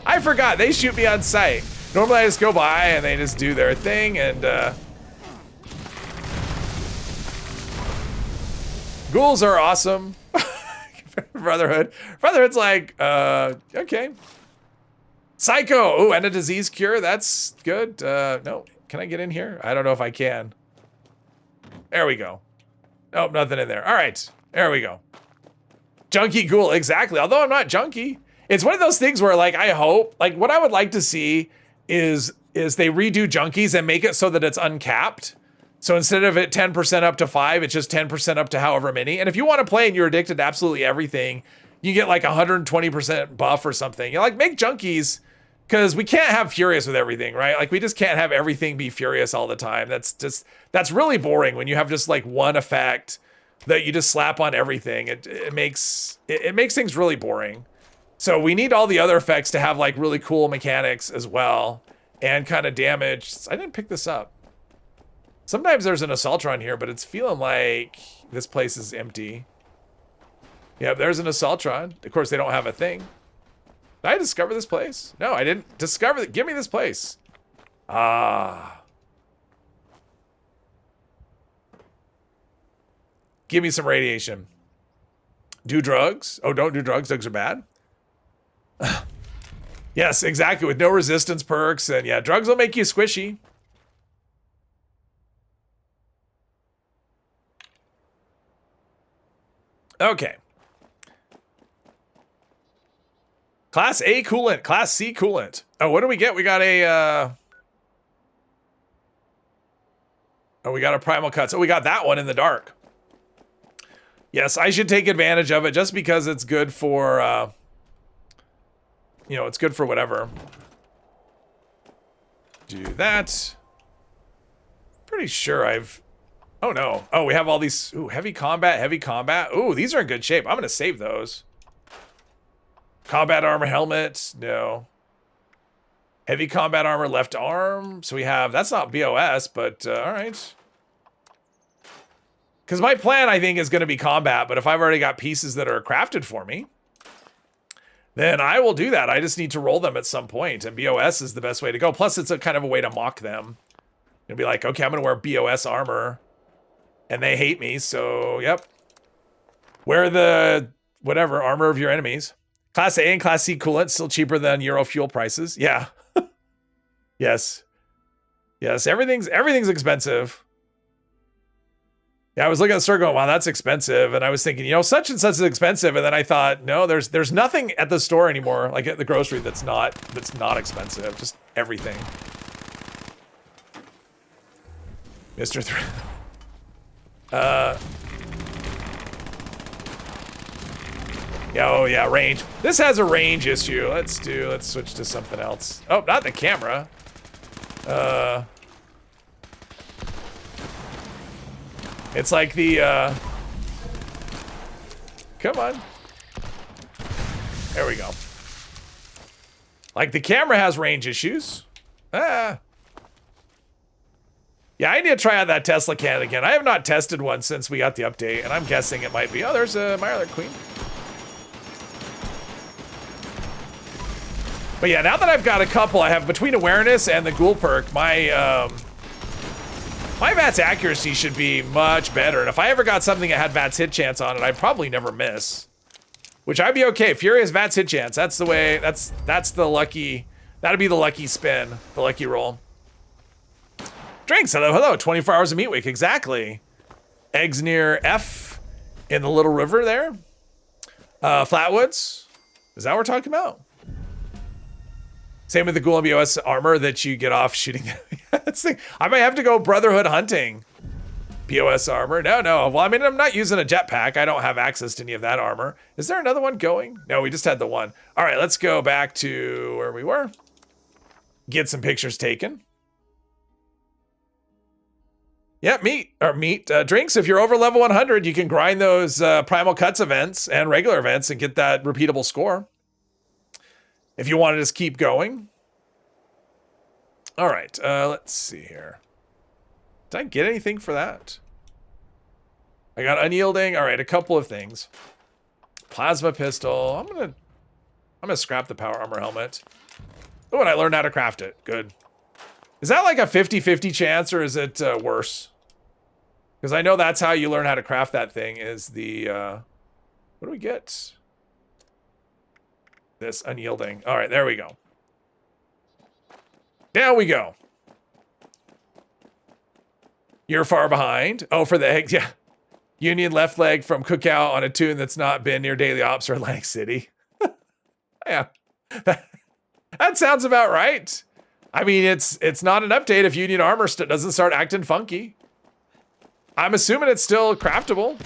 I forgot. They shoot me on sight. Normally I just go by and they just do their thing, and ghouls are awesome. Brotherhood. Brotherhood's like, okay. Psycho. Oh, and a disease cure. That's good. No, can I get in here? I don't know if I can. There we go. Nope, nothing in there. All right, there we go. Junkie ghoul, exactly. Although I'm not junkie. It's one of those things where, like, I hope, like, what I would like to see is they redo junkies and make it so that it's uncapped. So instead of it 10% up to 5, it's just 10% up to however many. And if you want to play and you're addicted to absolutely everything, you get like 120% buff or something. You know, like, make junkies, because we can't have furious with everything, right? Like, we just can't have everything be furious all the time. That's really boring when you have just like one effect that you just slap on everything. It makes things really boring. So we need all the other effects to have like really cool mechanics as well, and kind of damage. I didn't pick this up. Sometimes there's an Assaultron here, but it's feeling like this place is empty. Yeah, there's an Assaultron. Of course, they don't have a thing. Did I discover this place? No, I didn't discover it. Give me this place. Ah. Give me some radiation. Do drugs? Oh, don't do drugs. Drugs are bad. Yes, exactly. With no resistance perks, and yeah, drugs will make you squishy. Okay. Class A coolant, Class C coolant. Oh, what do we get? We got a oh, we got a primal cut. So we got that one in the dark. Yes, I should take advantage of it just because it's good for you know, it's good for whatever. Do that. Pretty sure I've... Oh, no. Oh, we have all these... Ooh, heavy combat, heavy combat. Ooh, these are in good shape. I'm going to save those. Combat armor helmet. No. Heavy combat armor left arm. So we have... That's not BOS, but all right. Because my plan, I think, is going to be combat. But if I've already got pieces that are crafted for me, then I will do that. I just need to roll them at some point, and BOS is the best way to go. Plus, it's a kind of a way to mock them. You'll be like, okay, I'm going to wear BOS armor, and they hate me, so, yep. Wear the, whatever, armor of your enemies. Class A and Class C coolant, still cheaper than Euro fuel prices. Yeah. Yes. Yes, everything's expensive. Yeah, I was looking at the store going, wow, that's expensive. And I was thinking, you know, such and such is expensive. And then I thought, no, there's nothing at the store anymore, like at the grocery, that's not expensive. Just everything. Mr. Yeah, oh yeah, range. This has a range issue. Let's switch to something else. Oh, not the camera. It's like the, come on. There we go. Like the camera has range issues. Yeah, I need to try out that Tesla cannon again. I have not tested one since we got the update, and I'm guessing it might be. Oh, there's a Mirelurk Queen. But yeah, now that I've got a couple, I have between awareness and the Ghoul perk, my VATS accuracy should be much better. And if I ever got something that had VATS hit chance on it, I'd probably never miss. Which I'd be okay. Furious VATS hit chance. That's the way, that's the lucky, that'd be the lucky spin, the lucky roll. Drinks, hello, 24 hours of meat week, exactly. Eggs near F in the little river there. Flatwoods, is that what we're talking about? Same with the Ghoul and BOS armor that you get off shooting. That's the, I might have to go Brotherhood hunting. BOS armor. No. Well, I mean, I'm not using a jetpack. I don't have access to any of that armor. Is there another one going? No, we just had the one. All right, let's go back to where we were. Get some pictures taken. Yeah, drinks. If you're over level 100, you can grind those Primal Cuts events and regular events and get that repeatable score. If you want to just keep going. All right, let's see here. Did I get anything for that? I got unyielding. All right, a couple of things. Plasma pistol. I'm gonna scrap the power armor helmet. Oh, and I learned how to craft it. Good. Is that like a 50-50 chance, or is it worse? Because I know that's how you learn how to craft that thing. Is the what do we get? This unyielding. All right, there we go. Down we go. You're far behind. Oh, for the eggs, yeah. Union left leg from cookout on a tune that's not been near Daily Ops or Atlantic City. Yeah, that sounds about right. I mean, it's not an update if Union armor doesn't start acting funky. I'm assuming it's still craftable.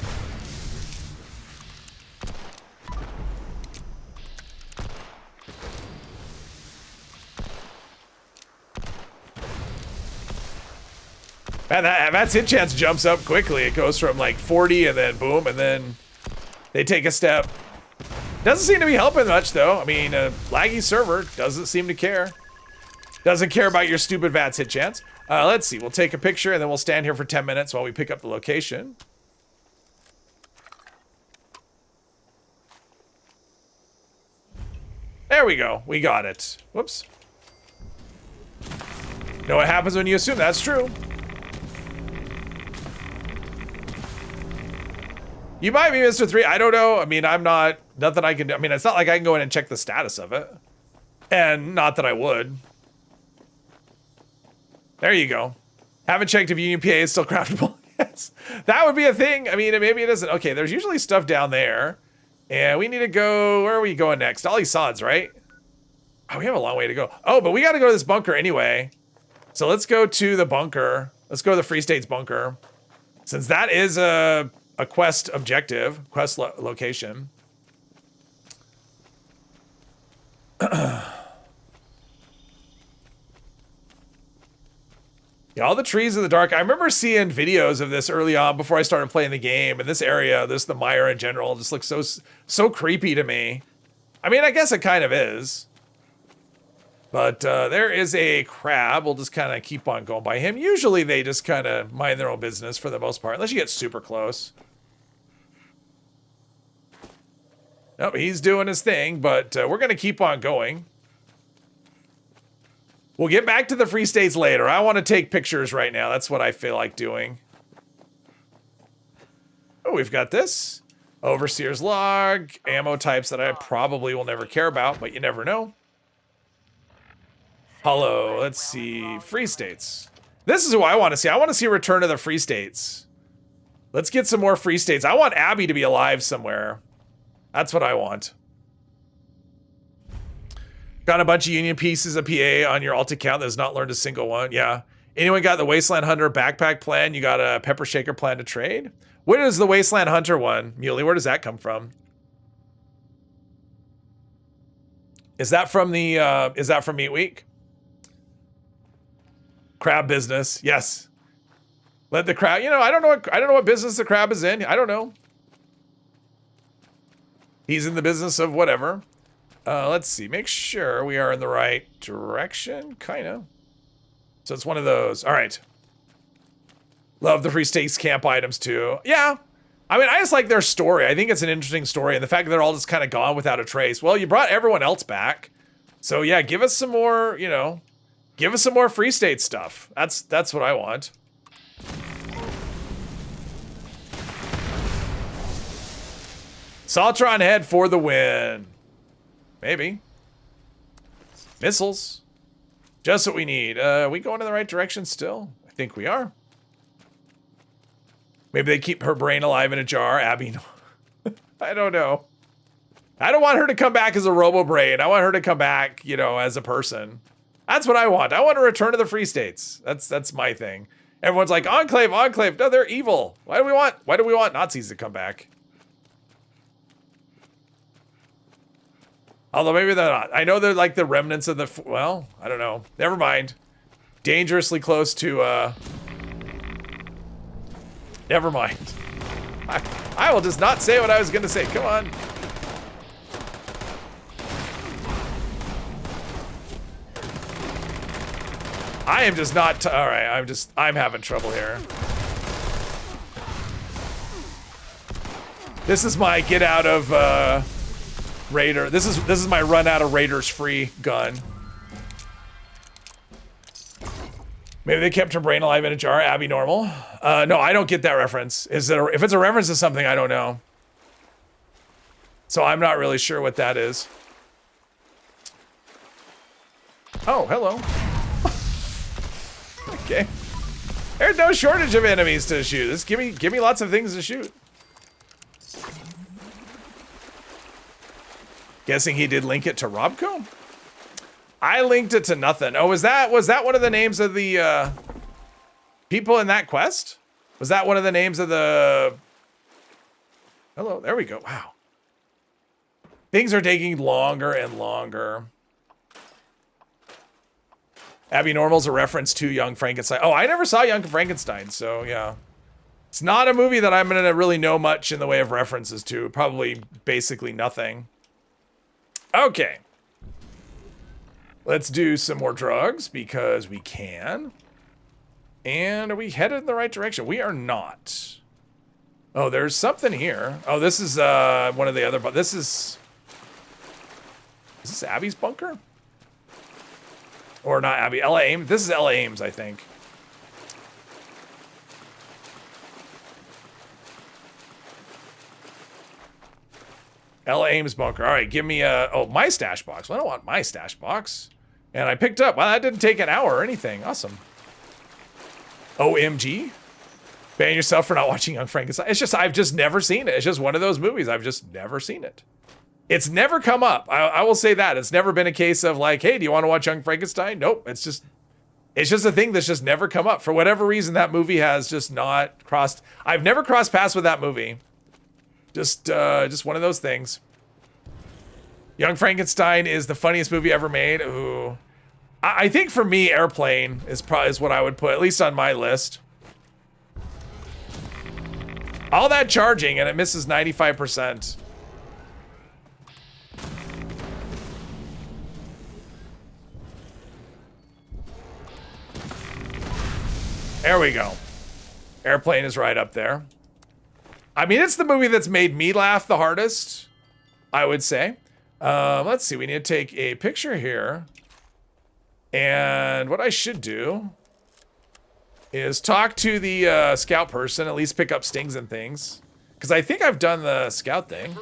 Man, that hit chance jumps up quickly. It goes from like 40 and then boom, and then they take a step. Doesn't seem to be helping much though. I mean, a laggy server doesn't seem to care. Doesn't care about your stupid VATS hit chance. Let's see, we'll take a picture and then we'll stand here for 10 minutes while we pick up the location. There we go, we got it. Whoops. Know what happens when you assume that's true. You might be Mr. 3, I don't know. I mean, nothing I can do. I mean, it's not like I can go in and check the status of it. And not that I would. There you go. Haven't checked if Union PA is still craftable. Yes, that would be a thing. I mean, maybe it isn't. Okay, there's usually stuff down there. And we need to go, where are we going next? Ollie Sods, right? Oh, we have a long way to go. Oh, but we got to go to this bunker anyway. So let's go to the bunker. Let's go to the Free States bunker. Since that is a quest objective, quest location. Yeah, all the trees in the dark. I remember seeing videos of this early on before I started playing the game, and this area, the mire in general, just looks so creepy to me. I mean, I guess it kind of is. But there is a crab. We'll just kind of keep on going by him. Usually they just kind of mind their own business for the most part, unless you get super close. Nope, he's doing his thing, but we're going to keep on going. We'll get back to the Free States later. I want to take pictures right now. That's what I feel like doing. Oh, we've got this. Overseer's log. Ammo types that I probably will never care about, but you never know. Hello, let's see. Free States. This is who I want to see. I want to see Return to the Free States. Let's get some more free states. I want Abby to be alive somewhere. That's what I want. Got a bunch of Union pieces of PA on your alt account that has not learned a single one. Yeah. Anyone got the Wasteland Hunter backpack plan? You got a Pepper Shaker plan to trade? Where is the Wasteland Hunter one? Muley, where does that come from? Is that from the, is that from Meat Week? Crab business. Yes. Let the crab, you know, I don't know what business the crab is in. I don't know. He's in the business of whatever. Let's see. Make sure we are in the right direction. Kind of. So it's one of those. All right. Love the free stakes camp items too. Yeah. I mean, I just like their story. I think it's an interesting story. And the fact that they're all just kind of gone without a trace. Well, you brought everyone else back. So yeah, give us some more, you know, give us some more free state stuff. That's what I want. Saltron head for the win. Maybe. Missiles. Just what we need. We going in the right direction still? I think we are. Maybe they keep her brain alive in a jar. Abby, no. I don't know. I don't want her to come back as a robo-brain. I want her to come back, you know, as a person. That's what I want. I want to return to the free states. That's my thing. Everyone's like, Enclave, Enclave. No, they're evil. Why do we want Nazis to come back? Although maybe they're not. I know they're like the remnants of the, well, I don't know. Never mind. Dangerously close to, never mind. I will just not say what I was going to say. Come on. I am just not, all right, I'm having trouble here. This is my get out of, Raider. This is my run out of Raiders free gun. Maybe they kept her brain alive in a jar. Abby normal. No, I don't get that reference. Is it if it's a reference to something, I don't know. So I'm not really sure what that is. Oh, hello. Okay. There's no shortage of enemies to shoot. Just give me lots of things to shoot. Guessing he did link it to Robco? I linked it to nothing. Oh, was that one of the names of the people in that quest? Was that one of the names of the... Hello, there we go. Wow. Things are taking longer and longer. Abby Normal's a reference to Young Frankenstein. Oh, I never saw Young Frankenstein, so yeah. It's not a movie that I'm gonna really know much in the way of references to. Probably basically nothing. Okay. Let's do some more drugs because we can. And are we headed in the right direction? We are not. Oh, there's something here. Oh, this is one of the other, but this is this Abby's bunker? Or not Abby, Ella Ames. This is Ella Ames, I think. Ella Ames bunker. All right, give me a, oh, my stash box. Well, I don't want my stash box. And I picked up, well, that didn't take an hour or anything. Awesome. OMG. Ban yourself for not watching Young Frankenstein. It's just, I've just never seen it. It's just one of those movies. I've just never seen it. It's never come up. I will say that. It's never been a case of like, hey, do you want to watch Young Frankenstein? Nope. It's just a thing that's just never come up. For whatever reason, that movie has just not crossed. I've never crossed paths with that movie. Just one of those things. Young Frankenstein is the funniest movie ever made. Ooh. I think for me, Airplane is what I would put, at least on my list. All that charging and it misses 95%. There we go. Airplane is right up there. I mean, it's the movie that's made me laugh the hardest, I would say. Let's see, we need to take a picture here. And what I should do is talk to the scout person, at least pick up stings and things. Because I think I've done the scout thing.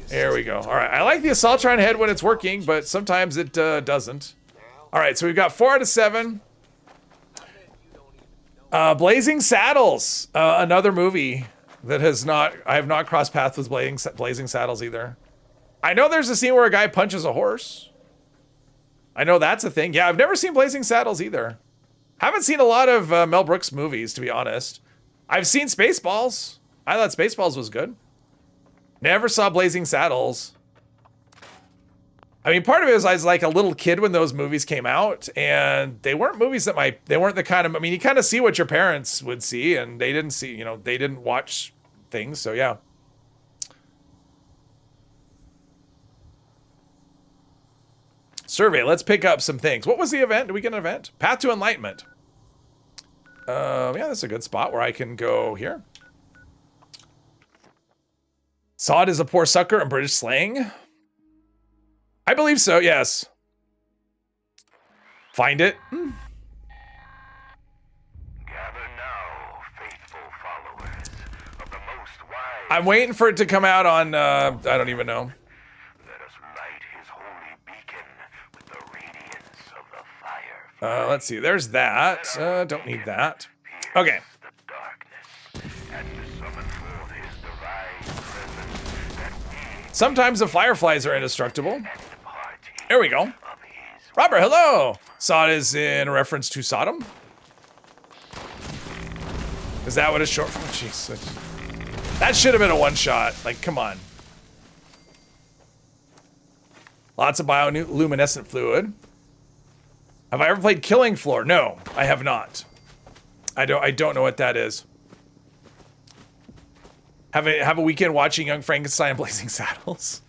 There we go. All right, I like the Assaultron head when it's working, but sometimes it doesn't. All right, so we've got 4 out of 7. Blazing Saddles, another movie that I have not crossed paths with Blazing Saddles either. I know there's a scene where a guy punches a horse. I know that's a thing. Yeah, I've never seen Blazing Saddles either. Haven't seen a lot of Mel Brooks movies, to be honest. I've seen Spaceballs. I thought Spaceballs was good. Never saw Blazing Saddles. I mean, part of it is I was like a little kid when those movies came out, and they weren't movies that they weren't the kind of, I mean, you kind of see what your parents would see, and they didn't see, you know, they didn't watch things, so yeah. Survey, let's pick up some things. What was the event? Did we get an event? Path to Enlightenment. Yeah, that's a good spot where I can go here. Sod is a poor sucker in British slang. I believe so, yes. Find it. Gather now, faithful followers of the Most Wise. I'm waiting for it to come out on, I don't even know. Let us light his holy beacon with the radiance of the fire. Let's see, there's that. Don't need that. Okay. The darkness and to summon forth his divine presence that we Sometimes the fireflies are indestructible. and party There we go. of his Robert, hello! Sod is in reference to Sodom. Is that what it's short for? Jeez. That should have been a one-shot. Like, come on. Lots of bioluminescent fluid. Have I ever played Killing Floor? No, I have not. I don't know what that is. Have a weekend watching Young Frankenstein and Blazing Saddles.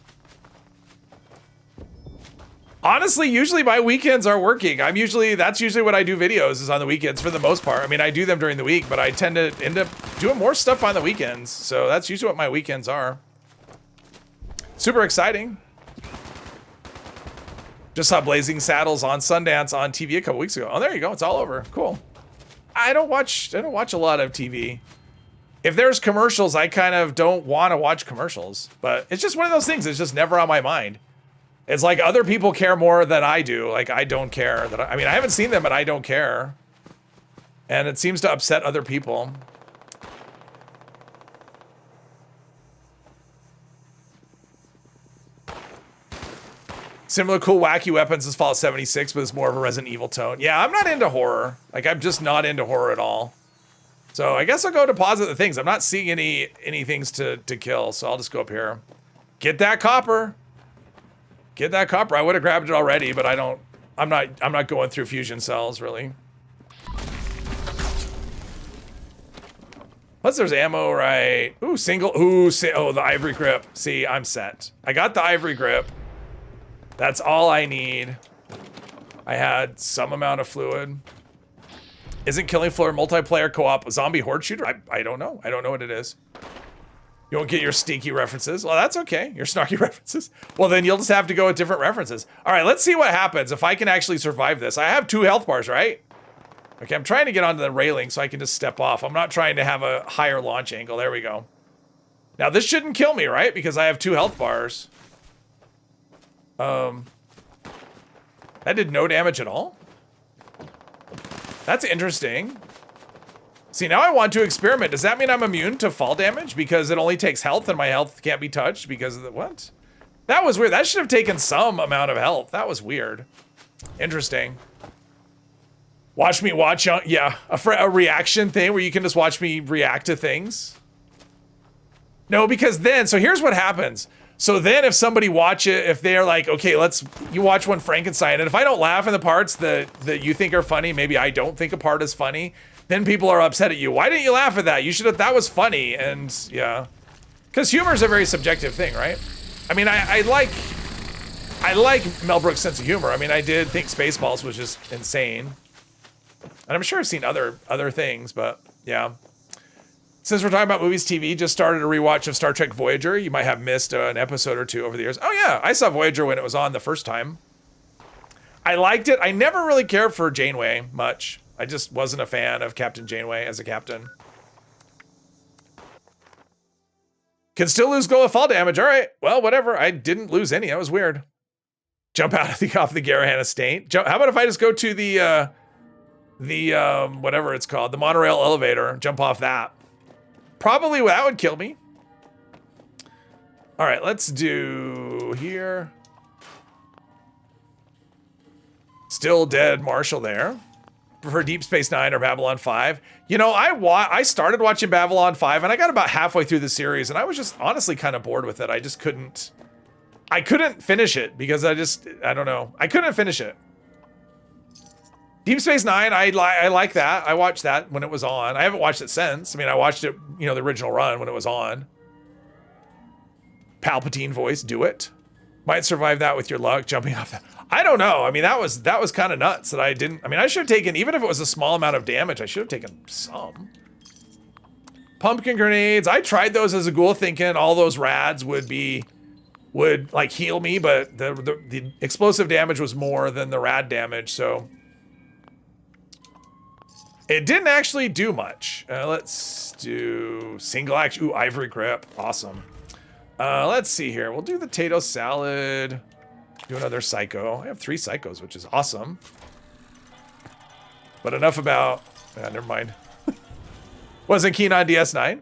Honestly, usually my weekends are working. That's usually what I do videos is on the weekends for the most part. I mean, I do them during the week, but I tend to end up doing more stuff on the weekends. So that's usually what my weekends are. Super exciting. Just saw Blazing Saddles on Sundance on TV a couple weeks ago. Oh, there you go. It's all over. Cool. I don't watch a lot of TV. If there's commercials, I kind of don't want to watch commercials, but it's just one of those things. It's just never on my mind. It's like other people care more than I do. Like I don't care I mean, I haven't seen them, but I don't care. And it seems to upset other people. Similar cool wacky weapons as Fallout 76, but it's more of a Resident Evil tone. Yeah, I'm not into horror. Like I'm just not into horror at all. So I guess I'll go deposit the things. I'm not seeing any things to kill, so I'll just go up here. Get that copper. Get that copper. I would have grabbed it already, but I'm not going through fusion cells really. Plus there's ammo, right? Ooh, oh, the ivory grip. See, I'm set. I got the ivory grip. That's all I need. I had some amount of fluid. Isn't Killing Floor multiplayer co-op a zombie horde shooter? I don't know. I don't know what it is. You won't get your stinky references. Well, that's okay. Your snarky references. Well, then you'll just have to go with different references. All right, let's see what happens if I can actually survive this. I have 2 health bars, right? Okay, I'm trying to get onto the railing so I can just step off. I'm not trying to have a higher launch angle. There we go. Now, this shouldn't kill me, right? Because I have 2 health bars. That did no damage at all? That's interesting. See, now I want to experiment. Does that mean I'm immune to fall damage? Because it only takes health and my health can't be touched because of the, what? That was weird. That should have taken some amount of health. That was weird. Interesting. Watch me watch, yeah, a reaction thing where you can just watch me react to things. No, because then, so here's what happens. So then if somebody watch it, if they're like, okay, you watch one Frankenstein, and if I don't laugh in the parts that you think are funny, maybe I don't think a part is funny, then people are upset at you. Why didn't you laugh at that? You should have, that was funny, and yeah. Because humor is a very subjective thing, right? I mean, I like Mel Brooks' sense of humor. I mean, I did think Spaceballs was just insane. And I'm sure I've seen other things, but yeah. Since we're talking about movies, TV just started a rewatch of Star Trek Voyager. You might have missed an episode or 2 over the years. Oh yeah, I saw Voyager when it was on the first time. I liked it. I never really cared for Janeway much. I just wasn't a fan of Captain Janeway as a captain. Can still lose goal of fall damage. All right, well, whatever. I didn't lose any. That was weird. Jump out of off the Garahan estate. How about if I just go to the whatever it's called, the monorail elevator, jump off that. Probably that would kill me. All right, let's do here. Still dead Marshall there. Prefer Deep Space Nine or Babylon 5. You know, I started watching Babylon 5 and I got about halfway through the series and I was just honestly kind of bored with it. I couldn't finish it because I don't know. I couldn't finish it. Deep Space Nine, I like that. I watched that when it was on. I haven't watched it since. I mean, I watched it, you know, the original run when it was on. Palpatine voice, do it. Might survive that with your luck, jumping off that. I don't know. I mean, that was kind of nuts that I didn't. I mean, I should have taken, even if it was a small amount of damage, I should have taken some. Pumpkin grenades. I tried those as a ghoul thinking all those rads would like heal me, but the explosive damage was more than the rad damage, so it didn't actually do much. Let's do single action. Ooh, ivory grip. Awesome. Let's see here. We'll do the potato salad. Do another psycho. I have 3 psychos, which is awesome. But enough about... never mind. Wasn't keen on DS9.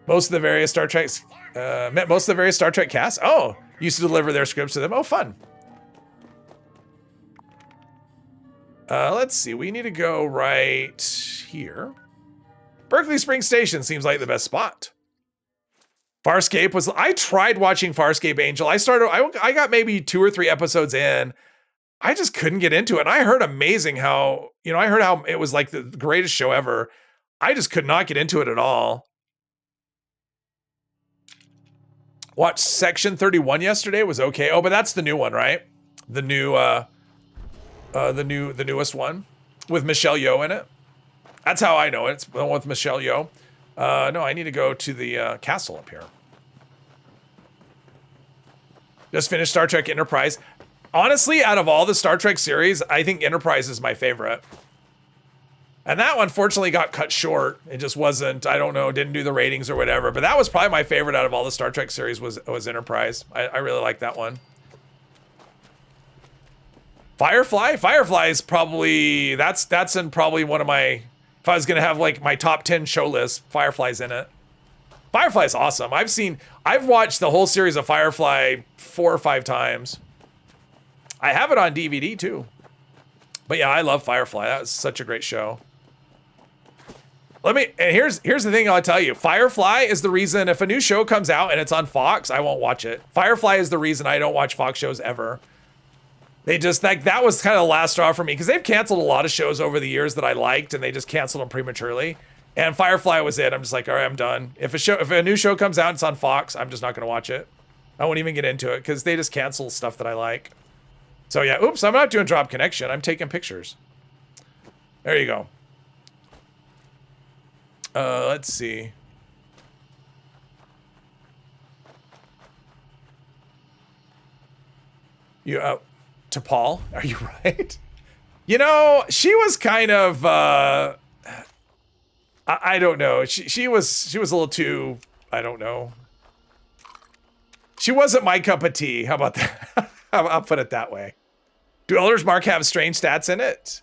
Most of the various Star Treks... met most of the various Star Trek casts. Oh, used to deliver their scripts to them. Oh, fun. Let's see. We need to go right here. Berkeley Springs Station seems like the best spot. Farscape was... I tried watching Farscape, Angel. I got maybe 2 or 3 episodes in. I just couldn't get into it. And I heard amazing how... You know, I heard how it was like the greatest show ever. I just could not get into it at all. Watched Section 31 yesterday. Was okay. Oh, but that's the new one, right? The newest one with Michelle Yeoh in it. That's how I know it. It's the one with Michelle Yeoh. No, I need to go to the castle up here. Just finished Star Trek Enterprise. Honestly, out of all the Star Trek series, I think Enterprise is my favorite. And that one, fortunately, got cut short. It just wasn't, I don't know, didn't do the ratings or whatever. But that was probably my favorite out of all the Star Trek series was Enterprise. I really like that one. Firefly? Firefly is probably, that's in probably one of my, if I was going to have like my top 10 show list, Firefly's in it. Firefly's awesome. I've watched the whole series of Firefly 4 or 5 times. I have it on DVD too. But yeah, I love Firefly. That was such a great show. And here's the thing I'll tell you. Firefly is the reason if a new show comes out and it's on Fox, I won't watch it. Firefly is the reason I don't watch Fox shows ever. They just, like, that was kind of the last straw for me because they've canceled a lot of shows over the years that I liked and they just canceled them prematurely. And Firefly was it. I'm just like, all right, I'm done. If a new show comes out and it's on Fox, I'm just not going to watch it. I won't even get into it because they just cancel stuff that I like. So yeah, oops, I'm not doing drop connection. I'm taking pictures. There you go. Let's see. You to Paul, are you right? You know, she was kind of I don't know. She was a little too, I don't know. She wasn't my cup of tea. How about that? I'll put it that way. Do Elder's Mark have strange stats in it?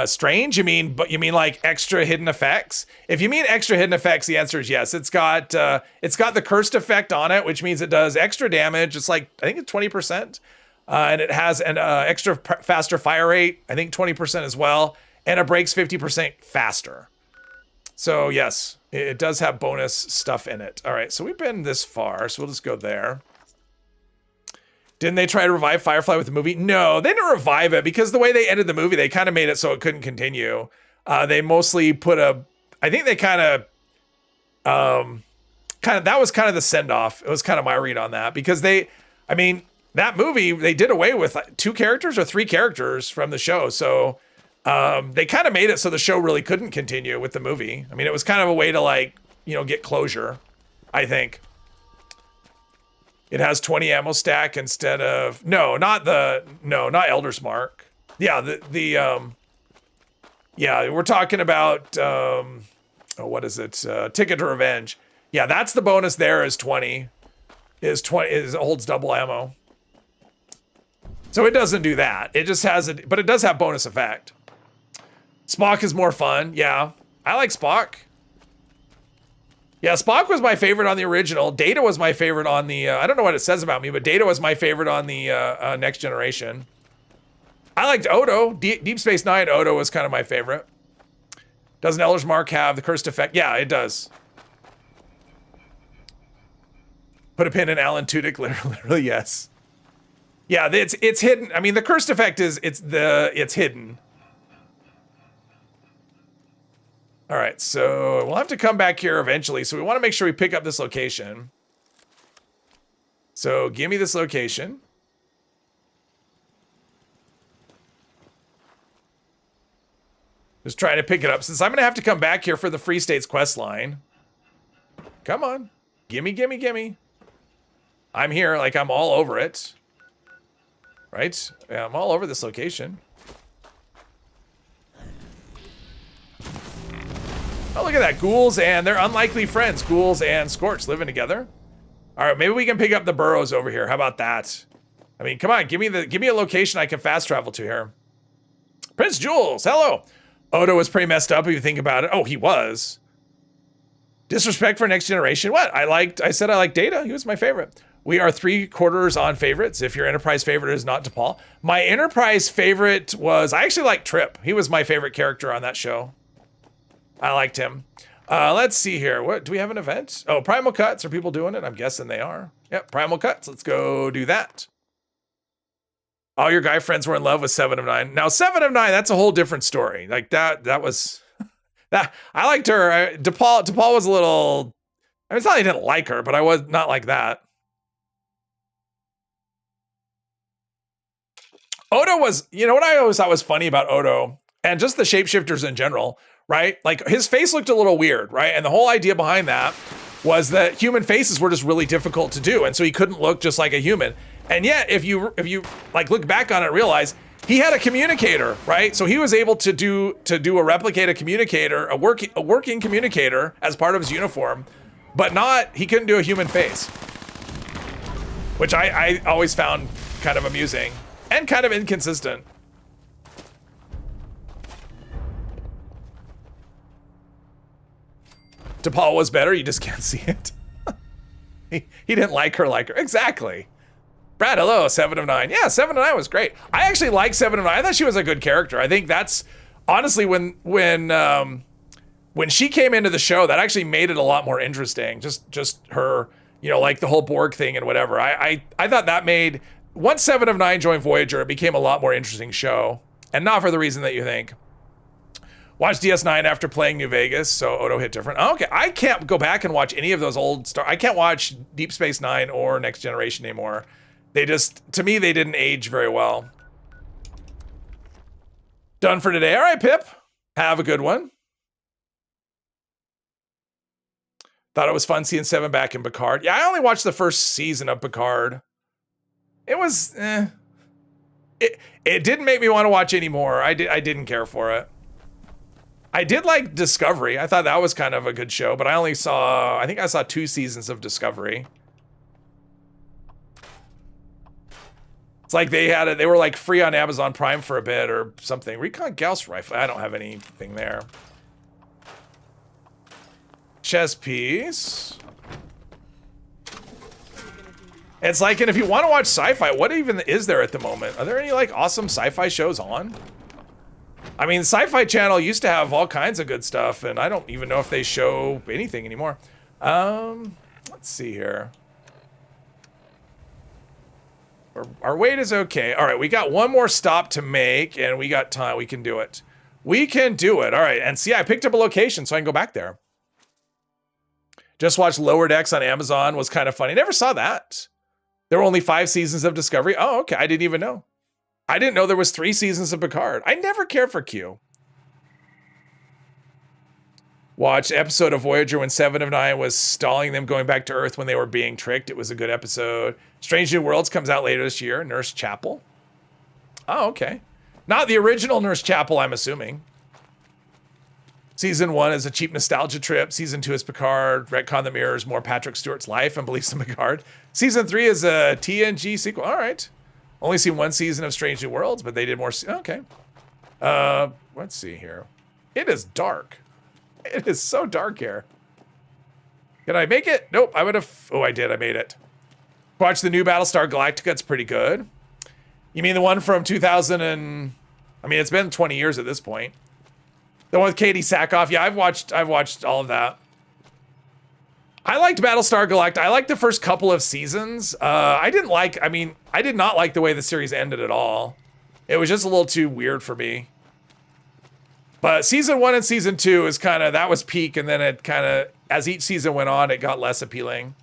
Strange? You mean like extra hidden effects? If you mean extra hidden effects, the answer is yes. It's got the cursed effect on it, which means it does extra damage. It's like, I think it's 20%. And it has an extra faster fire rate. I think 20% as well. And it breaks 50% faster. So yes, it does have bonus stuff in it. All right, so we've been this far, so we'll just go there. Didn't they try to revive Firefly with the movie? No, they didn't revive it because the way they ended the movie, they kind of made it so it couldn't continue. They mostly put I think they that was kind of the send-off. It was kind of my read on that because that movie, they did away with 2 characters or 3 characters from the show. So they kind of made it so the show really couldn't continue with the movie. I mean, it was kind of a way to get closure, I think. It has 20 ammo stack instead of not Elder's Mark. Yeah, we're talking about what is it? Ticket to Revenge. Yeah, that's the bonus there is 20. It holds double ammo. So it doesn't do that. It just has it, but it does have bonus effect. Spock is more fun. Yeah, I like Spock. Yeah, Spock was my favorite on the original. Data was my favorite on the, I don't know what it says about me, but Data was my favorite on the Next Generation. I liked Odo. Deep Space Nine Odo was kind of my favorite. Doesn't Elder's Mark have the cursed effect? Yeah, it does. Put a pin in Alan Tudyk, literally, yes. Yeah, it's hidden. I mean, the cursed effect is, it's hidden. All right, so we'll have to come back here eventually. So we want to make sure we pick up this location. So give me this location. Just trying to pick it up since I'm going to have to come back here for the Free States quest line. Come on. Gimme, gimme, gimme. I'm here, like I'm all over it. Right? Yeah, I'm all over this location. Oh, look at that. Ghouls and their unlikely friends. Ghouls and Scorch living together. All right, maybe we can pick up the burrows over here. How about that? I mean, come on. Give me a location I can fast travel to here. Prince Jules, hello. Odo was pretty messed up if you think about it. Oh, he was. Disrespect for Next Generation. What? I said I liked Data. He was my favorite. We are 3/4 on favorites. If your Enterprise favorite is not DePaul. My Enterprise favorite was, I actually liked Trip. He was my favorite character on that show. I liked him. Let's see here. What, do we have an event? Oh, Primal Cuts. Are people doing it? I'm guessing they are. Yep, Primal Cuts. Let's go do that. All your guy friends were in love with 7 of 9. Now, 7 of 9, that's a whole different story. Like that was, that I liked her. DePaul was a little, I mean, it's not that I didn't like her, but I was not like that. Odo was, you know what I always thought was funny about Odo and just the shapeshifters in general, right? Like his face looked a little weird, right? And the whole idea behind that was that human faces were just really difficult to do. And so he couldn't look just like a human. And yet, if you like look back on it and realize he had a communicator, right? So he was able to do a replicated communicator, a working communicator as part of his uniform, but he couldn't do a human face, which I always found kind of amusing and kind of inconsistent. DePaul was better, you just can't see it. he didn't like her. Exactly. Brad, hello, 7 of 9. Yeah, 7 of 9 was great. I actually like 7 of 9. I thought she was a good character. I think that's honestly when she came into the show, that actually made it a lot more interesting. Just her, you know, like the whole Borg thing and whatever. I thought that made, once 7 of 9 joined Voyager, it became a lot more interesting show, and not for the reason that you think. Watch DS9 after playing New Vegas, so Odo hit different. Oh, okay, I can't go back and watch any of those old I can't watch Deep Space Nine or Next Generation anymore. They just, to me, they didn't age very well. Done for today. All right, Pip. Have a good one. Thought it was fun seeing 7 back in Picard. Yeah, I only watched the first season of Picard. It was, It didn't make me want to watch anymore. I didn't care for it. I did like Discovery. I thought that was kind of a good show, but I think I saw 2 seasons of Discovery. It's like they were like free on Amazon Prime for a bit or something. Recon Gauss rifle. I don't have anything there. Chess piece. It's like, and if you want to watch sci-fi, what even is there at the moment? Are there any like awesome sci-fi shows on? I mean, Sci-Fi Channel used to have all kinds of good stuff, and I don't even know if they show anything anymore. Let's see here. Our weight is okay. All right, we got one more stop to make, and we got time. We can do it. We can do it. All right, and see, I picked up a location so I can go back there. Just watched Lower Decks on Amazon. Was kind of funny. Never saw that. There were only 5 seasons of Discovery. Oh, okay. I didn't even know. I didn't know there was 3 seasons of Picard. I never cared for Q. Watched episode of Voyager when 7 of 9 was stalling them going back to Earth when they were being tricked. It was a good episode. Strange New Worlds comes out later this year. Nurse Chapel. Oh, okay. Not the original Nurse Chapel, I'm assuming. Season 1 is a cheap nostalgia trip. Season 2 is Picard. Retcon that mirrors more Patrick Stewart's life and beliefs in Picard. Season 3 is a TNG sequel. All right. Only seen one season of Strange New Worlds, but they did more. Okay. Let's see here. It is dark. It is so dark here. Did I make it? Nope. I would have. Oh, I did. I made it. Watch the new Battlestar Galactica. It's pretty good. You mean the one from 2000 and... I mean, it's been 20 years at this point. The one with Katie Sackhoff. Yeah, I've watched all of that. I liked Battlestar Galactica. I liked the first couple of seasons. I did not like the way the series ended at all. It was just a little too weird for me. But season 1 and season 2 is kind of, that was peak, and then it kind of, as each season went on, it got less appealing.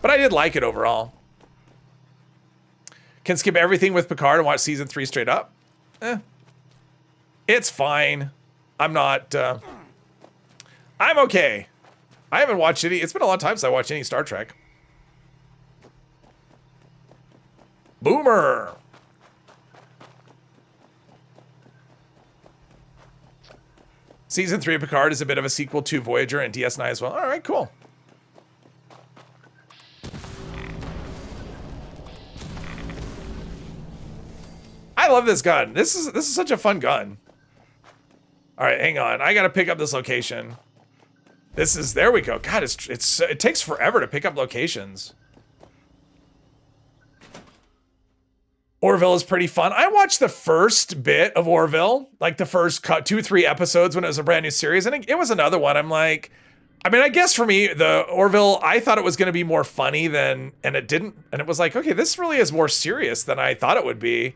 But I did like it overall. Can skip everything with Picard and watch season 3 straight up. It's fine. I'm not, I'm okay. I haven't watched any, it's been a long time since I watched any Star Trek. Boomer. Season 3 of Picard is a bit of a sequel to Voyager and DS9 as well. All right, cool. I love this gun. This is such a fun gun. All right, hang on. I got to pick up this location. There we go. God, it takes forever to pick up locations. Orville is pretty fun. I watched the first bit of Orville, like the first 2-3 episodes when it was a brand new series, and it was another one. I'm like, I mean, I guess for me, the Orville, I thought it was going to be more funny and it didn't. And it was like, okay, this really is more serious than I thought it would be.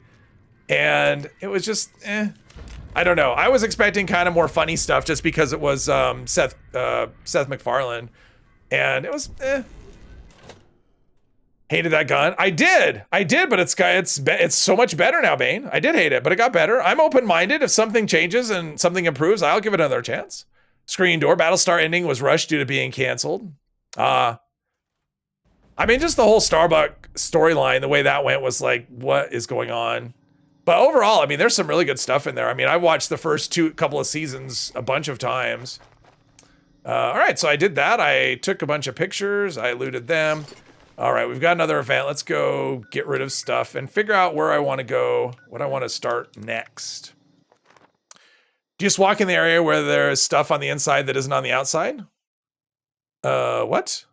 And it was just, I don't know. I was expecting kind of more funny stuff just because it was Seth MacFarlane, and it was, Hated that gun. I did, but it's so much better now, Bane. I did hate it, but it got better. I'm open-minded. If something changes and something improves, I'll give it another chance. Screen Door, Battlestar ending was rushed due to being canceled. I mean, just the whole Starbuck storyline, the way that went was like, what is going on? But overall, I mean, there's some really good stuff in there. I mean, I watched the first couple of seasons a bunch of times. All right, so I did that. I took a bunch of pictures. I looted them. All right, we've got another event. Let's go get rid of stuff and figure out where I want to go, what I want to start next. Do you just walk in the area where there's stuff on the inside that isn't on the outside? What?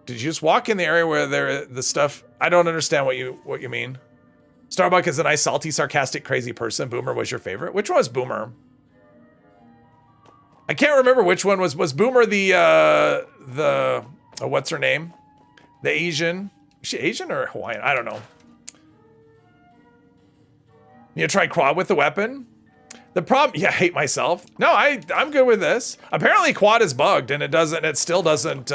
Did you just walk in the area where the stuff? I don't understand what you mean. Starbuck is a nice, salty, sarcastic, crazy person. Boomer was your favorite. Which one was Boomer? I can't remember which one was Boomer the what's her name? The Asian. Is she Asian or Hawaiian? I don't know. You try quad with the weapon? The problem, yeah, I hate myself. No, I'm good with this. Apparently quad is bugged and it still doesn't,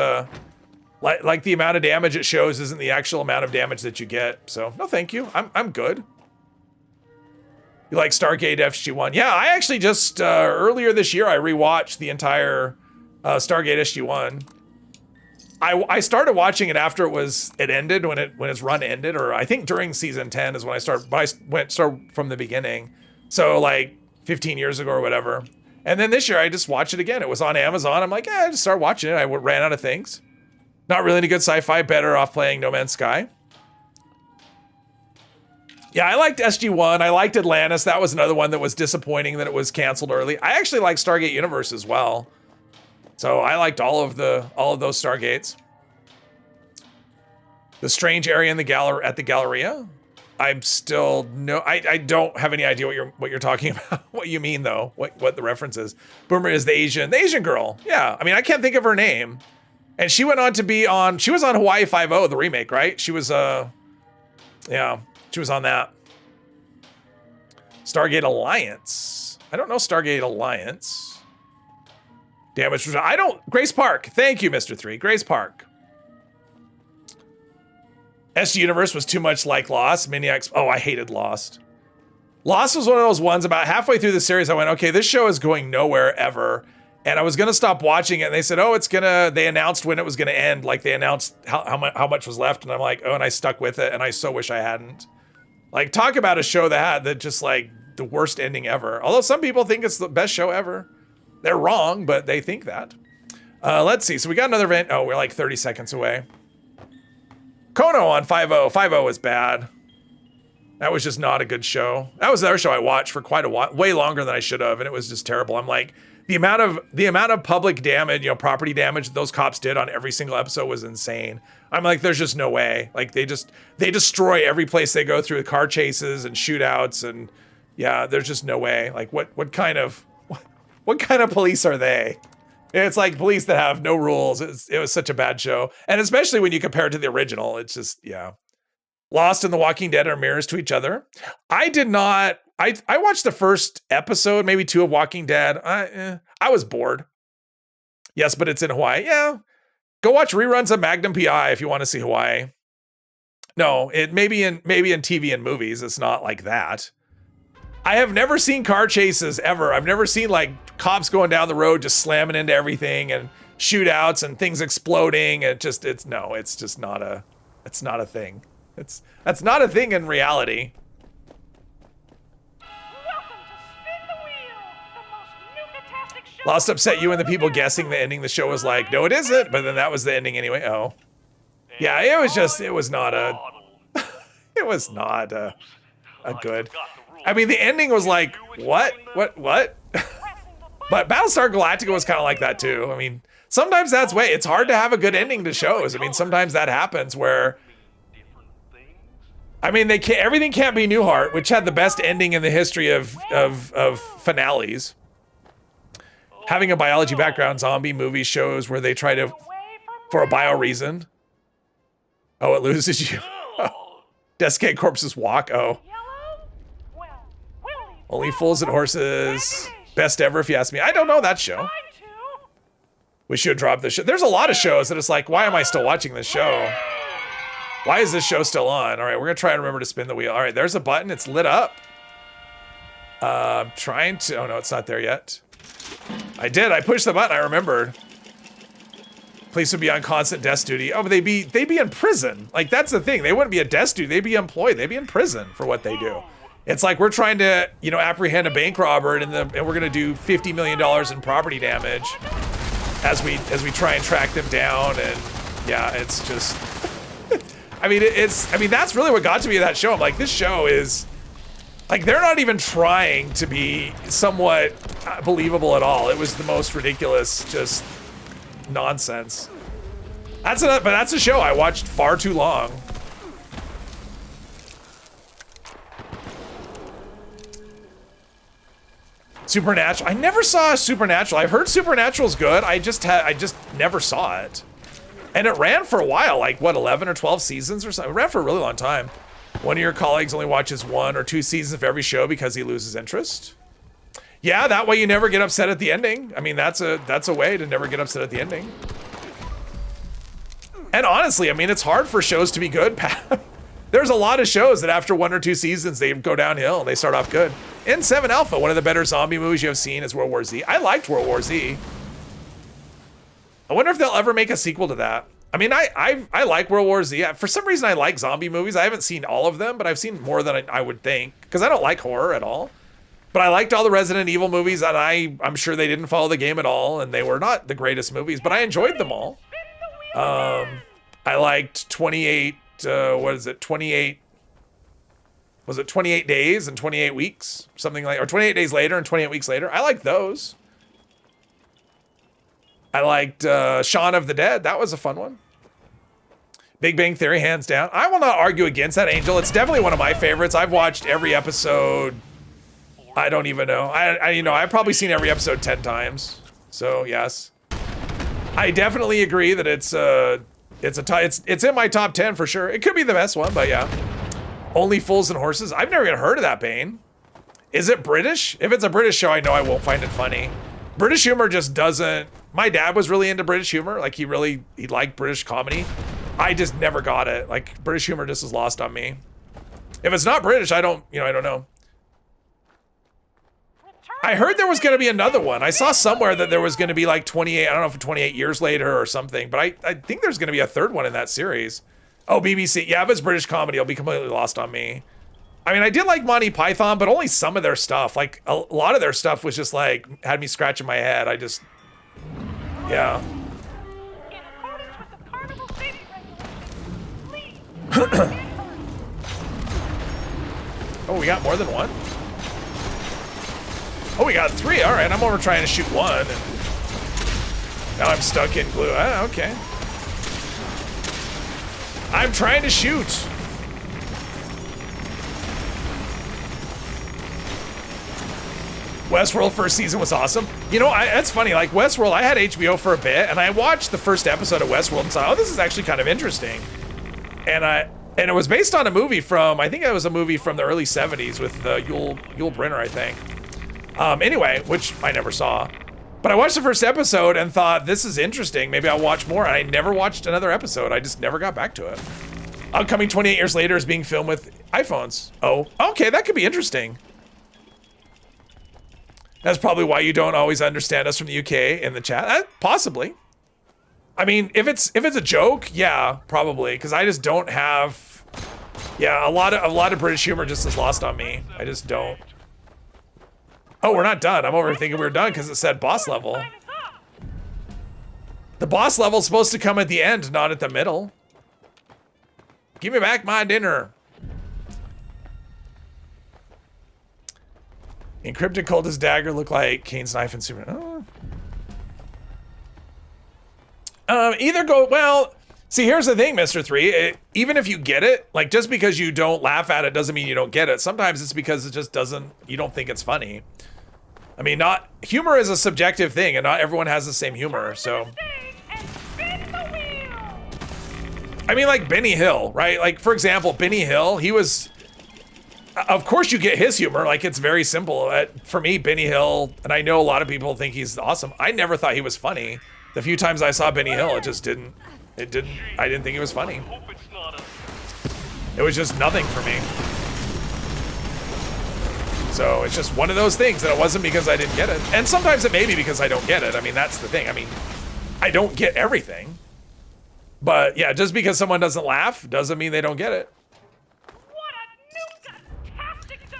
like the amount of damage it shows isn't the actual amount of damage that you get. So no, thank you. I'm good. You like Stargate SG-1? Yeah, I actually just, earlier this year, I rewatched the entire Stargate SG-1. I started watching it after it ended, when its run ended, or I think during season 10 is when I started, but I started from the beginning. So like 15 years ago or whatever. And then this year I just watched it again. It was on Amazon. I'm like, I just started watching it. I ran out of things. Not really any good sci-fi, better off playing No Man's Sky. Yeah, I liked SG-1. I liked Atlantis. That was another one that was disappointing that it was canceled early. I actually like Stargate Universe as well. So I liked all of those Stargates. The strange area in the at the Galleria. I'm still I don't have any idea what you're talking about. What you mean though? What the reference is? Boomer is the Asian girl. Yeah, I mean I can't think of her name. And she went on to be on. She was on Hawaii Five-0, the remake, right? She was yeah, she was on that. Stargate Alliance. I don't know Stargate Alliance. Damage. Grace Park. Thank you, Mr. 3. Grace Park. SG Universe was too much like Lost. Maniacs. Oh, I hated Lost. Lost was one of those ones about halfway through the series. I went, okay, this show is going nowhere ever. And I was going to stop watching it. And they said, oh, they announced when it was going to end. Like they announced how much was left. And I'm like, oh, and I stuck with it. And I so wish I hadn't. Like, talk about a show that just like the worst ending ever. Although some people think it's the best show ever. They're wrong, but they think that. Let's see. So we got another event. Oh, we're like 30 seconds away. Kono on 5-0. 5-0 was bad. That was just not a good show. That was the other show I watched for quite a while, way longer than I should have, and it was just terrible. I'm like, the amount of public damage, property damage that those cops did on every single episode was insane. I'm like, there's just no way. Like they destroy every place they go through, car chases and shootouts, and yeah, there's just no way. Like what kind of police are they? It's like police that have no rules. It was such a bad show, and especially when you compare it to the original, it's just yeah. Lost and The Walking Dead are mirrors to each other. I did not. I watched the first episode, maybe 2 of Walking Dead. I was bored. Yes, but it's in Hawaii. Yeah, go watch reruns of Magnum PI if you want to see Hawaii. No, it maybe in TV and movies. It's not like that. I have never seen car chases ever. I've never seen like cops going down the road just slamming into everything and shootouts and things exploding. It's just not a thing. That's not a thing in reality. Lost upset you and the people guessing the ending. The show was like, no, it isn't. But then that was the ending anyway. Oh, yeah. It was not a good. I mean, the ending was like, what? But Battlestar Galactica was kind of like that too. I mean, sometimes that's way. It's hard to have a good ending to shows. I mean, sometimes that happens where. I mean, everything can't be Newhart, which had the best ending in the history of finales. Having a biology background, zombie movie shows where they try to, for a bio reason. Oh, it loses you. Desiccated corpses walk. Oh. Only Fools and Horses. Best ever, if you ask me. I don't know that show. We should drop this show. There's a lot of shows that it's like, why am I still watching this show? Why is this show still on? All right, we're gonna try and remember to spin the wheel. All right, there's a button. It's lit up. I'm trying to. Oh no, it's not there yet. I did. I pushed the button. I remembered. Police would be on constant desk duty. Oh, but they'd be in prison. Like that's the thing. They wouldn't be at desk duty. They'd be employed. They'd be in prison for what they do. It's like we're trying to, apprehend a bank robber, and we're gonna do $50 million in property damage as we try and track them down. And yeah, it's just. I mean, that's really what got to me of that show. I'm like, this show is, like, they're not even trying to be somewhat believable at all. It was the most ridiculous, just nonsense. But that's a show I watched far too long. Supernatural. I never saw Supernatural. I've heard Supernatural's good. I just never saw it. And it ran for a while, like what, 11 or 12 seasons or something. It ran for a really long time. One of your colleagues only watches 1 or 2 seasons of every show because he loses interest. Yeah, that way you never get upset at the ending. I mean, that's a way to never get upset at the ending. And honestly, I mean, it's hard for shows to be good. There's a lot of shows that after 1 or 2 seasons, they go downhill and they start off good. In 7 Alpha, one of the better zombie movies you have seen is World War Z. I liked World War Z. I wonder if they'll ever make a sequel to that. I mean, I like World War Z. For some reason, I like zombie movies. I haven't seen all of them, but I've seen more than I would think, because I don't like horror at all. But I liked all the Resident Evil movies, and I'm sure they didn't follow the game at all, and they were not the greatest movies, but I enjoyed them all. I liked 28, what is it, 28, was it 28 Days and 28 Weeks? Something like, or 28 Days Later and 28 Weeks Later. I liked those. I liked Shaun of the Dead. That was a fun one. Big Bang Theory, hands down. I will not argue against that, Angel. It's definitely one of my favorites. I've watched every episode. I don't even know. I've probably seen every episode 10 times. So yes, I definitely agree that it's in my top 10 for sure. It could be the best one, but yeah. Only Fools and Horses. I've never even heard of that, Bane. Is it British? If it's a British show, I know I won't find it funny. British humor just doesn't. My dad was really into British humor. Like he liked British comedy. I just never got it. Like British humor just is lost on me. If it's not British, I don't know. I heard there was going to be another one. I saw somewhere that there was going to be like 28, I don't know if 28 years later or something, but I think there's going to be a third one in that series. Oh, BBC. Yeah, if it's British comedy, it'll be completely lost on me. I mean, I did like Monty Python, but only some of their stuff. Like a lot of their stuff was just like, had me scratching my head. Yeah. Oh, we got more than one? Oh, we got 3. All right, I'm over trying to shoot one. And now I'm stuck in glue. Okay. I'm trying to shoot. Westworld first season was awesome. You know, that's funny. Like Westworld, I had HBO for a bit, and I watched the first episode of Westworld and thought, oh, this is actually kind of interesting. And it was based on a movie from, I think it was a movie from the early 70s with Yul Brynner, I think. Anyway, which I never saw. But I watched the first episode and thought, this is interesting. Maybe I'll watch more. And I never watched another episode. I just never got back to it. Upcoming 28 years later is being filmed with iPhones. Oh, okay, that could be interesting. That's probably why you don't always understand us from the UK in the chat. Possibly. I mean, if it's a joke, yeah, probably, because I just don't have. Yeah, a lot of British humor just is lost on me. I just don't. Oh, we're not done. I'm over here thinking we were done because it said boss level. The boss level's supposed to come at the end, not at the middle. Give me back my dinner. Encrypted cultist dagger look like Kane's knife and super. Either go, well, see, here's the thing, Mr. 3. Even if you get it, like, just because you don't laugh at it doesn't mean you don't get it. Sometimes it's because it just doesn't, you don't think it's funny. I mean, humor is a subjective thing, and not everyone has the same humor, so. I mean, like Benny Hill, right? Like, for example, Benny Hill, he was. Of course you get his humor, like it's very simple. For me, Benny Hill, and I know a lot of people think he's awesome. I never thought he was funny. The few times I saw Benny Hill, I didn't think he was funny. It was just nothing for me. So it's just one of those things, and it wasn't because I didn't get it. And sometimes it may be because I don't get it. I mean, that's the thing. I mean, I don't get everything. But yeah, just because someone doesn't laugh doesn't mean they don't get it.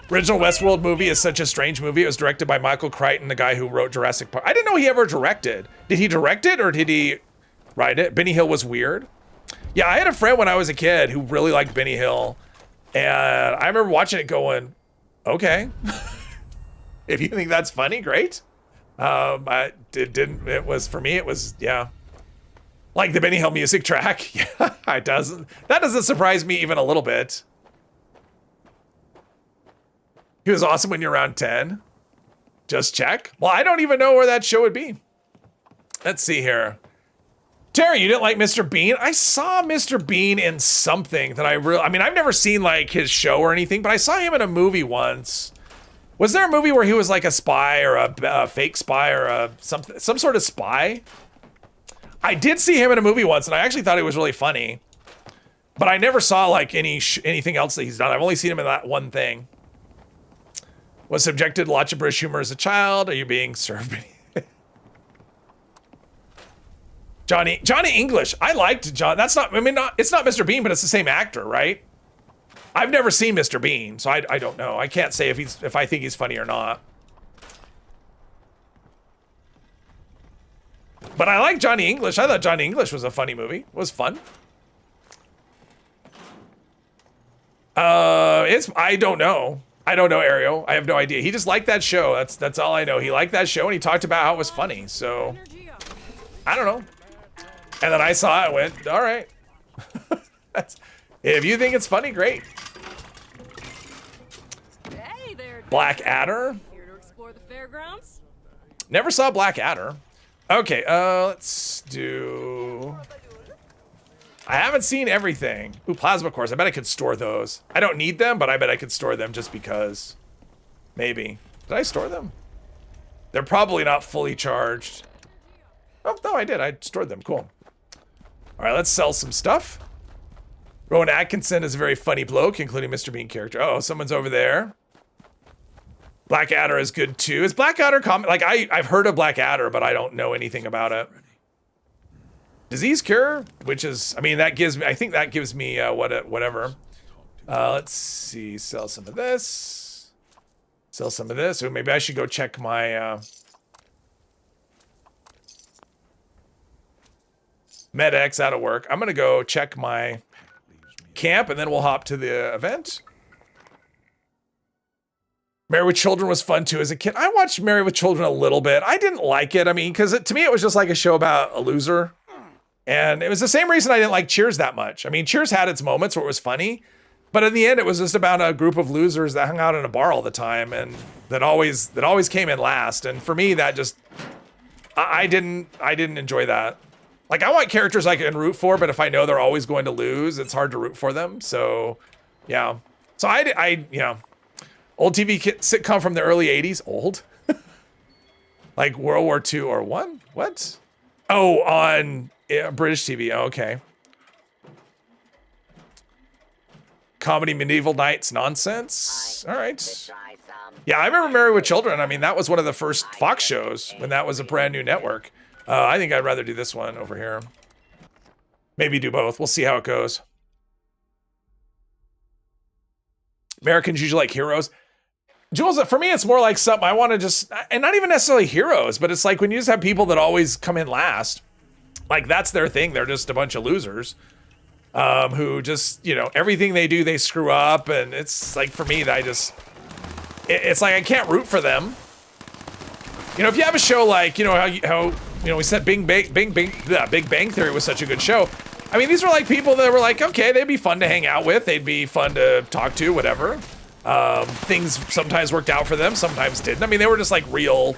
Original Westworld movie is such a strange movie. It was directed by Michael Crichton, the guy who wrote Jurassic Park. I didn't know he ever directed. Did he direct it or did he write it? Benny Hill was weird. Yeah, I had a friend when I was a kid who really liked Benny Hill. And I remember watching it going, okay. If you think that's funny, great. It was, for me, it was, yeah. Like the Benny Hill music track. Yeah, that doesn't surprise me even a little bit. He was awesome when you're around 10. Just check. Well, I don't even know where that show would be. Let's see here. Terry, you didn't like Mr. Bean? I saw Mr. Bean in something that I mean, I've never seen like his show or anything, but I saw him in a movie once. Was there a movie where he was like a spy or a fake spy or some sort of spy? I did see him in a movie once, and I actually thought it was really funny. But I never saw like anything else that he's done. I've only seen him in that one thing. Was subjected to lots of British humor as a child. Are you being served? Johnny English. I liked John. That's not. I mean, it's not Mr. Bean, but it's the same actor, right? I've never seen Mr. Bean, so I don't know. I can't say if I think he's funny or not. But I like Johnny English. I thought Johnny English was a funny movie. It was fun. I don't know. I don't know, Ariel. I have no idea. He just liked that show. That's all I know. He liked that show and he talked about how it was funny. So I don't know. And then I saw it and went, all right. If you think it's funny, great. Hey there, Black Adder. here to explore the fairgrounds. Never saw Black Adder. Okay, let's do. I haven't seen everything. Ooh, plasma cores. I bet I could store those. I don't need them, but I bet I could store them just because. Maybe. Did I store them? They're probably not fully charged. Oh, no, I did. I stored them. Cool. All right, let's sell some stuff. Rowan Atkinson is a very funny bloke, including Mr. Bean character. Oh, someone's over there. Black Adder is good too. Is Black Adder common? Like I've heard of Black Adder, but I don't know anything about it. Disease cure, which is, I mean, that gives me, I think that gives me whatever. Let's see, sell some of this. Sell some of this. Or maybe I should go check my MedX out of work. I'm gonna go check my camp and then we'll hop to the event. Married with Children was fun too as a kid. I watched Married with Children a little bit. I didn't like it. I mean, because to me, it was just like a show about a loser. And it was the same reason I didn't like Cheers that much. I mean, Cheers had its moments where it was funny, but in the end, it was just about a group of losers that hung out in a bar all the time and that always came in last. And for me, that just, I didn't enjoy that. Like, I want characters I can root for, but if I know they're always going to lose, it's hard to root for them. So, yeah. So yeah. Old TV sitcom from the early 80s. Old? Like World War II or one? What? Oh, on British TV. Oh, okay. Comedy Medieval Knights nonsense. All right. Yeah, I remember Married with Children. I mean, that was one of the first Fox shows when that was a brand new network. I think I'd rather do this one over here. Maybe do both. We'll see how it goes. Americans usually like heroes. Jules, for me, it's more like something I want to just, and not even necessarily heroes, but it's like when you just have people that always come in last, like that's their thing. They're just a bunch of losers who just, you know, everything they do, they screw up. And it's like, for me, it's like I can't root for them. You know, if you have a show like, you know, how we said Big Bang Theory was such a good show. I mean, these were like people that were like, okay, they'd be fun to hang out with. They'd be fun to talk to, whatever. Things sometimes worked out for them, sometimes didn't. I mean, they were just like real,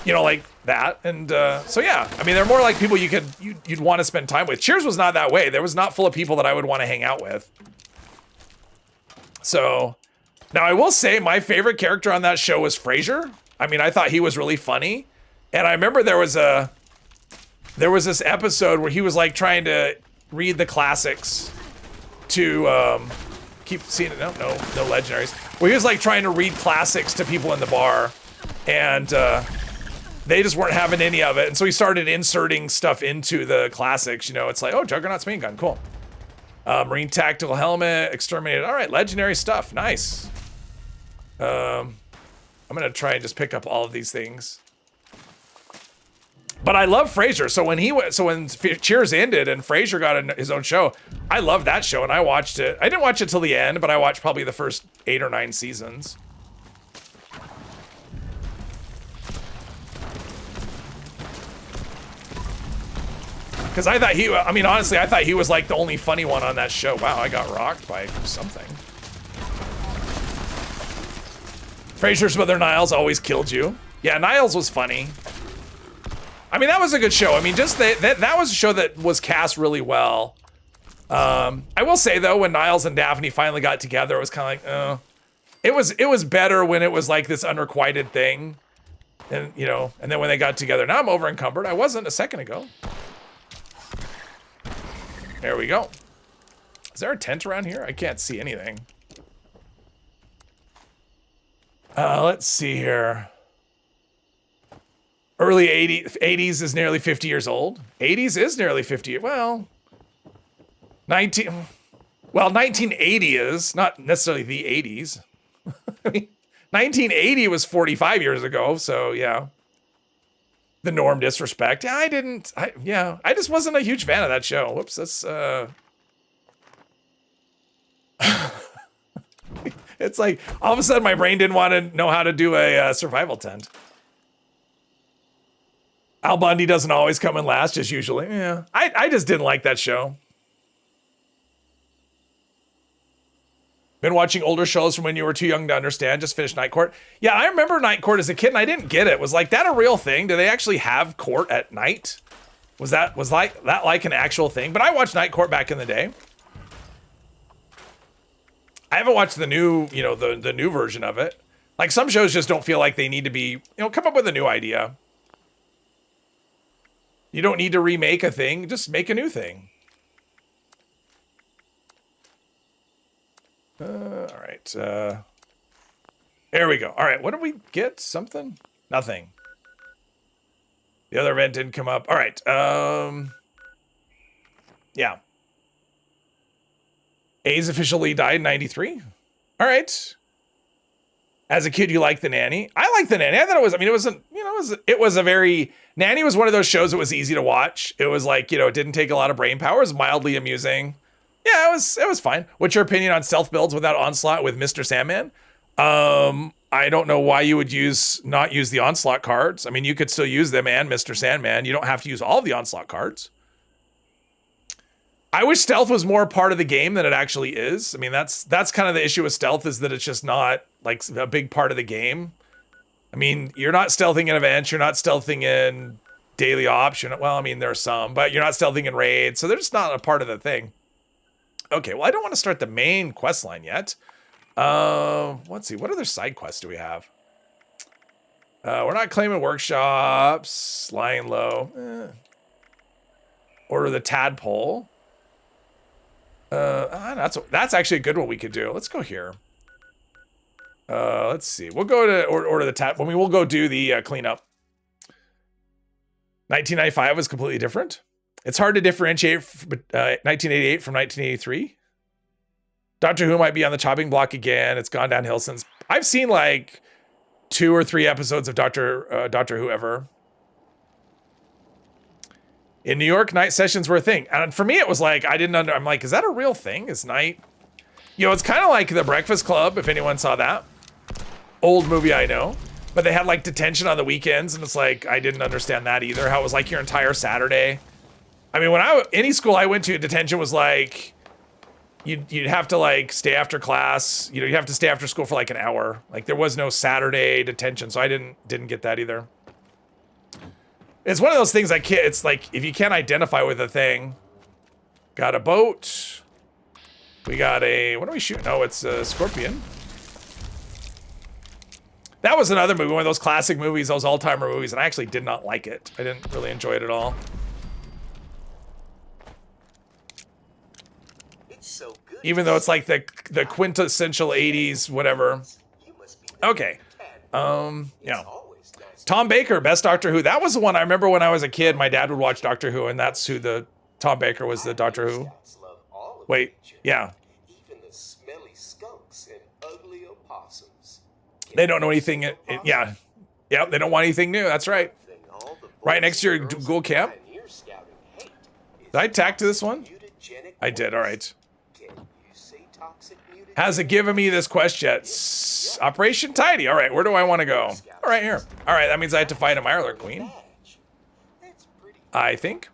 you know, like that. And so, yeah, I mean, they're more like people you'd want to spend time with. Cheers was not that way. There was not full of people that I would want to hang out with. So now I will say my favorite character on that show was Frasier. I mean, I thought he was really funny. And I remember there was this episode where he was like trying to read the classics to, keep seeing it. No legendaries. Well, he was like trying to read classics to people in the bar, and they just weren't having any of it. And so he started inserting stuff into the classics. You know, it's like, oh, Juggernaut's main gun, cool. Marine tactical helmet, exterminated. All right, legendary stuff, nice. I'm gonna try and just pick up all of these things. But I love Frasier. So when Cheers ended and Frasier got his own show, I loved that show and I watched it. I didn't watch it till the end, but I watched probably the first 8 or 9 seasons. Because I mean, honestly, I thought he was like the only funny one on that show. Wow, I got rocked by something. Frasier's Brother Niles always killed you. Yeah, Niles was funny. I mean, that was a good show. I mean, just that was a show that was cast really well. I will say though, when Niles and Daphne finally got together, it was kind of like, it was better when it was like this unrequited thing, and you know, and then when they got together. Now I'm over encumbered. I wasn't a second ago. There we go. Is there a tent around here? I can't see anything. Let's see here. Early 80s is nearly 50 years old. 80s is nearly 50. Well, 1980 is not necessarily the 80s. I mean, 1980 was 45 years ago. So yeah, the Norm Disrespect. Yeah, I just wasn't a huge fan of that show. Whoops, that's it's like all of a sudden my brain didn't want to know how to do a survival tent. Al Bundy doesn't always come in last, just usually. Yeah, I just didn't like that show. Been watching older shows from when you were too young to understand. Just finished Night Court. Yeah, I remember Night Court as a kid, and I didn't get it. Was like that a real thing? Do they actually have court at night? Was that like an actual thing? But I watched Night Court back in the day. I haven't watched the new, you know, the new version of it. Like some shows just don't feel like they need to be, you know, come up with a new idea. You don't need to remake a thing, just make a new thing. All right. There we go. All right, what did we get? Something? Nothing. The other event didn't come up. All right. Yeah. A's officially died in 93. All right. As a kid, you liked The Nanny. I liked The Nanny. I thought it was, I mean, it wasn't, you know, it was a very, Nanny was one of those shows that was easy to watch. It was like, you know, it didn't take a lot of brain power. It was mildly amusing. Yeah, it was fine. What's your opinion on stealth builds without onslaught with Mr. Sandman? I don't know why you would not use the onslaught cards. I mean, you could still use them and Mr. Sandman. You don't have to use all of the onslaught cards. I wish stealth was more part of the game than it actually is. I mean, that's kind of the issue with stealth, is that it's just not like a big part of the game. I mean, you're not stealthing in events, you're not stealthing in daily ops. Well, I mean, there are some, but you're not stealthing in raids, so they're just not a part of the thing. Okay, well, I don't want to start the main quest line yet. Let's see, what other side quests do we have? We're not claiming workshops, lying low. Order the tadpole. That's actually a good one we could do. Let's go here. Let's see. We'll go to order the tadpole. I mean, we'll go do the cleanup. 1995 was completely different. It's hard to differentiate 1988 from 1983. Doctor Who might be on the chopping block again. It's gone downhill since. I've seen like 2 or 3 episodes of Doctor Who ever. In New York, night sessions were a thing. And for me, it was like, I'm like, is that a real thing? Is night? It's kind of like The Breakfast Club, if anyone saw that. Old movie, I know. But they had like detention on the weekends, and it's like, I didn't understand that either. How it was like your entire Saturday. I mean, any school I went to, detention was like, you'd have to like stay after class. You have to stay after school for like an hour. Like there was no Saturday detention, so I didn't get that either. It's one of those things it's like, if you can't identify with a thing. Got a boat. We got what are we shooting? Oh, it's a scorpion. That was another movie, one of those classic movies, those all-timer movies, and I actually did not like it. I didn't really enjoy it at all. It's so good. Even though it's like the quintessential 80s, whatever. Okay. Yeah. Tom Baker, best Doctor Who. That was the one I remember when I was a kid. My dad would watch Doctor Who, and that's who Tom Baker was, the Doctor Who. Wait, yeah. Even the smelly skunks and ugly opossums. They don't know anything. Yeah. Yep, they don't want anything new. That's right. Right next to your Ghoul camp. Did I tack to this one? I did, all right. Hasn't given me this quest yet. Operation Tidy. All right, where do I want to go? All right, here. All right, that means I have to fight a Mirelurk Queen. I think.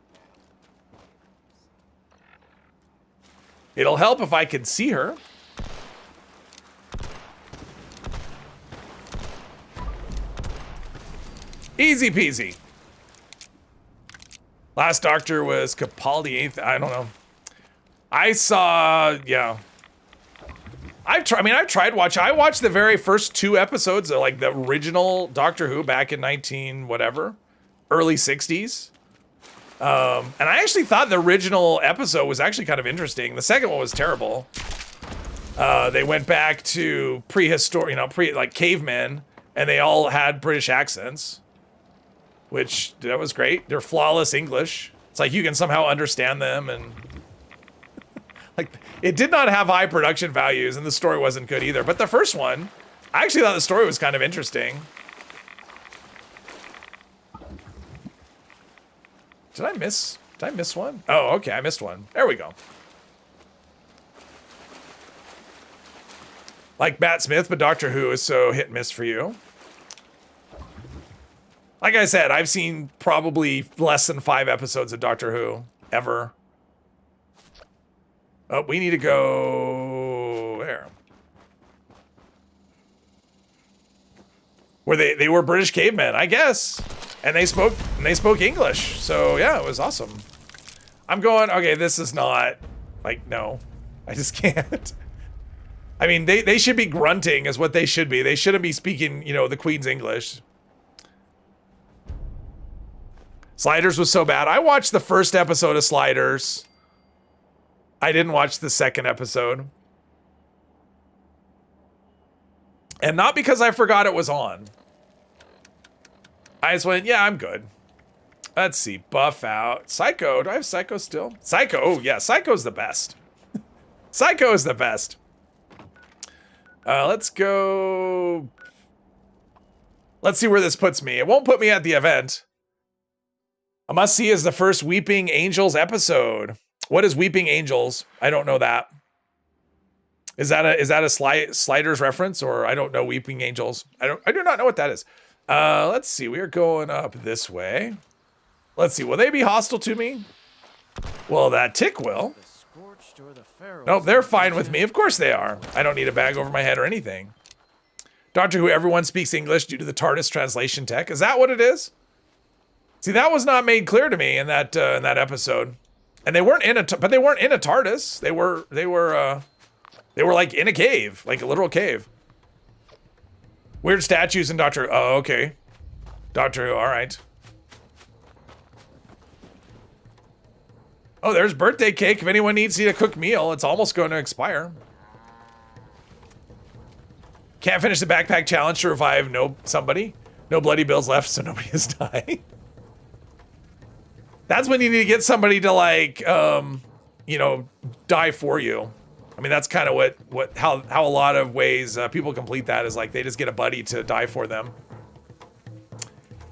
It'll help if I could see her. Easy peasy. Last Doctor was Capaldi 8th. I don't know. I saw, yeah. I've tried watching. I watched the very first 2 episodes of like the original Doctor Who back in 19 whatever, early 60s. And I actually thought the original episode was actually kind of interesting. The second one was terrible. They went back to prehistoric, like cavemen, and they all had British accents, which that was great. They're flawless English. It's like you can somehow understand them, and like it did not have high production values, and the story wasn't good either. But the first one, I actually thought the story was kind of interesting. Did I miss one? Oh, okay, I missed one. There we go. Like Matt Smith, but Doctor Who is so hit and miss for you. Like I said, I've seen probably less than 5 episodes of Doctor Who ever. Oh, we need to go there. Where they were British cavemen, I guess. And they spoke English. So yeah, it was awesome. I'm going, okay, this is not like, no, I just can't. I mean, they should be grunting is what they should be. They shouldn't be speaking, the Queen's English. Sliders was so bad. I watched the first episode of Sliders. I didn't watch the second episode. And not because I forgot it was on. I just went, yeah, I'm good. Let's see, buff out. Psycho, do I have Psycho still? Psycho, oh yeah, Psycho's the best. Psycho is the best. Let's go. Let's see where this puts me. It won't put me at the event. A must see is the first Weeping Angels episode. What is Weeping Angels? I don't know that. Is that a Sliders reference, or I don't know Weeping Angels? I do not know what that is. Let's see. We are going up this way. Let's see. Will they be hostile to me? Well, that tick will. Nope, they're fine with me. Of course they are. I don't need a bag over my head or anything. Doctor Who, everyone speaks English due to the TARDIS translation tech. Is that what it is? See, that was not made clear to me in that episode. And they weren't in a TARDIS. They were like in a cave, like a literal cave. Weird statues in Doctor Who. Oh, okay. Doctor Who, all right. Oh, there's birthday cake. If anyone needs to eat a cooked meal, it's almost going to expire. Can't finish the backpack challenge to revive somebody. No bloody bills left, so nobody has died. That's when you need to get somebody to like, you know, die for you. I mean, that's kind of how a lot of ways people complete that is like they just get a buddy to die for them.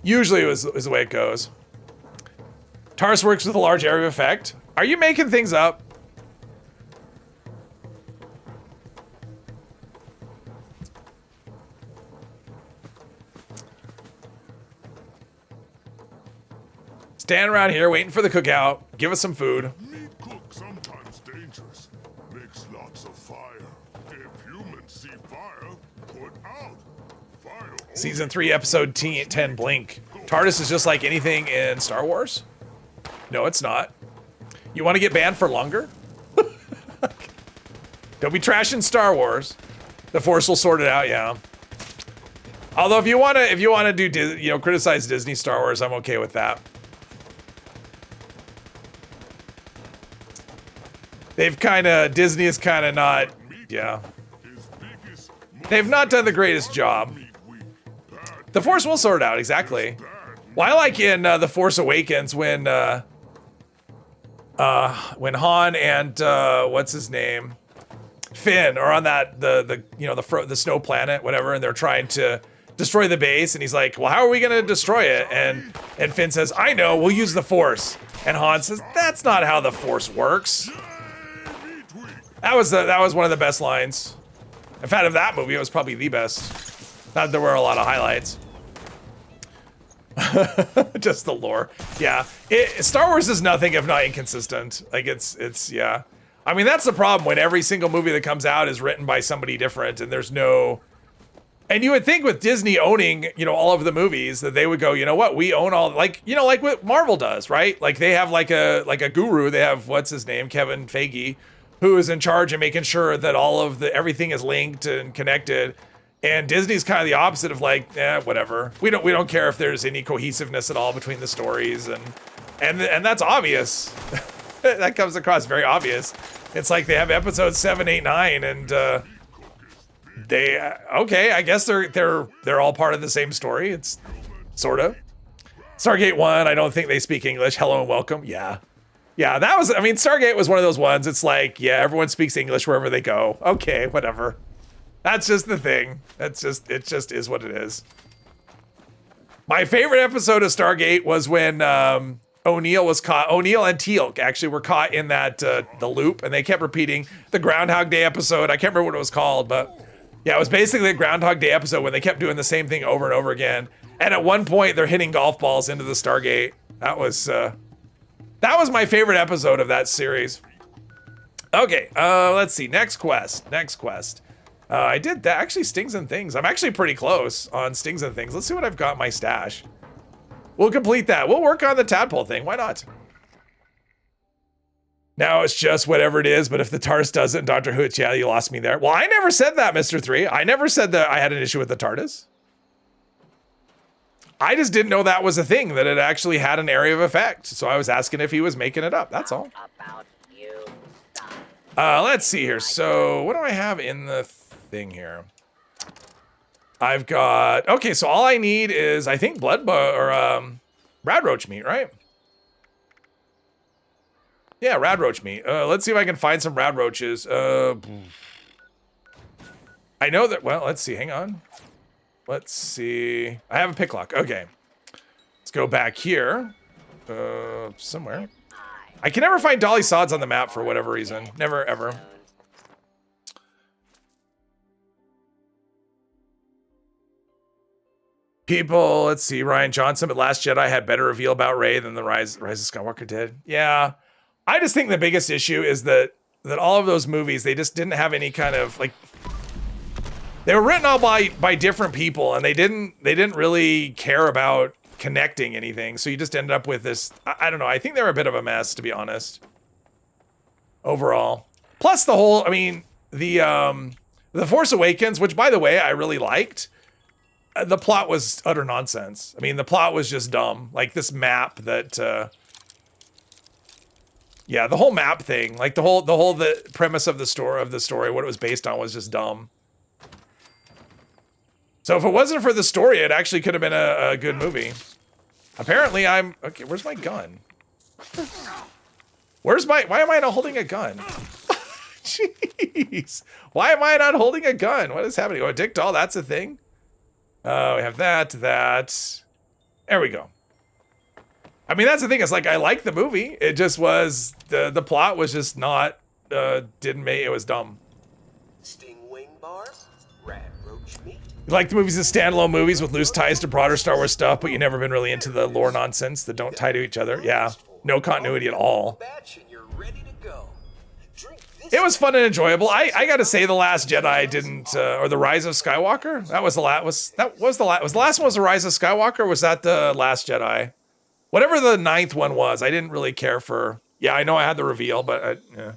Usually is the way it goes. TARDIS works with a large area of effect. Are you making things up? Stand around here waiting for the cookout. Give us some food. Meat cook sometimes dangerous. Makes lots of fire. If humans see fire, put out. Fire. Season 3, episode 10, Blink. TARDIS is just like anything in Star Wars? No, it's not. You want to get banned for longer? Don't be trashing Star Wars. The Force will sort it out, yeah. Although if you want to do, you know, criticize Disney Star Wars, I'm okay with that. Disney is kind of not, yeah. They've not done the greatest job. The Force will sort it out, exactly. Well, I like in The Force Awakens when Han and what's his name, Finn are on that the snow planet, whatever, and they're trying to destroy the base, and he's like, well, how are we gonna destroy it? And Finn says, I know, we'll use the Force. And Han says, that's not how the Force works. That was one of the best lines. In fact, of that movie, it was probably the best. Not that there were a lot of highlights. Just the lore. Yeah. Star Wars is nothing if not inconsistent. Like it's yeah. I mean, that's the problem when every single movie that comes out is written by somebody different and there's no. And you would think with Disney owning, you know, all of the movies that they would go, you know what, we own all, like, you know, like what Marvel does, right? Like they have like a guru. They have, what's his name, Kevin Feige, who is in charge of making sure that all of everything is linked and connected. And Disney's kind of the opposite of like, whatever. We don't care if there's any cohesiveness at all between the stories, and that's obvious. That comes across very obvious. It's like they have episodes 7, 8, 9, and they okay. I guess they're all part of the same story. It's sort of. Stargate 1. I don't think they speak English. Hello and welcome. Yeah. That was. I mean, Stargate was one of those ones. It's like, yeah, everyone speaks English wherever they go. Okay, whatever. That's just the thing. It just is what it is. My favorite episode of Stargate was when O'Neill and Teal'c actually were caught in that the loop, and they kept repeating the Groundhog Day episode. I can't remember what it was called, but yeah, it was basically a Groundhog Day episode when they kept doing the same thing over and over again. And at one point, they're hitting golf balls into the Stargate. That was my favorite episode of that series. Okay, let's see. Next quest. I did that. Actually, Stings and Things. I'm actually pretty close on Stings and Things. Let's see what I've got in my stash. We'll complete that. We'll work on the tadpole thing. Why not? Now it's just whatever it is, but if the TARDIS does it, Doctor Who, yeah, you lost me there. Well, I never said that, Mr. 3. I never said that I had an issue with the TARDIS. I just didn't know that was a thing, that it actually had an area of effect. So I was asking if he was making it up. That's all. Let's see here. So what do I have in the thing here? I've got, okay, so all I need is, I think, rad roach meat, right? Yeah, rad roach meat. Let's see if I can find some rad roaches. I know that, well, let's see, hang on. Let's see. I have a pick lock. Okay. Let's go back here. Somewhere. I can never find Dolly Sods on the map for whatever reason. Never, ever. People, let's see. Ryan Johnson, but Last Jedi had better reveal about Rey than the Rise of Skywalker did. Yeah. I just think the biggest issue is that all of those movies, they just didn't have any kind of, like, they were written all by different people, and they didn't really care about connecting anything. So you just ended up with this, I don't know. I think they were a bit of a mess, to be honest. Overall. Plus the whole, I mean, the Force Awakens, which by the way, I really liked. The plot was utter nonsense. I mean, the plot was just dumb. Like this map that, yeah, the whole map thing, like the premise of the story, what it was based on was just dumb. So if it wasn't for the story, it actually could have been a good movie. Apparently okay, where's my gun? Why am I not holding a gun? Jeez. Why am I not holding a gun? What is happening? Oh, Dick Doll, that's a thing? Oh, we have that. There we go. I mean, that's the thing. It's like, I like the movie. It just was, the plot was just not, it was dumb. Stingwing bar, rat roach meat. You like the movies as standalone movies with loose ties to broader Star Wars stuff, but you've never been really into the lore nonsense that don't tie to each other. Yeah, no continuity at all. Batch and you're ready to go. Drink this. It was fun and enjoyable. I gotta say, The Last Jedi didn't, or The Rise of Skywalker. That was the last. Was the last one was The Rise of Skywalker? Or was that The Last Jedi? Whatever the 9th one was, I didn't really care for. Yeah, I know I had the reveal, but yeah.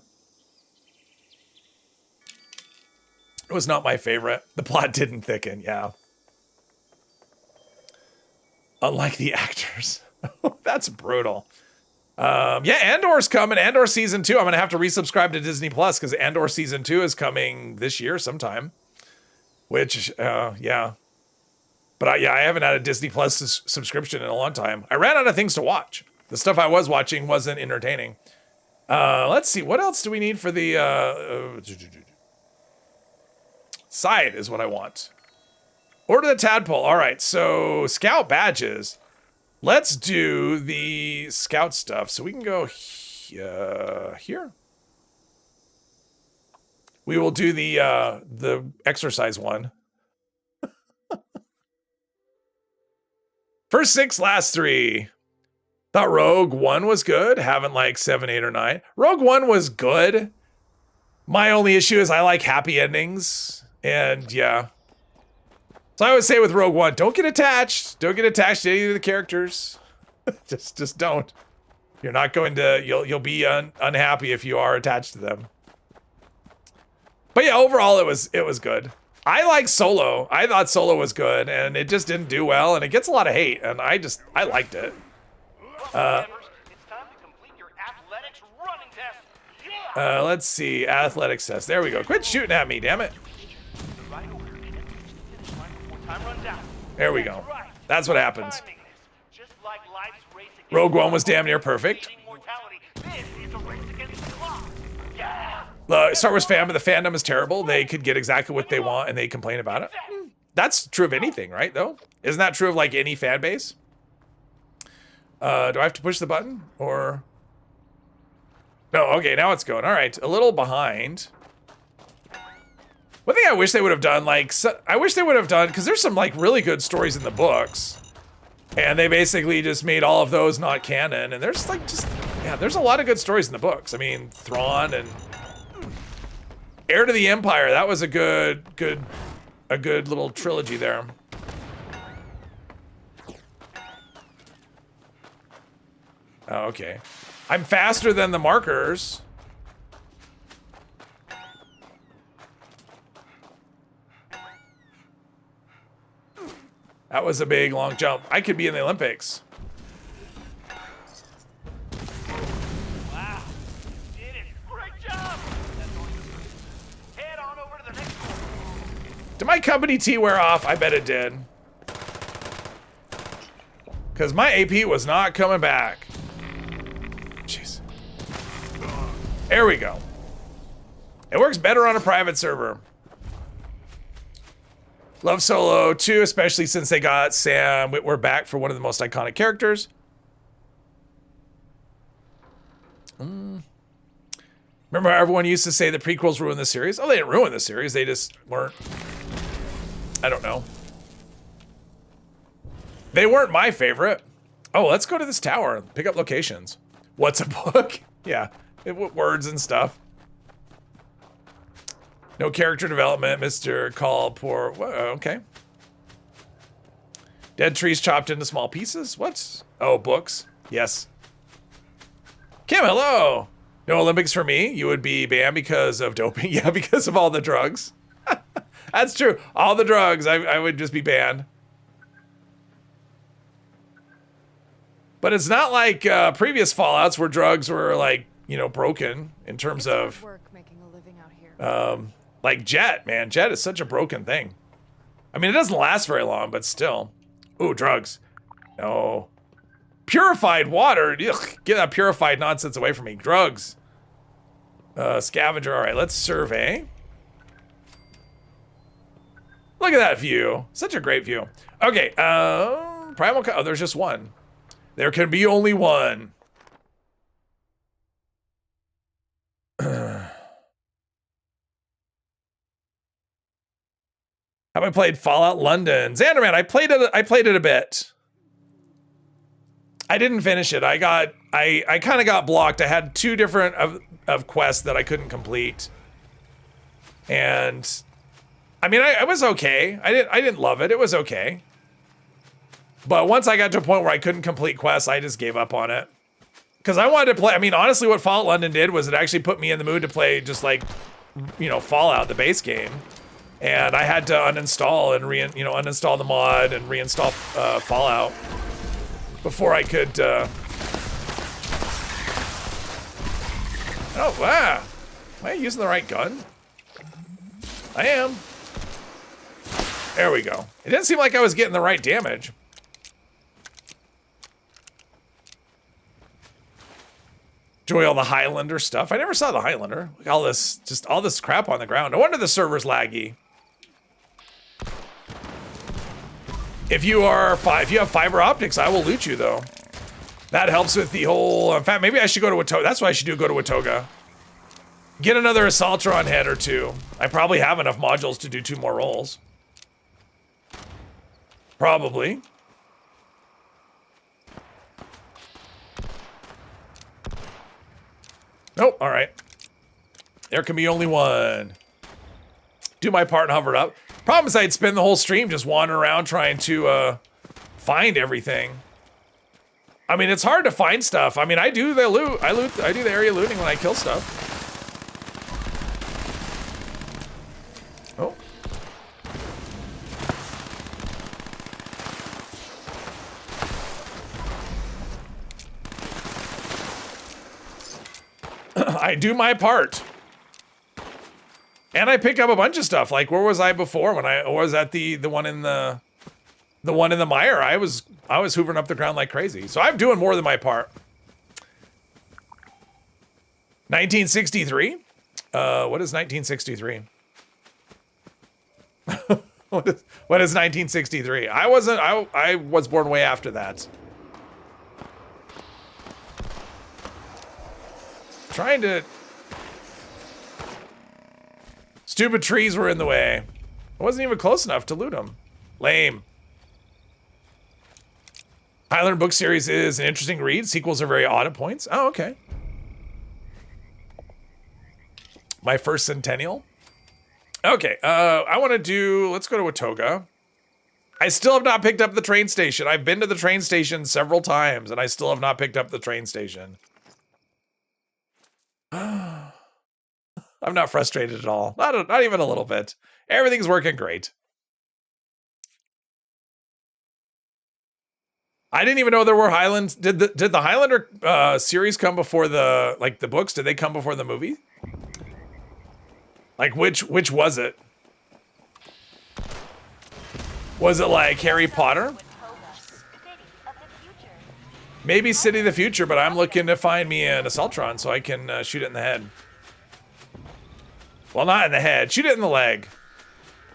It was not my favorite. The plot didn't thicken, yeah. Unlike the actors. That's brutal. Yeah, Andor's coming. Andor Season 2. I'm going to have to resubscribe to Disney Plus because Andor Season 2 is coming this year sometime. Which, yeah. But I haven't had a Disney Plus subscription in a long time. I ran out of things to watch. The stuff I was watching wasn't entertaining. Let's see. What else do we need for the... side is what I want. Order the tadpole. All right, so scout badges. Let's do the scout stuff. So we can go here. We will do the exercise one. First 6, last 3. Thought Rogue One was good. Haven't like 7, 8, or 9. Rogue One was good. My only issue is I like happy endings. And yeah. So I would say with Rogue One, don't get attached. Don't get attached to any of the characters. just don't. You're not going to, you'll be unhappy if you are attached to them. But yeah, overall it was good. I like Solo. I thought Solo was good, and it just didn't do well, and it gets a lot of hate, and I liked it. It's time to complete your athletics running test. Let's see, athletics test. There we go. Quit shooting at me, damn it. Right over here. Finish line before time runs out. There we go. Right. That's what happens. Timing this. Just like life's race against Rogue One was damn near perfect. mortality. This is a race against the clock. Yeah. Star Wars fan, but the fandom is terrible. They could get exactly what they want, and they complain about it. That's true of anything, right, though? Isn't that true of, like, any fan base? Do I have to push the button? Or... No, okay, now it's going. All right, a little behind. One thing I wish they would have done, like... I wish they would have done... Because there's some, like, really good stories in the books. And they basically just made all of those not canon. And there's, like, just... Yeah, there's a lot of good stories in the books. I mean, Thrawn and... Heir to the Empire, that was a good little trilogy there. Oh, okay. I'm faster than the markers. That was a big, long jump. I could be in the Olympics. Wow. You did it. Great job. That's all you head on over to the next one. Did my company tea wear off? I bet it did. Because my AP was not coming back. Jeez. There we go. It works better on a private server. Love Solo 2, especially since they got Sam Witwer back for one of the most iconic characters. Remember how everyone used to say the prequels ruined the series? Oh, they didn't ruin the series. They just weren't. I don't know. They weren't my favorite. Oh, let's go to this tower. Pick up locations. What's a book? Yeah, words and stuff. No character development, Mr. Call poor. Okay. Dead trees chopped into small pieces. What? Oh, books. Yes. Kim, hello. No Olympics for me. You would be banned because of doping. Yeah, because of all the drugs. That's true. All the drugs, I would just be banned. But it's not like previous Fallouts where drugs were like, you know, broken in terms of Work making a living out here. like Jet, man. Jet is such a broken thing. I mean, it doesn't last very long, but still. Ooh, drugs. No. Purified water. Ugh, get that purified nonsense away from me. Drugs. Scavenger. All right, let's survey. Look at that view. Such a great view. Okay. Primal. Oh, there's just one. There can be only one. Have I played Fallout London? Xanderman, I played it a bit. I didn't finish it. I kind of got blocked. I had two different of quests that I couldn't complete. And I mean, I was okay. I didn't love it. It was okay. But once I got to a point where I couldn't complete quests, I just gave up on it. Because I wanted to play, I mean, honestly, what Fallout London did was it actually put me in the mood to play just like, you know, Fallout, the base game. And I had to uninstall and uninstall the mod and reinstall Fallout before I could. Oh wow! Am I using the right gun? I am. There we go. It didn't seem like I was getting the right damage. Enjoy all the Highlander stuff. I never saw the Highlander. Look at all this, just all this crap on the ground. No wonder the server's laggy. If you have fiber optics, I will loot you though. That helps with the whole. In fact, maybe I should go to Watoga. That's what I should do. Go to Watoga. Get another Assaultron head or two. I probably have enough modules to do 2 more rolls. Probably. Nope. All right. There can be only one. Do my part and hover it up. Problem is I'd spend the whole stream just wandering around trying to find everything. I mean, it's hard to find stuff. I mean, I do the loot. I do the area looting when I kill stuff. Oh. I do my part. And I pick up a bunch of stuff. Like, where was I before when I was at the one in the mire? I was hoovering up the ground like crazy. So I'm doing more than my part. 1963? What is 1963? What is 1963? I was born way after that. Trying to. Stupid trees were in the way. I wasn't even close enough to loot them. Lame. Highlander book series is an interesting read. Sequels are very odd at points. Oh, okay. My first centennial. Okay, I want to do. Let's go to Watoga. I still have not picked up the train station. I've been to the train station several times, and I still have not picked up the train station. I'm not frustrated at all. Not even a little bit. Everything's working great. I didn't even know there were Highlands. Did the Highlander series come before the books? Did they come before the movie? Like which was it? Was it like Harry Potter? Maybe City of the Future, but I'm looking to find me an Assaultron so I can shoot it in the head. Well, not in the head. Shoot it in the leg.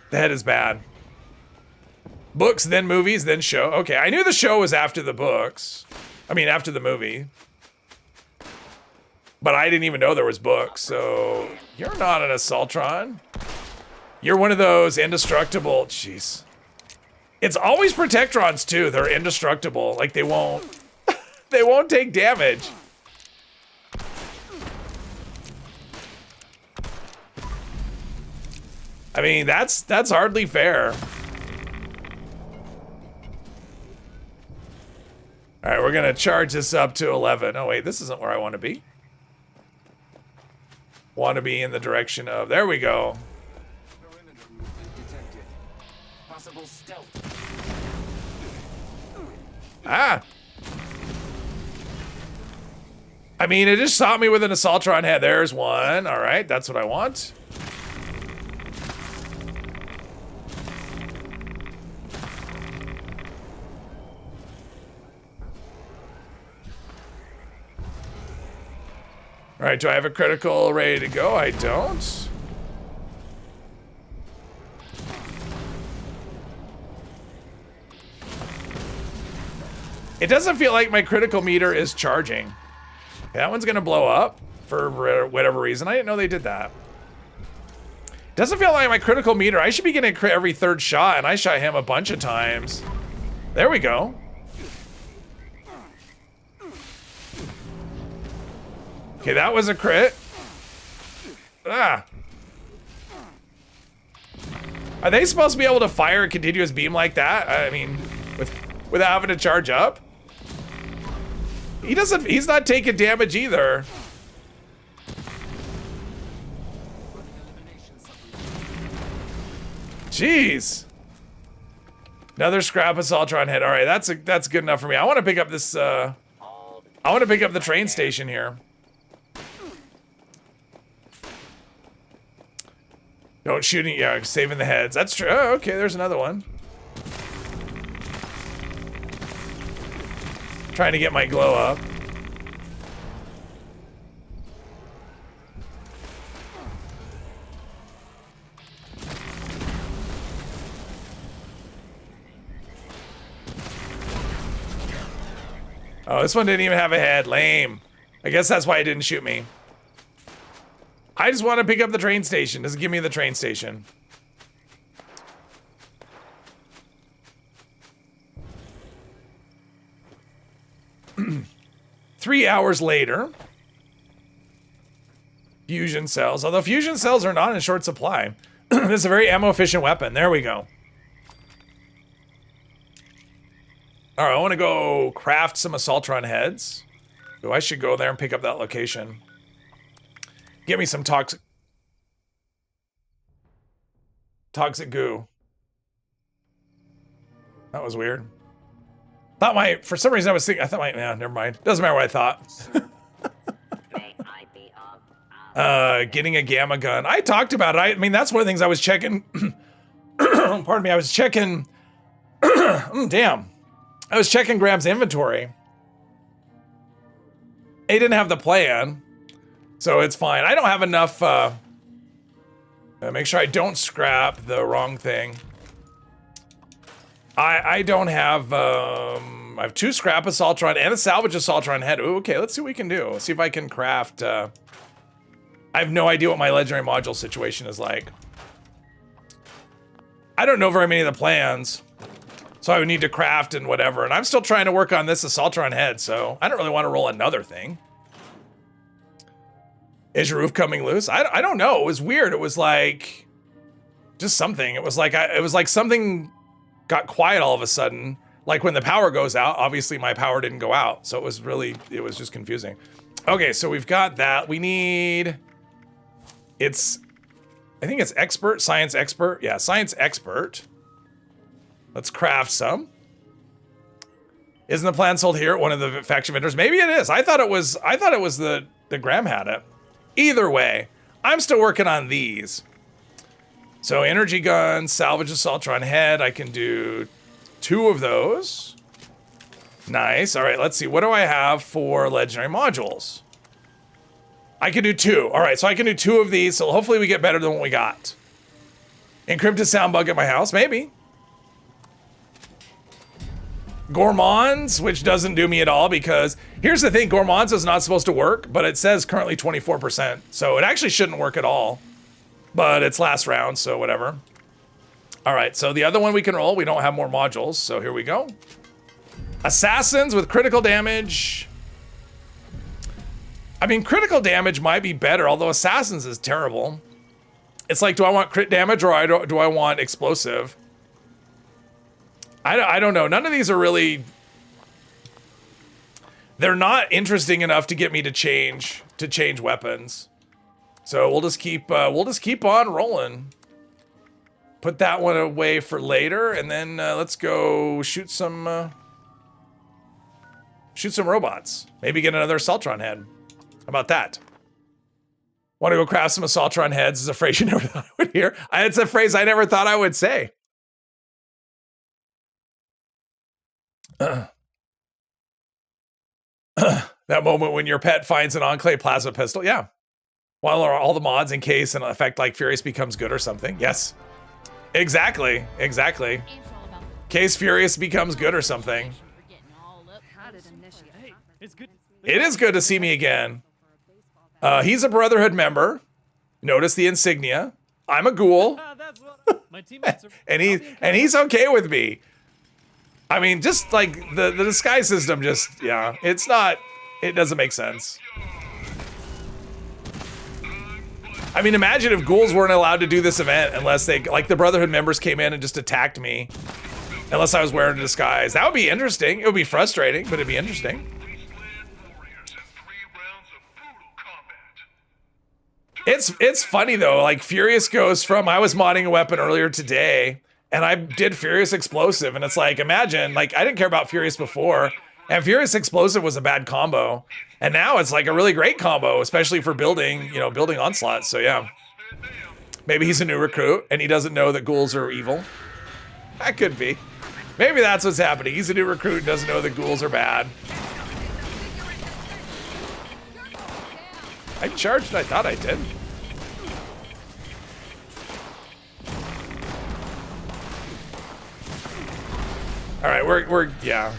The head is bad. Books, then movies, then show. Okay, I knew the show was after the books. I mean, after the movie. But I didn't even know there was books, so you're not an Assaultron. You're one of those indestructible. Jeez. It's always Protectrons too. They're indestructible. Like they won't they won't take damage. I mean, that's hardly fair. All right, we're gonna charge this up to 11. Oh wait, this isn't where I want to be. Want to be in the direction of, there we go. Ah. I mean, it just shot me with an Assaultron head. There's one. All right, that's what I want. All right, do I have a critical ready to go? I don't. It doesn't feel like my critical meter is charging. That one's gonna blow up for whatever reason. I didn't know they did that. Doesn't feel like my critical meter. I should be getting a crit every third shot, and I shot him a bunch of times. There we go. Okay, that was a crit. Ah. Are they supposed to be able to fire a continuous beam like that? I mean, without having to charge up? He's not taking damage either. Jeez. Another scrap Assaultron head. All right, that's good enough for me. I want to pick up this, I want to pick up the train station here. Don't shoot it, yeah, saving the heads. That's true. Oh, okay, there's another one. Trying to get my glow up. Oh, this one didn't even have a head. Lame. I guess that's why it didn't shoot me. I just want to pick up the train station. Just give me the train station. Three hours later. Fusion cells. Although fusion cells are not in short supply. This is a very ammo efficient weapon. There we go. Alright, I want to go craft some Assaultron heads. So I should go there and pick up that location. Give me some toxic goo. That was weird. For some reason I was thinking, yeah, never mind. Doesn't matter what I thought. Getting a gamma gun. I talked about it. I mean, that's one of the things I was checking. Pardon me, I was checking. Damn. I was checking Graham's inventory. He didn't have the plan. So it's fine. I don't have enough, make sure I don't scrap the wrong thing. I don't have, I have 2 scrap Assaultron and a salvage Assaultron head. Ooh, okay, let's see what we can do. Let's see if I can craft, I have no idea what my legendary module situation is like. I don't know very many of the plans. So I would need to craft and whatever. And I'm still trying to work on this Assaultron head, so I don't really want to roll another thing. Is your roof coming loose? I don't know. It was weird. It was like just something. It was like something got quiet all of a sudden. Like when the power goes out, obviously my power didn't go out. So it was just confusing. Okay, so we've got that. We need, I think it's expert, science expert. Yeah, science expert. Let's craft some. Isn't the plan sold here at one of the faction vendors? Maybe it is. I thought it was the Graham had it. Either way, I'm still working on these. So energy gun, salvage Assaultron head. I can do 2 of those. Nice. All right, let's see. What do I have for legendary modules? I can do 2. All right, so I can do 2 of these. So hopefully we get better than what we got. Encrypted sound bug at my house, maybe. Gourmands, which doesn't do me at all because here's the thing, Gourmands is not supposed to work, but it says currently 24%. So it actually shouldn't work at all, but it's last round, so whatever. All right, so the other one we can roll, we don't have more modules, so here we go. Assassins with critical damage. I mean, critical damage might be better, although Assassins is terrible. It's like, do I want crit damage or do I want explosive? I don't know. None of these are really... They're not interesting enough to get me to change weapons. So we'll just keep on rolling. Put that one away for later, and then let's go shoot some robots. Maybe get another Assaultron head. How about that? Want to go craft some Assaultron heads is a phrase you never thought I would hear. It's a phrase I never thought I would say. That moment when your pet finds an Enclave plasma pistol. Yeah. While all the mods in case an effect like Furious becomes good or something. Yes. Exactly. Exactly. Case Furious becomes good or something. It is good to see me again. He's a Brotherhood member. Notice the insignia. I'm a ghoul. and he's okay with me. I mean, just like the disguise system, just, yeah, it doesn't make sense. I mean, imagine if ghouls weren't allowed to do this event unless like the Brotherhood members came in and just attacked me. Unless I was wearing a disguise. That would be interesting. It would be frustrating, but it'd be interesting. It's funny though, like Furious goes from, I was modding a weapon earlier today, and I did Furious Explosive, and it's like, imagine, like, I didn't care about Furious before, and Furious Explosive was a bad combo, and now it's like a really great combo, especially for building, building Onslaught, so yeah. Maybe he's a new recruit, and he doesn't know that ghouls are evil. That could be. Maybe that's what's happening. He's a new recruit and doesn't know that ghouls are bad. I charged, I thought I did. All right, we're yeah.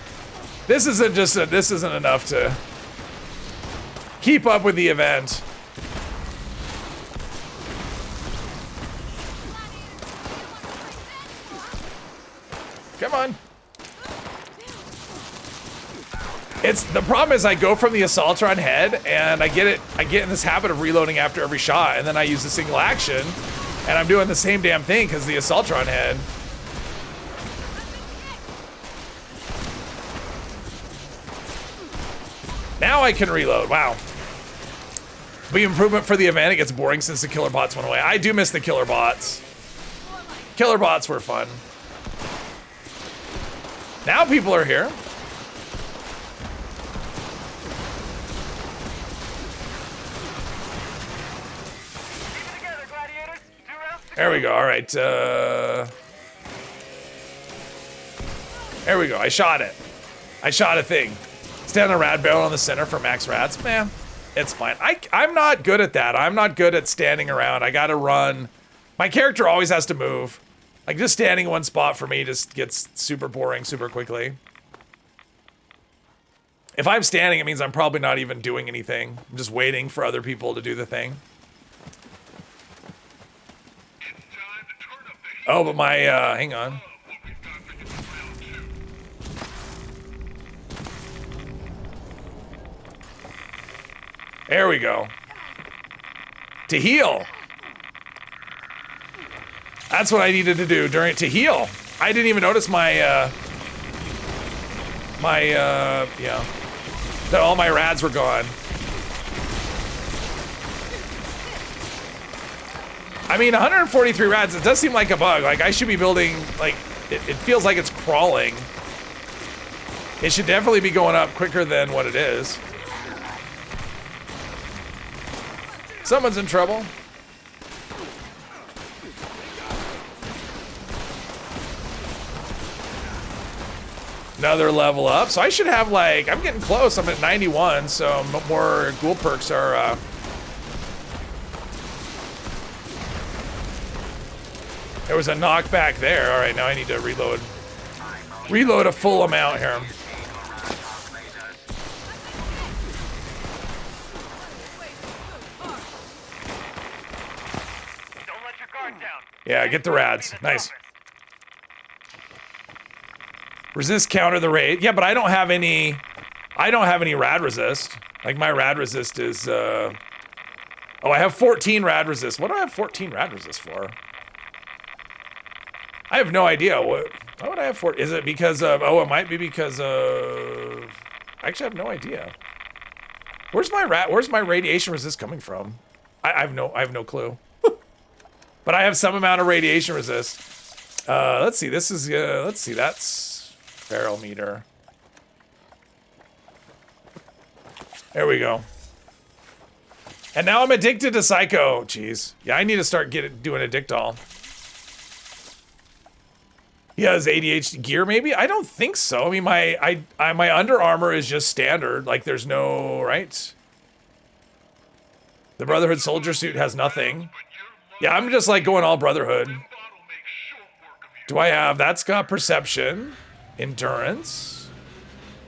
This isn't enough to keep up with the event. Come on. The problem is I go from the Assaultron head and I get in this habit of reloading after every shot, and then I use the single action and I'm doing the same damn thing because the Assaultron head. Now I can reload. Wow. Be improvement for the event. It gets boring since the killer bots went away. I do miss the killer bots. Killer bots were fun. Now people are here. There we go. All right. There we go. I shot it. I shot a thing. Stand on a rad barrel in the center for max rads. Man, it's fine. I'm not good at that. I'm not good at standing around. I gotta run. My character always has to move. Like, just standing in one spot for me just gets super boring super quickly. If I'm standing, it means I'm probably not even doing anything. I'm just waiting for other people to do the thing. Oh, but my, hang on. There we go. To heal. That's what I needed to do to heal. I didn't even notice yeah, that all my rads were gone. I mean, 143 rads, it does seem like a bug. Like, I should be building, like, it feels like it's crawling. It should definitely be going up quicker than what it is. Someone's in trouble. Another level up. So I should have, like, I'm getting close. I'm at 91, so more ghoul perks are, There was a knockback there. All right, now I need to reload reload a full amount here. Don't let your guard down. Yeah, get the rads. Nice. Resist counter the raid. Yeah, but I don't have any rad resist. Like my rad resist is oh, I have 14 rad resist. What do I have 14 rad resist for? I have no idea. Why would I have 4? Is it because of, oh, it might be because of, I actually have no idea. Where's my radiation resist coming from? I have no clue. But I have some amount of radiation resist. Let's see, that's feral meter. There we go. And now I'm addicted to Psycho. Jeez. Yeah, I need to start doing a Dictol. He has ADHD gear, maybe? I don't think so. I mean, my Under Armour is just standard. Like, there's no, right? The Brotherhood soldier suit has nothing. Yeah, I'm just like going all Brotherhood. Do I have, that's got perception, endurance,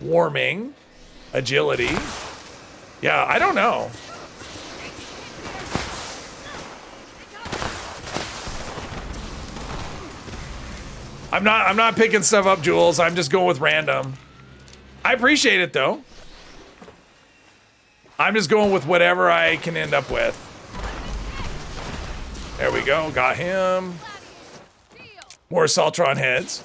warming, agility. Yeah, I don't know. I'm not picking stuff up, Jules. I'm just going with random. I appreciate it though. I'm just going with whatever I can end up with. There we go, got him. More Saltron heads.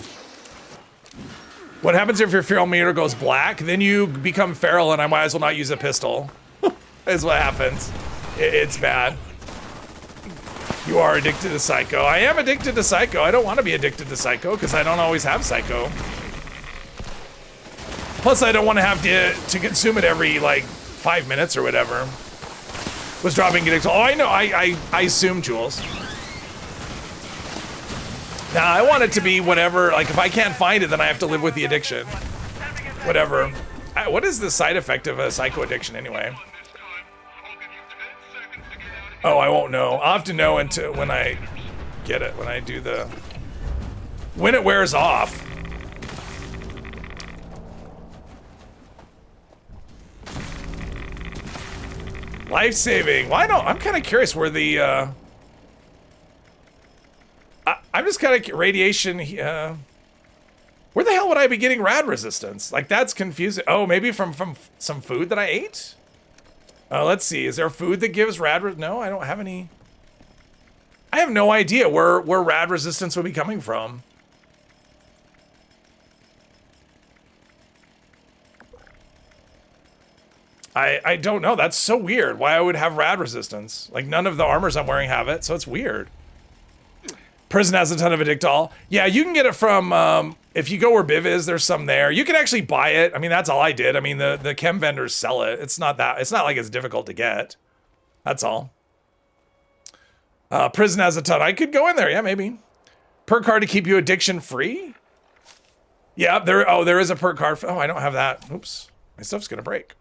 What happens if your feral meter goes black? Then you become feral and I might as well not use a pistol. Is what happens. It's bad. You are addicted to Psycho. I am addicted to Psycho. I don't want to be addicted to Psycho because I don't always have Psycho. Plus, I don't want to have to consume it every, like, 5 minutes or whatever. Was dropping addicted. Oh, I know. I assume, Jules. Now, I want it to be whatever. Like, if I can't find it, then I have to live with the addiction. Whatever. What is the side effect of a Psycho addiction, anyway? Oh, I won't know. I'll have to know until when I get it, when I do the... When it wears off. Life-saving. Well, I don't... I'm kind of curious where the... I'm just kind of... Radiation... where the hell would I be getting rad resistance? Like, that's confusing. Oh, maybe from some food that I ate? Let's see. Is there food that gives rad? No, I don't have any. I have no idea where rad resistance would be coming from. I don't know. That's so weird. Why I would have rad resistance? Like none of the armors I'm wearing have it, so it's weird. Prison has a ton of Addictol. Yeah, you can get it from, if you go where Biv is, there's some there. You can actually buy it. I mean, that's all I did. I mean, the chem vendors sell it. It's not like it's difficult to get. That's all. Prison has a ton. I could go in there. Yeah, maybe. Perk card to keep you addiction free? Yeah, there is a perk card. Oh, I don't have that. Oops. My stuff's gonna break.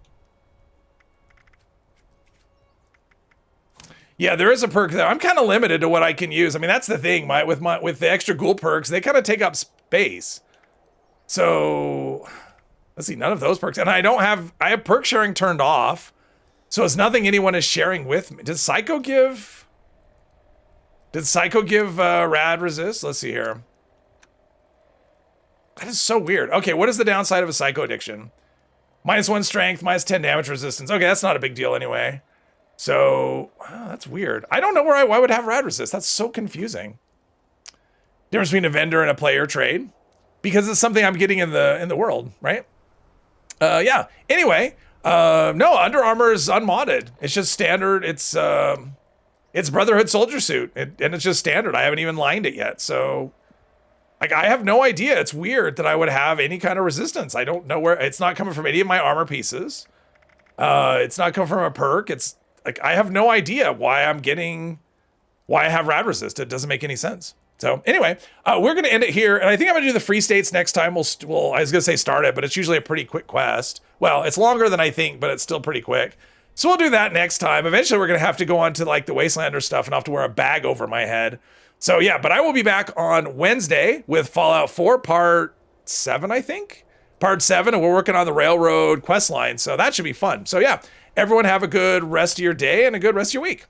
Yeah, there is a perk there. I'm kind of limited to what I can use. I mean, that's the thing. With the extra ghoul perks, they kind of take up space. So, let's see, none of those perks. And I have perk sharing turned off. So it's nothing anyone is sharing with me. Did Psycho give rad resist? Let's see here. That is so weird. Okay, what is the downside of a Psycho addiction? -1 strength, -10 damage resistance. Okay, that's not a big deal anyway. So, wow, that's weird. I don't know why I would have rad resist. That's so confusing. Difference between a vendor and a player trade. Because it's something I'm getting in the world, right? Yeah. Anyway, no, Under Armour is unmodded. It's just standard. It's Brotherhood soldier suit. And it's just standard. I haven't even lined it yet. So, like, I have no idea. It's weird that I would have any kind of resistance. I don't know where. It's not coming from any of my armor pieces. It's not coming from a perk. It's like, I have no idea why I have rad resist. It doesn't make any sense. So anyway, we're going to end it here. And I think I'm going to do the free states next time. I was going to say start it, but it's usually a pretty quick quest. Well, it's longer than I think, but it's still pretty quick. So we'll do that next time. Eventually we're going to have to go on to like the Wastelander stuff and I'll have to wear a bag over my head. So yeah, but I will be back on Wednesday with Fallout 4 part 7, I think. Part 7, and we're working on the railroad quest line, so that should be fun. So yeah, everyone have a good rest of your day and a good rest of your week.